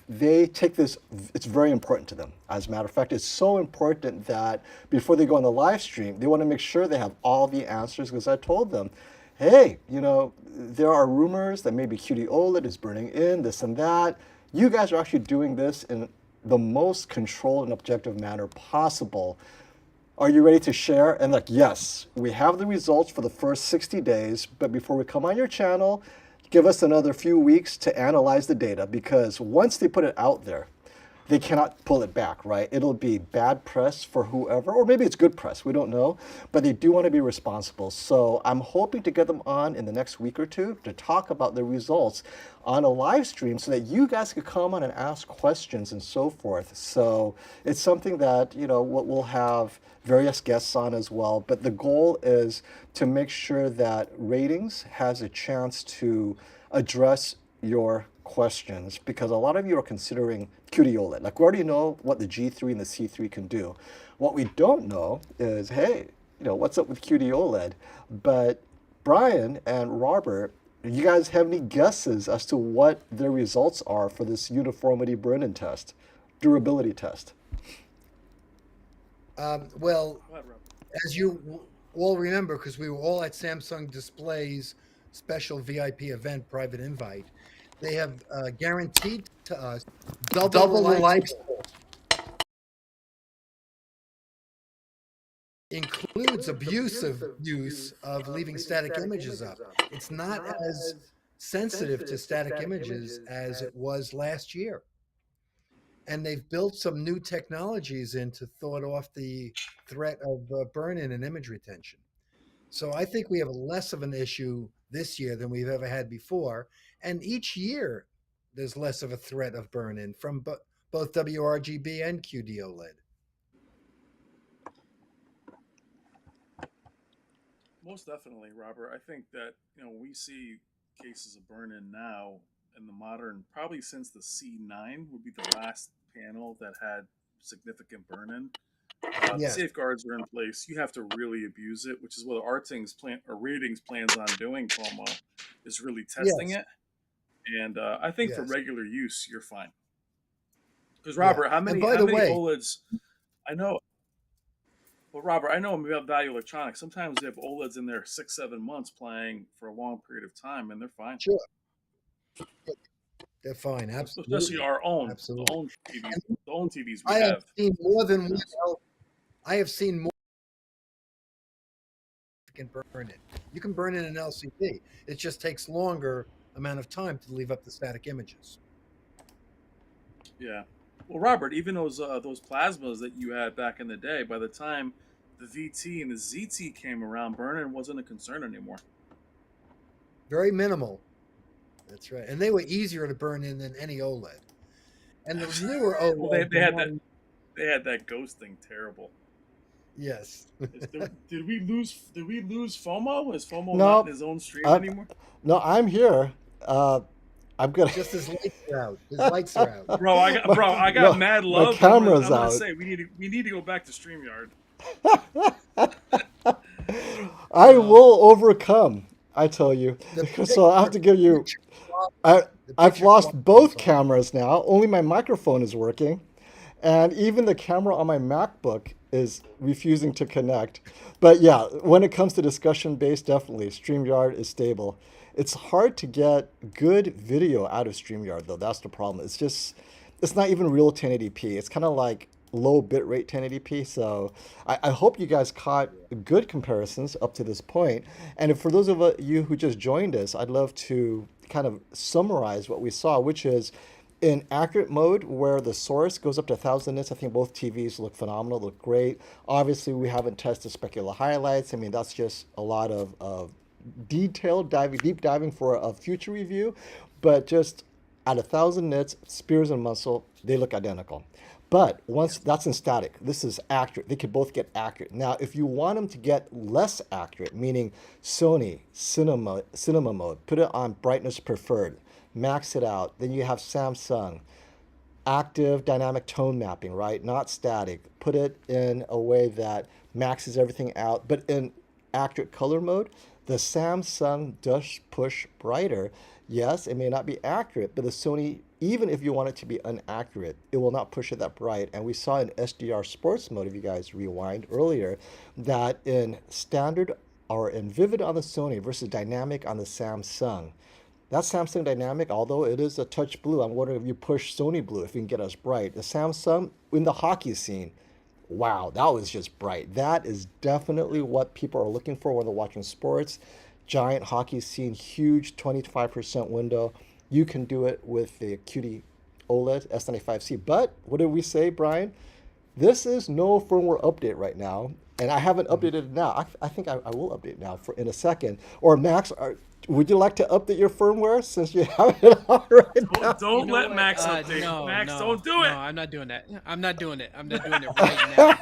They take this, it's very important to them. As a matter of fact, it's so important that before they go on the live stream, they want to make sure they have all the answers, because I told them, hey, there are rumors that maybe qd-oled is burning in, this and that. You guys are actually doing this in the most controlled and objective manner possible. Are you ready to share? And like, yes, we have the results for the first 60 days, but before we come on your channel, give us another few weeks to analyze the data, because once they put it out there, they cannot pull it back, right? It'll be bad press for whoever, or maybe it's good press, we don't know, but they do want to be responsible. So I'm hoping to get them on in the next week or two to talk about the results on a live stream so that you guys could come on and ask questions and so forth. So it's something that, we'll have various guests on as well, but the goal is to make sure that Ratings has a chance to address your questions, because a lot of you are considering qd-oled. Like, we already know what the G3 and the C3 can do. What we don't know is, hey, what's up with qd-oled? But Brian and Robert, you guys have any guesses as to what their results are for this uniformity burn-in test, durability test? Well, Go ahead, Rob. as you all remember, because we were all at Samsung Display's special VIP event, private invite, they have guaranteed to us double the life includes abusive use of leaving static images up. It's not as sensitive to static images as it was last year. And they've built some new technologies in to thwart off the threat of burn-in and image retention. So I think we have less of an issue this year than we've ever had before. And each year, there's less of a threat of burn-in from both WRGB and qd-oled. Most definitely, Robert. I think that we see cases of burn-in now in the modern, probably since the C9 would be the last panel that had significant burn-in. The Yes. safeguards are in place. You have to really abuse it, which is what Artings Ratings plans on doing. FOMO is really testing Yes. it, and I think for Yes. regular use, you're fine. Because Yeah. Robert, how And many by the way, OLEDs? I know. Well, Robert, I know about Value Electronics. Sometimes they have OLEDs in there 6-7 months playing for a long period of time, and they're fine. sure, they're fine. Absolutely. Especially our own, Absolutely. the own TVs, the own TVs we I have have. seen more than one. I have seen more can burn it. You can burn in an LCD. It just takes longer amount of time to leave up the static images. Yeah. Well, Robert, even those plasmas that you had back in the day, by the time the VT and the ZT came around, burn-in wasn't a concern anymore. Very minimal. That's right. And they were easier to burn in than any OLED. And the newer OLED. Well, they had that. They had that ghost thing. Terrible. Yes. Did we lose FOMO? Is FOMO No, not in his own stream anymore? No, I'm here. I'm gonna. Just his lights are out. His lights are out. Bro, I got mad love. camera's I'm gonna out. say we need to go back to StreamYard. I Uh, will overcome. I tell you. the So I have to give you. picture I the I've picture lost quality is both off. cameras now. Only my microphone is working, and even the camera on my MacBook is refusing to connect. But yeah, when it comes to discussion based, definitely StreamYard is stable. It's hard to get good video out of StreamYard though. That's the problem. It's not even real 1080p. It's kind of like low bitrate 1080p. So I hope you guys caught good comparisons up to this point. And if, for those of you who just joined us, I'd love to kind of summarize what we saw, which is in accurate mode where the source goes up to 1000 nits. I think both TVs look phenomenal, look great. Obviously, we haven't tested specular highlights. I mean, that's just a lot of detailed diving, deep diving for a future review. But just at 1000 nits, Spears and Muscle, they look identical. But once that's in static, this is accurate. They could both get accurate. Now, if you want them to get less accurate, meaning Sony cinema mode, put it on brightness preferred, max it out. Then you have Samsung active dynamic tone mapping, right? Not static. Put it in a way that maxes everything out, but in accurate color mode. The Samsung does push brighter. Yes, it may not be accurate, but the Sony, even if you want it to be inaccurate, it will not push it that bright. And we saw in SDR sports mode, if you guys rewind earlier, that in standard or in vivid on the Sony versus dynamic on the Samsung, that Samsung Dynamic, although it is a touch blue, I'm wondering if you push Sony blue, if you can get us bright. The Samsung in the hockey scene, wow, that was just bright. That is definitely what people are looking for when they're watching sports. Giant hockey scene, huge 25% window. You can do it with the qd-oled S95C. But what did we say, Brian? This is no firmware update right now, and I haven't updated it now. I think I will update now for in a second. Or Max, would you like to update your firmware since you have it on right now? Don't You know let what? Max update. No, Max, no, don't do no. it. I'm not doing that. I'm not doing it. I'm not doing it right now.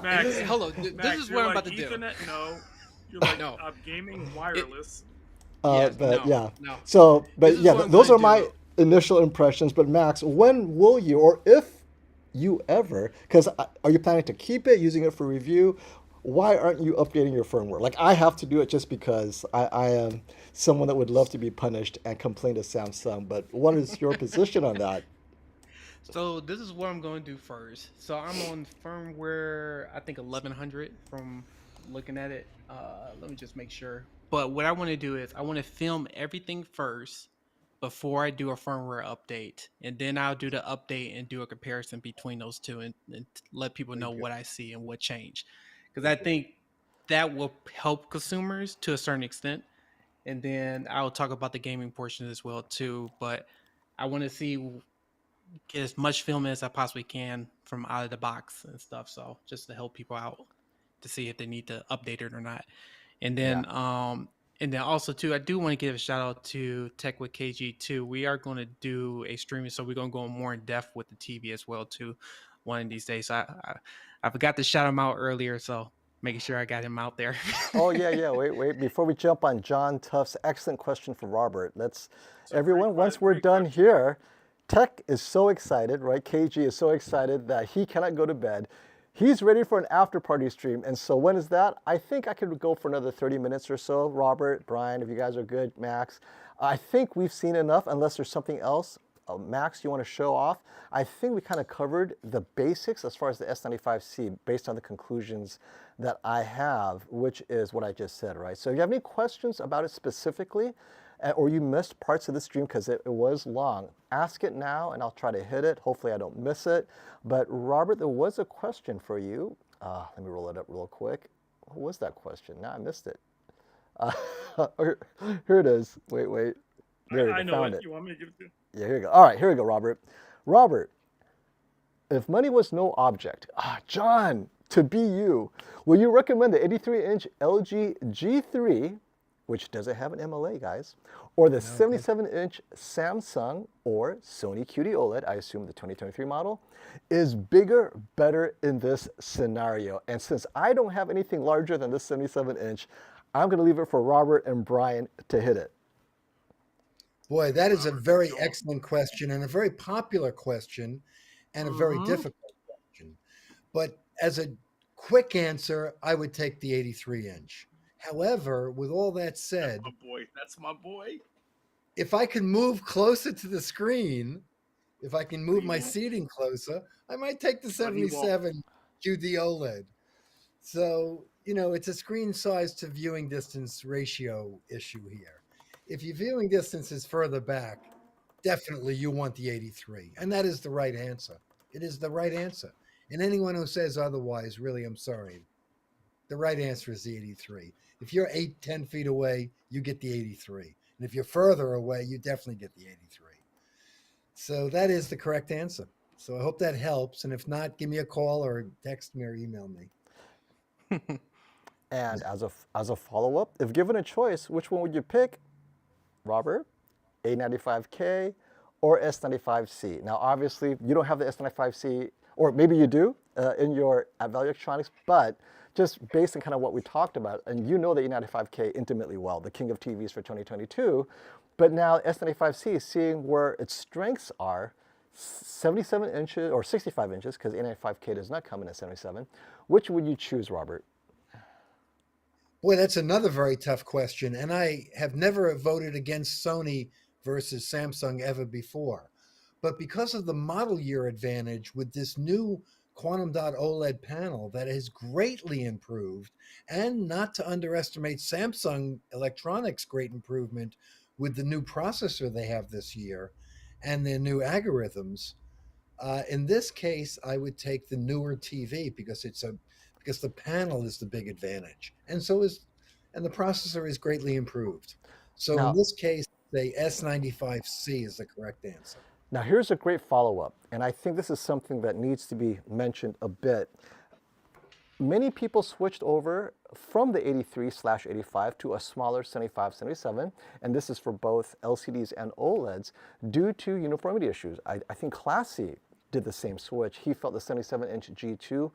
Max, Hold on. This Max, is you're what I'm like about to do. Ethernet. No, you're like No. I'm gaming It. wireless. Yes. But No. yeah, No. so This but is yeah, what I'm those going are to my do. initial impressions. But Max, when will you, or if you ever, because are you planning to keep it, using it for review? Why aren't you updating your firmware? Like I have to do it just because I am someone that would love to be punished and complain to Samsung. But what is your position on that? So this is what I'm going to do first. So I'm on firmware, I think 1100 from looking at it. Let me just make sure. But what I want to do is I want to film everything first before I do a firmware update, and then I'll do the update and do a comparison between those two, and let people Very know good. what I see and what changed. Because I think that will help consumers to a certain extent. And then I'll talk about the gaming portion as well too. But I want to see get as much film as I possibly can from out of the box and stuff. So just to help people out to see if they need to update it or not. And Yeah. then also too, I do want to give a shout out to Tech with KG too. We are going to do a streaming, so we're going to go more in depth with the TV as well too, one of these days. I forgot to shout him out earlier, so making sure I got him out there. Oh yeah, yeah. Wait. Before we jump on John Tuff's excellent question for Robert, let's So everyone. Once we're great done question. here, Tech is so excited, right? KG is so excited that he cannot go to bed. He's ready for an after party stream, and so when is that? I think I could go for another 30 minutes or so. Robert, Brian, if you guys are good, Max. I think we've seen enough, unless there's something else. Max, you want to show off? I think we kind of covered the basics as far as the S95C based on the conclusions that I have, which is what I just said, right? So if you have any questions about it specifically, or you missed parts of the stream because it was long, ask it now and I'll try to hit it. Hopefully I don't miss it. But Robert, there was a question for you. Let me roll it up real quick. What was that question? Now I missed it. Uh, here it is. Wait. There you I go. know Found it. it. You want me to give it to you? Yeah, here we go. All right, here we go, Robert. Robert, if money was no object, John, to be you, will you recommend the 83-inch LG G3, which doesn't have an MLA, guys, or the No, good. 77-inch Samsung or Sony QD-OLED, I assume the 2023 model, is bigger, better in this scenario? And since I don't have anything larger than this 77-inch, I'm going to leave it for Robert and Brian to hit it. Boy, that is a Robert, let's very go. excellent question and a very popular question and a very Mm-hmm. difficult question. But as a quick answer, I would take the 83 inch. However, with all that said, My boy, that's my boy. if I can move closer to the screen, if I can move He my won't. seating closer, I might take the But he won't. 77 qd-oled. So, it's a screen size to viewing distance ratio issue here. If your viewing distance is further back, definitely you want the 83. And that is the right answer. It is the right answer. And anyone who says otherwise, really, I'm sorry. The right answer is the 83. If you're 8-10 feet away, you get the 83. And if you're further away, you definitely get the 83. So that is the correct answer. So I hope that helps. And if not, give me a call or text me or email me. And as a follow-up, if given a choice, which one would you pick, Robert? A95K or S95C? Now, obviously, you don't have the S95C, or maybe you do in your Value Electronics, but just based on kind of what we talked about, and you know the A95K intimately well, the king of TVs for 2022, but now S95C, seeing where its strengths are, 77 inches or 65 inches, because A95K does not come in at 77, which would you choose, Robert? Boy, that's another very tough question. And I have never voted against Sony versus Samsung ever before. But because of the model year advantage with this new quantum dot OLED panel that has greatly improved, and not to underestimate Samsung Electronics' great improvement with the new processor they have this year and their new algorithms, in this case, I would take the newer TV because because the panel is the big advantage, and the processor is greatly improved. So in Now, this case, the S95C is the correct answer. Now, here's a great follow-up, and I think this is something that needs to be mentioned a bit. Many people switched over from the 83/85 to a smaller 75/77, and this is for both LCDs and OLEDs due to uniformity issues. I think Classy did the same switch. He felt the 77-inch G2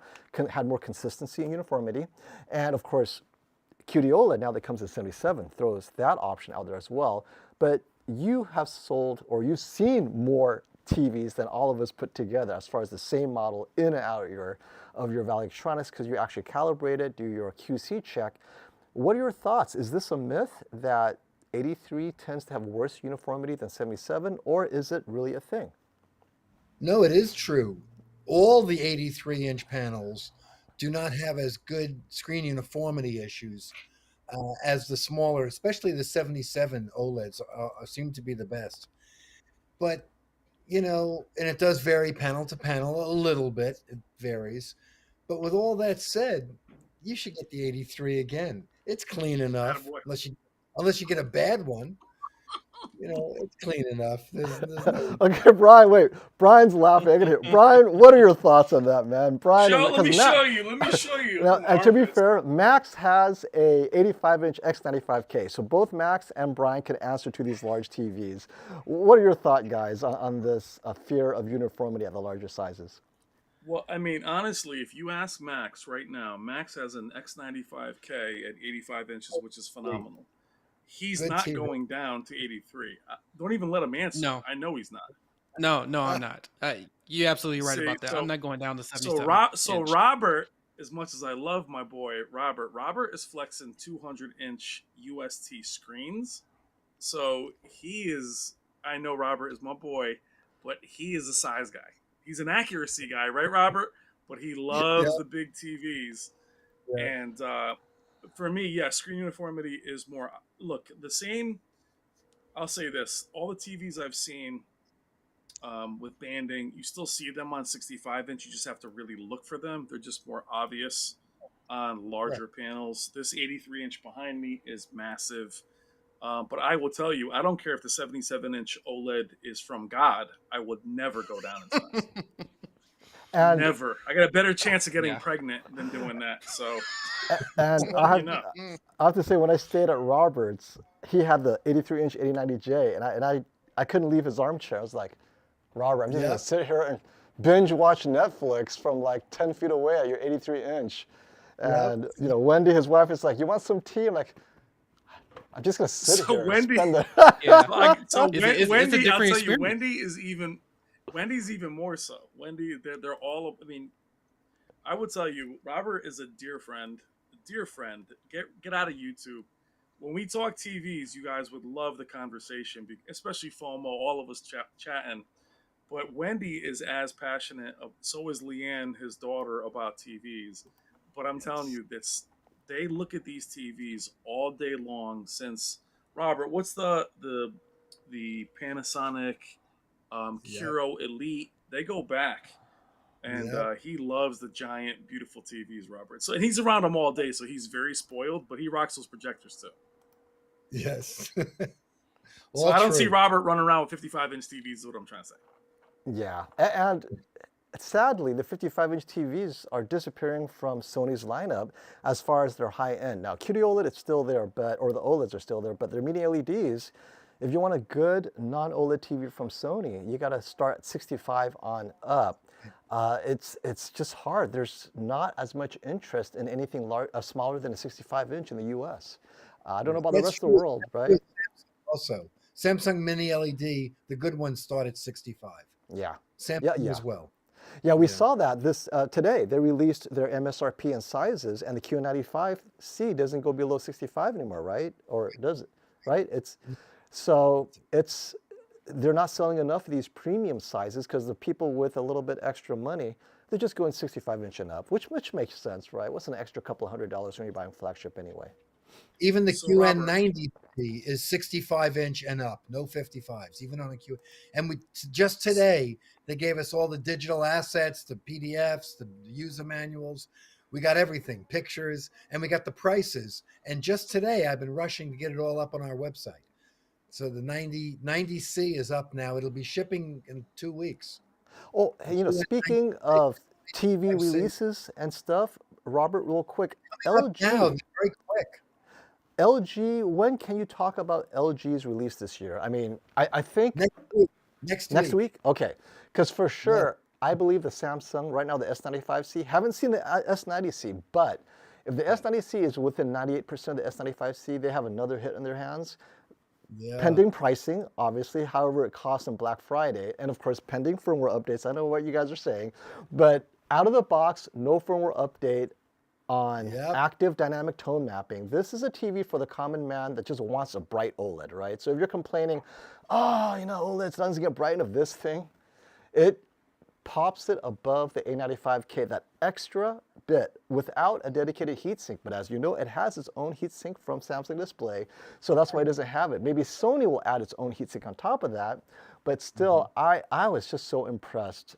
had more consistency and uniformity, and of course, qd-oled, now that comes in 77, throws that option out there as well. But you have sold, or you've seen more TVs than all of us put together as far as the same model in and out of your Value Electronics, because you actually calibrate it, do your QC check. What are your thoughts? Is this a myth that 83 tends to have worse uniformity than 77, or is it really a thing? No, it is true. All the 83-inch panels do not have as good screen uniformity issues as the smaller, especially the 77 OLEDs seem to be the best. But, and it does vary panel to panel a little bit. It varies. But with all that said, you should get the 83 again. It's clean enough, Attaboy. unless you get a bad one. It's clean enough. There's no... Okay, Brian, wait. Brian's laughing. I can hear. Brian, what are your thoughts on that, man? Brian, Let me show you. Now, and to be fair, Max has a 85-inch X95K, so both Max and Brian can answer to these large TVs. What are your thoughts, guys, on this fear of uniformity at the larger sizes? Well, I mean, honestly, if you ask Max right now, Max has an X95K at 85 inches, which is phenomenal. He's Good not TV. going down to 83. Don't even let him answer. No. I know he's not. No, I'm not. You're absolutely right See, about that. so- I'm not going down to 77. So inch. Robert, as much as I love my boy Robert is flexing 200-inch UST screens. So he is. I know Robert is my boy, but he is a size guy. He's an accuracy guy, right, Robert? But he loves the big TVs. Yeah. And for me, yeah, screen uniformity is more. Look, the same. I'll say this: all the TVs I've seen with banding, you still see them on 65-inch. You just have to really look for them. They're just more obvious on larger panels. This 83-inch behind me is massive. But I will tell you, I don't care if the 77-inch OLED is from God. I would never go down in size. And Never. I got a better chance of getting Yeah. pregnant than doing that. So, And I have to say, when I stayed at Roberts, he had the 83-inch 8090J, and I couldn't leave his armchair. I was like, Robert, I'm just Yeah. gonna sit here and binge watch Netflix from like 10 feet away at your 83-inch. And Wendy, his wife, is like, you want some tea? I'm like, I'm just gonna sit So here. and Wendy- spend the Yeah. Wendy, it's a I'll different tell you, experience. Wendy's even more so. Wendy, they're all. I mean, I would tell you, Robert is a dear friend. Dear friend, get out of YouTube. When we talk TVs, you guys would love the conversation, especially FOMO. All of us chatting. But Wendy is as passionate. So is Leanne, his daughter, about TVs. But I'm telling Yes. you, they look at these TVs all day long. Since Robert, what's the Panasonic Yep. Curo Elite? They go back, and Yep. he loves the giant, beautiful TVs, Robert. So and he's around them all day, so he's very spoiled. But he rocks those projectors too. Yes. So All I don't see true. Robert running around with 55-inch TVs. Is what I'm trying to say. Yeah, and sadly, the 55-inch TVs are disappearing from Sony's lineup as far as their high end. Now, QD-OLED is still there, or the OLEDs are still there, but their mini LEDs, if you want a good non-OLED TV from Sony, you got to start at 65 on up. It's just hard. There's not as much interest in anything smaller than a 65-inch in the U.S. I don't know about the That's rest of the true. world, right? Also, Samsung Mini LED, the good ones start at 65. Yeah, yeah, Samsung yeah. as well. Yeah, we Yeah. saw that this today. They released their MSRP and sizes, and the Q95C doesn't go below 65 anymore, right? Or does it? Right? It's they're not selling enough of these premium sizes because the people with a little bit extra money, they're just going 65-inch and up, which makes sense, right? What's an extra couple $100 when you're buying flagship anyway? Even the So Robert, QN90 is 65-inch and up, no 55s, even on a Q. And just today they gave us all the digital assets, the PDFs, the user manuals. We got everything, pictures, and we got the prices. And just today I've been rushing to get it all up on our website. So the 90C is up now. It'll be shipping in 2 weeks. Oh, The hey, speaking QN90 of TV 5C releases and stuff, Robert, real quick, up now, LG. very quick. LG, when can you talk about LG's release this year? I mean, I think Next week. Next next week. week? Okay. Because for Yeah. sure, I believe the Samsung, right now, the S95C, haven't seen the S90C, but if the S90C is within 98% of the S95C, they have another hit in their hands. Yeah. Pending pricing, obviously, however it costs on Black Friday, and of course, pending firmware updates. I know what you guys are saying, but out of the box, no firmware update on Yep. active dynamic tone mapping. This is a TV for the common man that just wants a bright OLED, right? So if you're complaining, oh, OLED doesn't get bright enough, this thing, it pops it above the A95K, that extra bit without a dedicated heatsink. But as you know, it has its own heatsink from Samsung Display, so that's why it doesn't have it. Maybe Sony will add its own heatsink on top of that, but still, I was just so impressed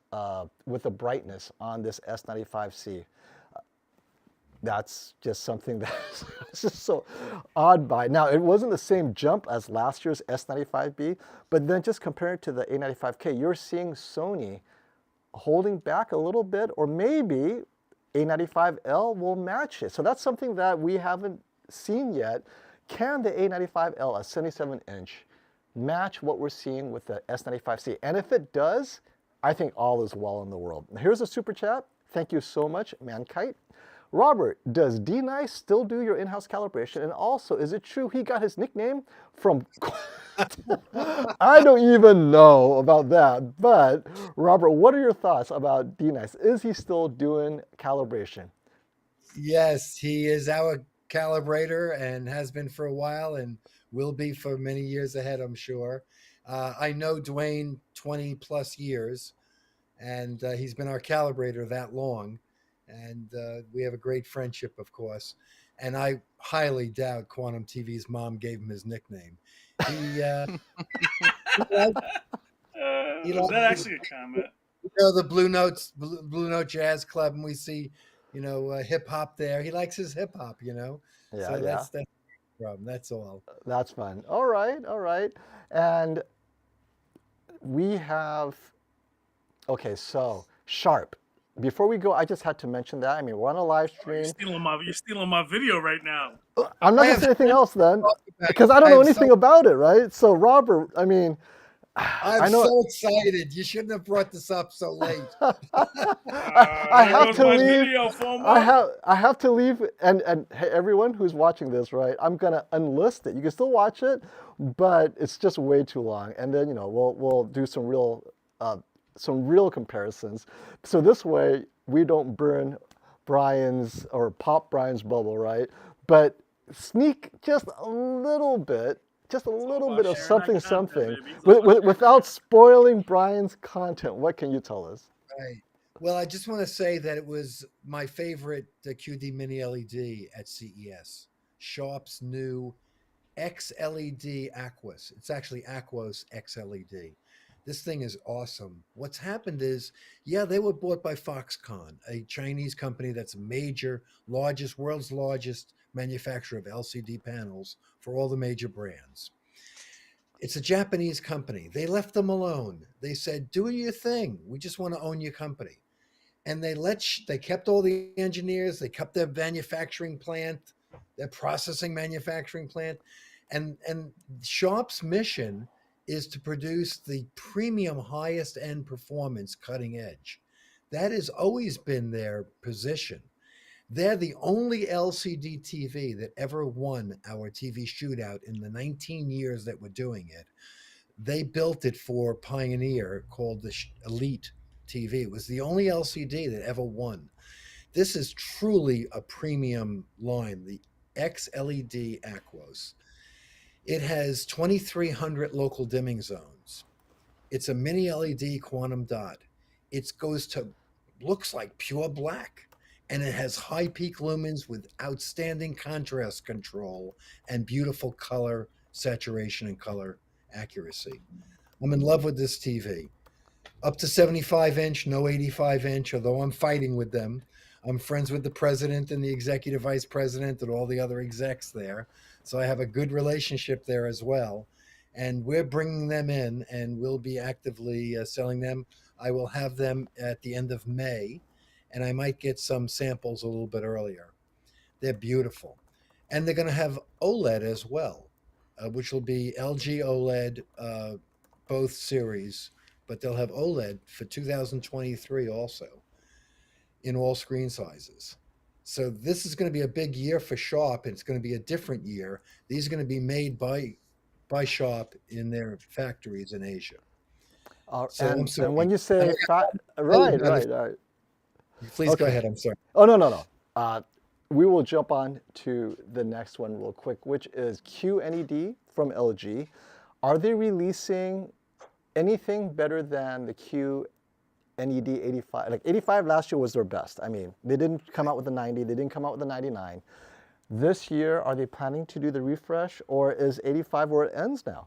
with the brightness on this S95C. That's just something that's just so odd by. Now, it wasn't the same jump as last year's S95B, but then just compared to the A95K, you're seeing Sony holding back a little bit, or maybe A95L will match it. So that's something that we haven't seen yet. Can the A95L, a 77-inch, match what we're seeing with the S95C? And if it does, I think all is well in the world. Here's a super chat. Thank you so much, Mankite. Robert, does D-Nice still do your in-house calibration? And also, is it true he got his nickname from... I don't even know about that. But, Robert, what are your thoughts about D-Nice? Is he still doing calibration? Yes, he is our calibrator and has been for a while and will be for many years ahead, I'm sure. I know Dwayne 20 plus years, and he's been our calibrator that long. And we have a great friendship, of course. And I highly doubt Quantum TV's mom gave him his nickname. He, he is likes that actually a comment? the Blue Note Jazz Club, and we see, hip hop there. He likes his hip hop, Yeah, So yeah. that's the problem. That's all. That's fun. All right, all right. And we have, okay, so Sharp. Before we go, I just had to mention that. I mean, we're on a live stream. You're stealing my video right now. I'm not going to say anything else then, because I don't know anything about it, right? So, Robert, I mean, I I'm know. so excited. You shouldn't have brought this up so late. I have goes to my leave. video, FOMO. I have to leave, and hey, everyone who's watching this, right? I'm gonna unlist it. You can still watch it, but it's just way too long. And then we'll do some real comparisons. So this way we don't burn Brian's or pop Brian's bubble, right? But sneak just a little bit, just a little about bit of sharing that something, content, something, baby. It's all about sharing without spoiling Brian's content. What can you tell us? Right. Well, I just want to say that it was my favorite QD Mini LED at CES. Sharp's new XLED Aquos. It's actually Aquos XLED. This thing is awesome. What's happened is, yeah, they were bought by Foxconn, a Chinese company that's a major, world's largest manufacturer of LCD panels for all the major brands. It's a Japanese company. They left them alone. They said, "Do your thing. We just want to own your company." And they kept all the engineers. They kept their manufacturing plant, their processing manufacturing plant, and Sharp's mission is to produce the premium, highest end performance, cutting edge. That has always been their position. They're the only LCD TV that ever won our TV shootout in the 19 years that we're doing it. They built it for Pioneer, called the Elite TV. It was the only LCD that ever won. This is truly a premium line, the XLED Aquos. It has 2,300 local dimming zones. It's a mini LED quantum dot. It looks like pure black. And it has high peak lumens with outstanding contrast control and beautiful color saturation and color accuracy. I'm in love with this TV. Up to 75-inch, no 85-inch, although I'm fighting with them. I'm friends with the president and the executive vice president and all the other execs there. So I have a good relationship there as well. And we're bringing them in, and we'll be actively selling them. I will have them at the end of May, and I might get some samples a little bit earlier. They're beautiful. And they're going to have OLED as well, which will be LG OLED, both series, but they'll have OLED for 2023 also in all screen sizes. So this is going to be a big year for Sharp, and it's going to be a different year. These are going to be made by Sharp in their factories in Asia. So I'm sorry. And when you say Right. right. Please go ahead. I'm sorry. Oh, no, no, no. We will jump on to the next one real quick, which is QNED from LG. Are they releasing anything better than the QNED 85? Like 85 last year was their best. I mean, they didn't come out with the 90, they didn't come out with the 99. This year, are they planning to do the refresh, or is 85 where it ends now?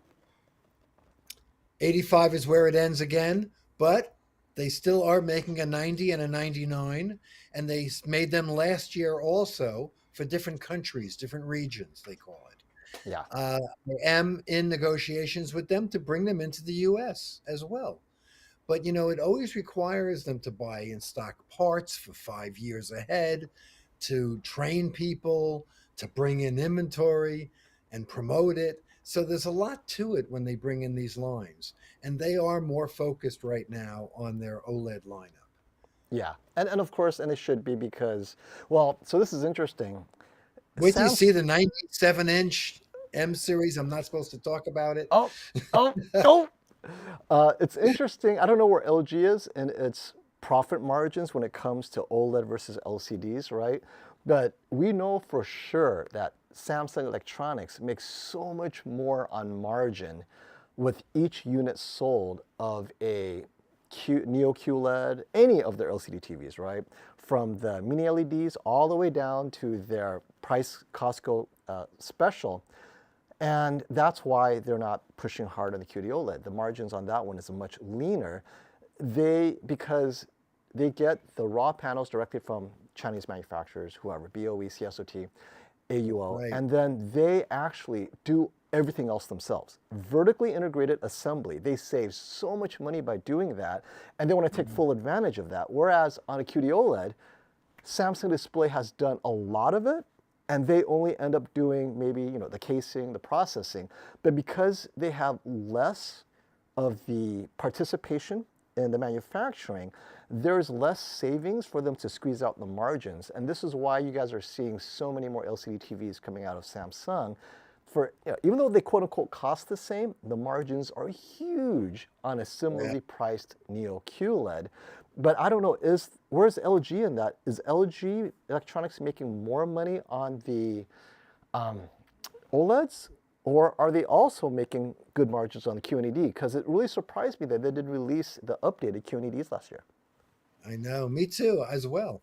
85 is where it ends again, but they still are making a 90 and a 99, and they made them last year also for different countries, different regions, they call it. Yeah. I am in negotiations with them to bring them into the US as well. But, it always requires them to buy in stock parts for 5 years ahead, to train people, to bring in inventory and promote it. So there's a lot to it when they bring in these lines. And they are more focused right now on their OLED lineup. Yeah. And of course, and it should be because, well, so this is interesting. Wait till you see the 97-inch M series. I'm not supposed to talk about it. Oh. It's interesting. I don't know where LG is in its profit margins when it comes to OLED versus LCDs, right? But we know for sure that Samsung Electronics makes so much more on margin with each unit sold of a Neo QLED, any of their LCD TVs, right? From the mini LEDs all the way down to their price Costco special. And that's why they're not pushing hard on the QD-OLED. The margins on that one is much leaner. Because they get the raw panels directly from Chinese manufacturers, whoever, BOE, CSOT, AUO, Right. and then they actually do everything else themselves. Vertically integrated assembly. They save so much money by doing that, and they want to take full advantage of that. Whereas on a QD-OLED, Samsung Display has done a lot of it, and they only end up doing maybe the casing, the processing. But because they have less of the participation in the manufacturing, there's less savings for them to squeeze out the margins. And this is why you guys are seeing so many more LCD TVs coming out of Samsung. Even though they quote unquote cost the same, the margins are huge on a similarly priced Neo QLED. But I don't know, where's LG in that? Is LG Electronics making more money on the OLEDs, or are they also making good margins on the QNED? Because it really surprised me that they didn't release the updated QNEDs last year. I know, me too, as well.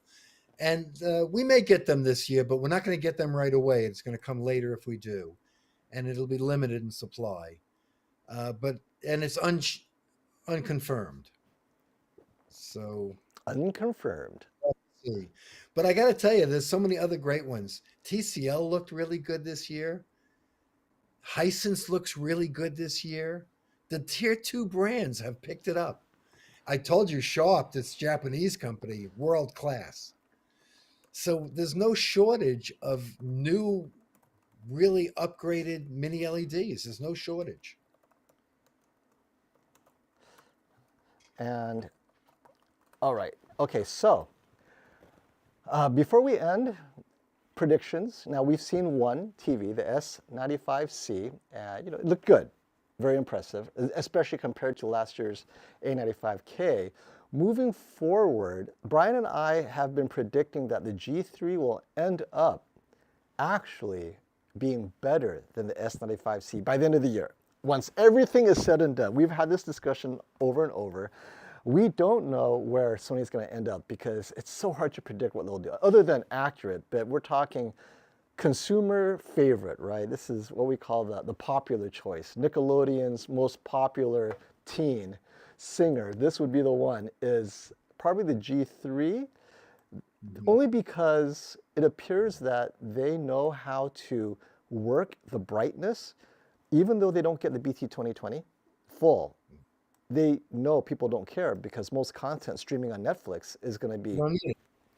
And we may get them this year, but we're not going to get them right away. It's going to come later if we do, and it'll be limited in supply. And it's unconfirmed. So Unconfirmed. let's see. But I got to tell you, there's so many other great ones. TCL looked really good this year. Hisense looks really good this year. The tier 2 brands have picked it up. I told you, Sharp, this Japanese company, world class. So there's no shortage of new, really upgraded mini LEDs. There's no shortage. And all right, okay, so before we end, predictions. Now we've seen one TV, the S95C, and it looked good, very impressive, especially compared to last year's A95K. Moving forward, Brian and I have been predicting that the G3 will end up actually being better than the S95C by the end of the year. Once everything is said and done, we've had this discussion over and over. We don't know where Sony's going to end up because it's so hard to predict what they'll do, other than accurate, but we're talking consumer favorite, right? This is what we call the popular choice. Nickelodeon's most popular teen singer, this would be the one, is probably the G3, only because it appears that they know how to work the brightness, even though they don't get the BT 2020 full. They know people don't care because most content streaming on Netflix is going to be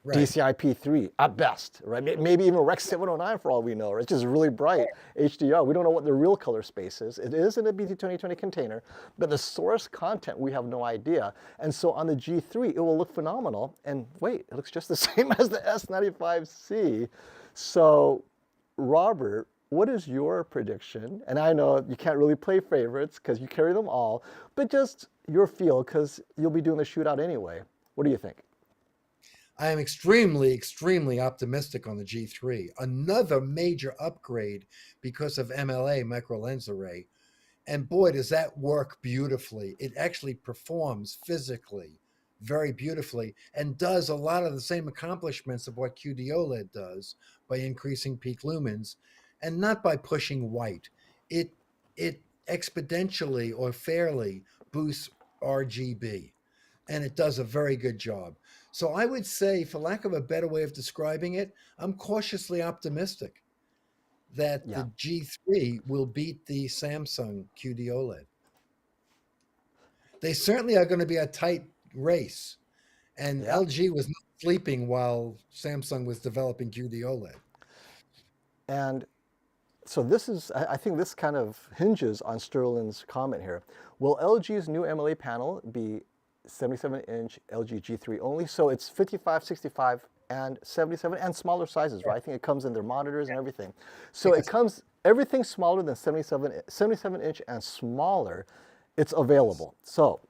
Right. DCI-P3 at best, right? Maybe even Rec 709 for all we know. It's just really bright HDR. We don't know what the real color space is. It is in a BT 2020 container, but the source content, we have no idea. And so on the G3, it will look phenomenal. And wait, it looks just the same as the S95C. So, Robert, what is your prediction? And I know you can't really play favorites because you carry them all, but just your feel, because you'll be doing the shootout anyway. What do you think? I am extremely, extremely optimistic on the G3. Another major upgrade because of MLA, micro lens array. And boy, does that work beautifully. It actually performs physically very beautifully and does a lot of the same accomplishments of what qd-oled does by increasing peak lumens and not by pushing white. It exponentially or fairly boosts RGB, and it does a very good job. So I would say, for lack of a better way of describing it, I'm cautiously optimistic that the G3 will beat the Samsung qd-oled. They certainly are going to be a tight race, and LG was not sleeping while Samsung was developing qd-oled. And so this is, I think this kind of hinges on Sterling's comment here. Will LG's new MLA panel be 77-inch LG G3 only? So it's 55, 65, and 77, and smaller sizes, right? I think it comes in their monitors and everything. So it comes, everything smaller than 77-inch and smaller, it's available. So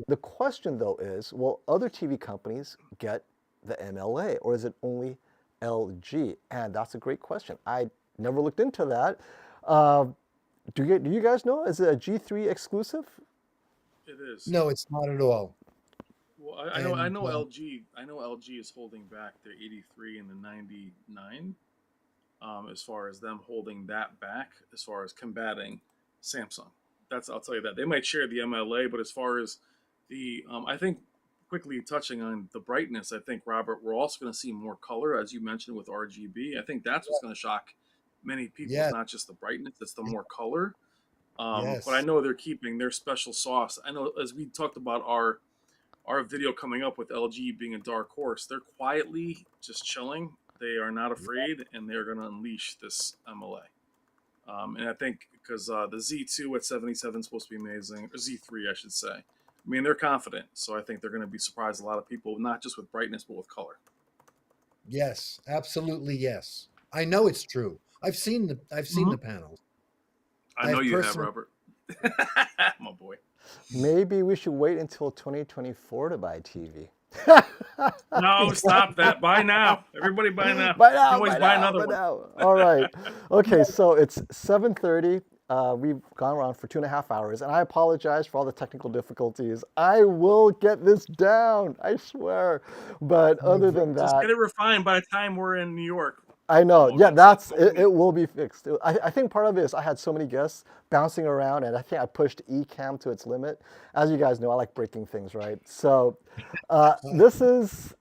the question though is, will other TV companies get the MLA, or is it only LG? And that's a great question. I never looked into that. Do you guys know? Is it a G3 exclusive? It is. No, it's not at all. Well, I know LG. I know LG is holding back their 83 and the 99, as far as them holding that back, as far as combating Samsung. I'll tell you that they might share the MLA, but as far as the, I think quickly touching on the brightness, I think Robert, we're also going to see more color, as you mentioned with RGB. I think that's what's going to shock many people. It's not just the brightness; it's the more color. But I know they're keeping their special sauce. I know, as we talked about our video coming up with LG being a dark horse, they're quietly just chilling. They are not afraid, and they're going to unleash this MLA. And I think because the Z2 at 77 is supposed to be amazing, or Z3, I should say. I mean, they're confident, so I think they're going to be surprised a lot of people, not just with brightness, but with color. Yes, absolutely yes. I know it's true. I've seen the panels. I know you have, Robert. My boy. Maybe we should wait until 2024 to buy TV. No, stop that. Buy now. Everybody buy now. By You now, can always by buy now, another by one. now. All right. Okay, so it's 7:30. We've gone around for 2.5 hours, and I apologize for all the technical difficulties. I will get this down, I swear. But other than Just that, get it refined by the time we're in New York. I know. We'll Yeah, get set. that's it. It will be fixed. I think part of it is I had so many guests bouncing around, and I think I pushed Ecamm to its limit. As you guys know, I like breaking things, right? So this is.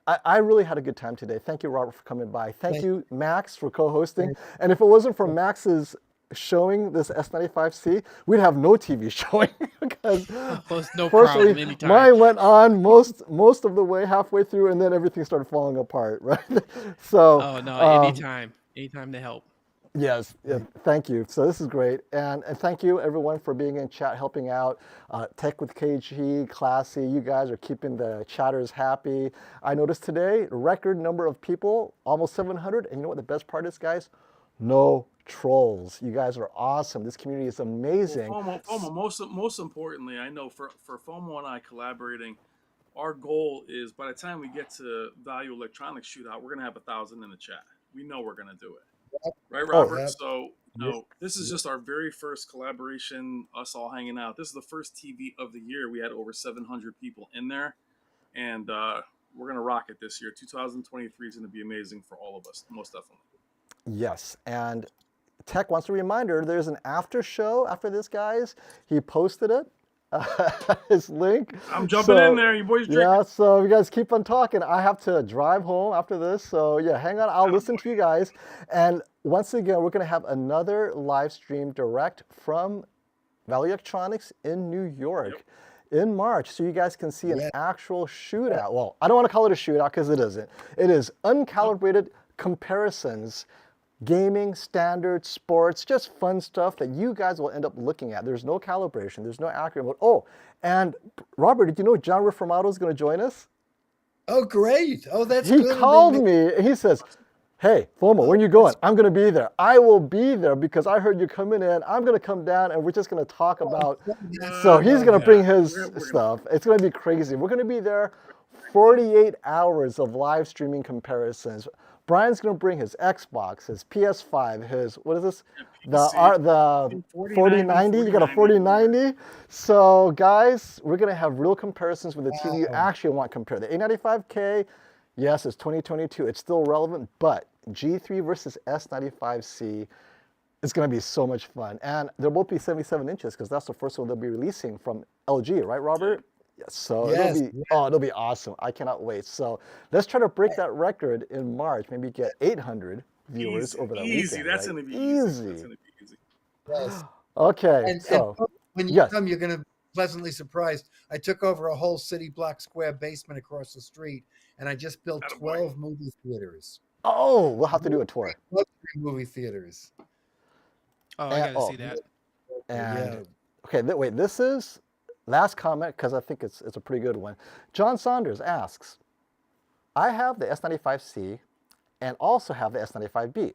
I really had a good time today. Thank you, Robert, for coming by. Thank you, Max, for co-hosting. And if it wasn't for Max's showing this S95C, we'd have no TV showing because Well, it's no problem. fortunately Anytime. mine went on most of the way, halfway through, and then everything started falling apart, right? So Oh no, anytime. Anytime to help. yes, yeah, thank you. So this is great. And thank you, everyone, for being in chat, helping out. Tech with KG, Classy, you guys are keeping the chatters happy. I noticed today, record number of people, almost 700. And you know what the best part is, guys? No trolls. You guys are awesome. This community is amazing. Well, FOMO, most importantly, I know for FOMO and I collaborating, our goal is by the time we get to Value Electronics Shootout, we're going to have 1,000 in the chat. We know we're going to do it. Right, Robert? yep. So, this is just our very first collaboration, us all hanging out. This is the first TV of the year. We had over 700 people in there, and we're going to rock it this year. 2023 is going to be amazing for all of us, most definitely. Yes, and Tech wants a reminder, there's an after show after this, guys. He posted it, his link. I'm jumping in there. You boys drink. Yeah, so you guys keep on talking. I have to drive home after this, so yeah, hang on. I'll listen to you guys. And once again, we're going to have another live stream direct from Valley Electronics in New York in March, so you guys can see an actual shootout. Well, I don't want to call it a shootout because it isn't. It is uncalibrated comparisons, gaming, standard, sports, just fun stuff that you guys will end up looking at. There's no calibration, there's no accurate mode. Oh, and Robert, did you know John Reformato is going to join us? Oh, great. Oh, that's He good. called me and he says, hey, FOMO, where are you going? I'm going to be there. I will be there because I heard you coming in. I'm going to come down and we're just going to talk about. So he's going to bring his stuff. It's going to be crazy. We're going to be there 48 hours of live streaming comparisons. Brian's going to bring his Xbox, his PS5, his, what is this? The 4090. You got a 4090. So guys, we're going to have real comparisons with the TV you actually want compared. The A95K, yes, it's 2022. It's still relevant, but G3 versus S95C is going to be so much fun. And they'll both be 77 inches because that's the first one they'll be releasing from LG, right, Robert? Yes. So it'll be awesome. I cannot wait. So let's try to break that record in March. Maybe get 800 viewers over that weekend. That's right? going to be easy. That's going to be easy. Yes. Okay. And when you come, you're going to be pleasantly surprised. I took over a whole city block square basement across the street, and I just built 12 movie theaters. Oh, we'll have to do a tour. Movie theaters. Oh, I got to see that. And okay, wait, this is last comment because I think it's a pretty good one. John Saunders asks, I have the S95C and also have the S95B.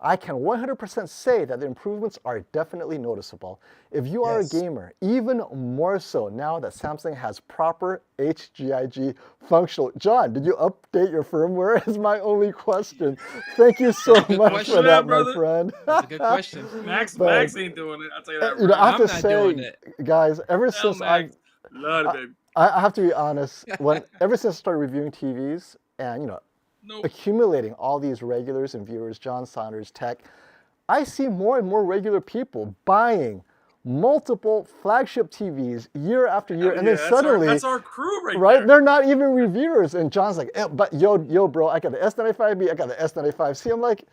I can 100% say that the improvements are definitely noticeable. If you are a gamer, even more so now that Samsung has proper HGIG functional. John, did you update your firmware? Is my only question. Thank you so much for that, my friend. That's a good question. Max ain't doing it. I'll tell you that. I have to say, guys, ever since I have to be honest, ever since I started reviewing TVs and accumulating all these regulars and viewers, John Saunders, Tech, I see more and more regular people buying multiple flagship TVs year after year, and then suddenly that's our crew right there. They're not even reviewers, and John's like, but yo, bro, I got the S95B, I got the S95C. I'm like,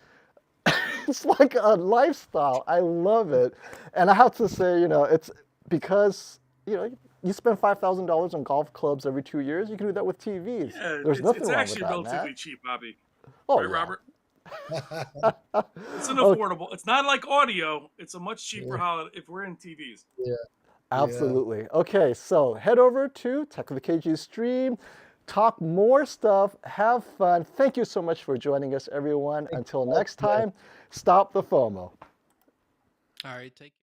it's like a lifestyle. I love it, and I have to say, it's because you spend $5,000 on golf clubs every 2 years. You can do that with TVs. Yeah, There's nothing it's wrong actually with that, relatively man. cheap, Bobby. Oh, right, Robert? It's an affordable. It's not like audio. It's a much cheaper holiday if we're in TVs. Yeah. Absolutely. Okay, so head over to Tech with the KG stream, talk more stuff, have fun. Thank you so much for joining us, everyone. Until next time, stop the FOMO. All right, take care.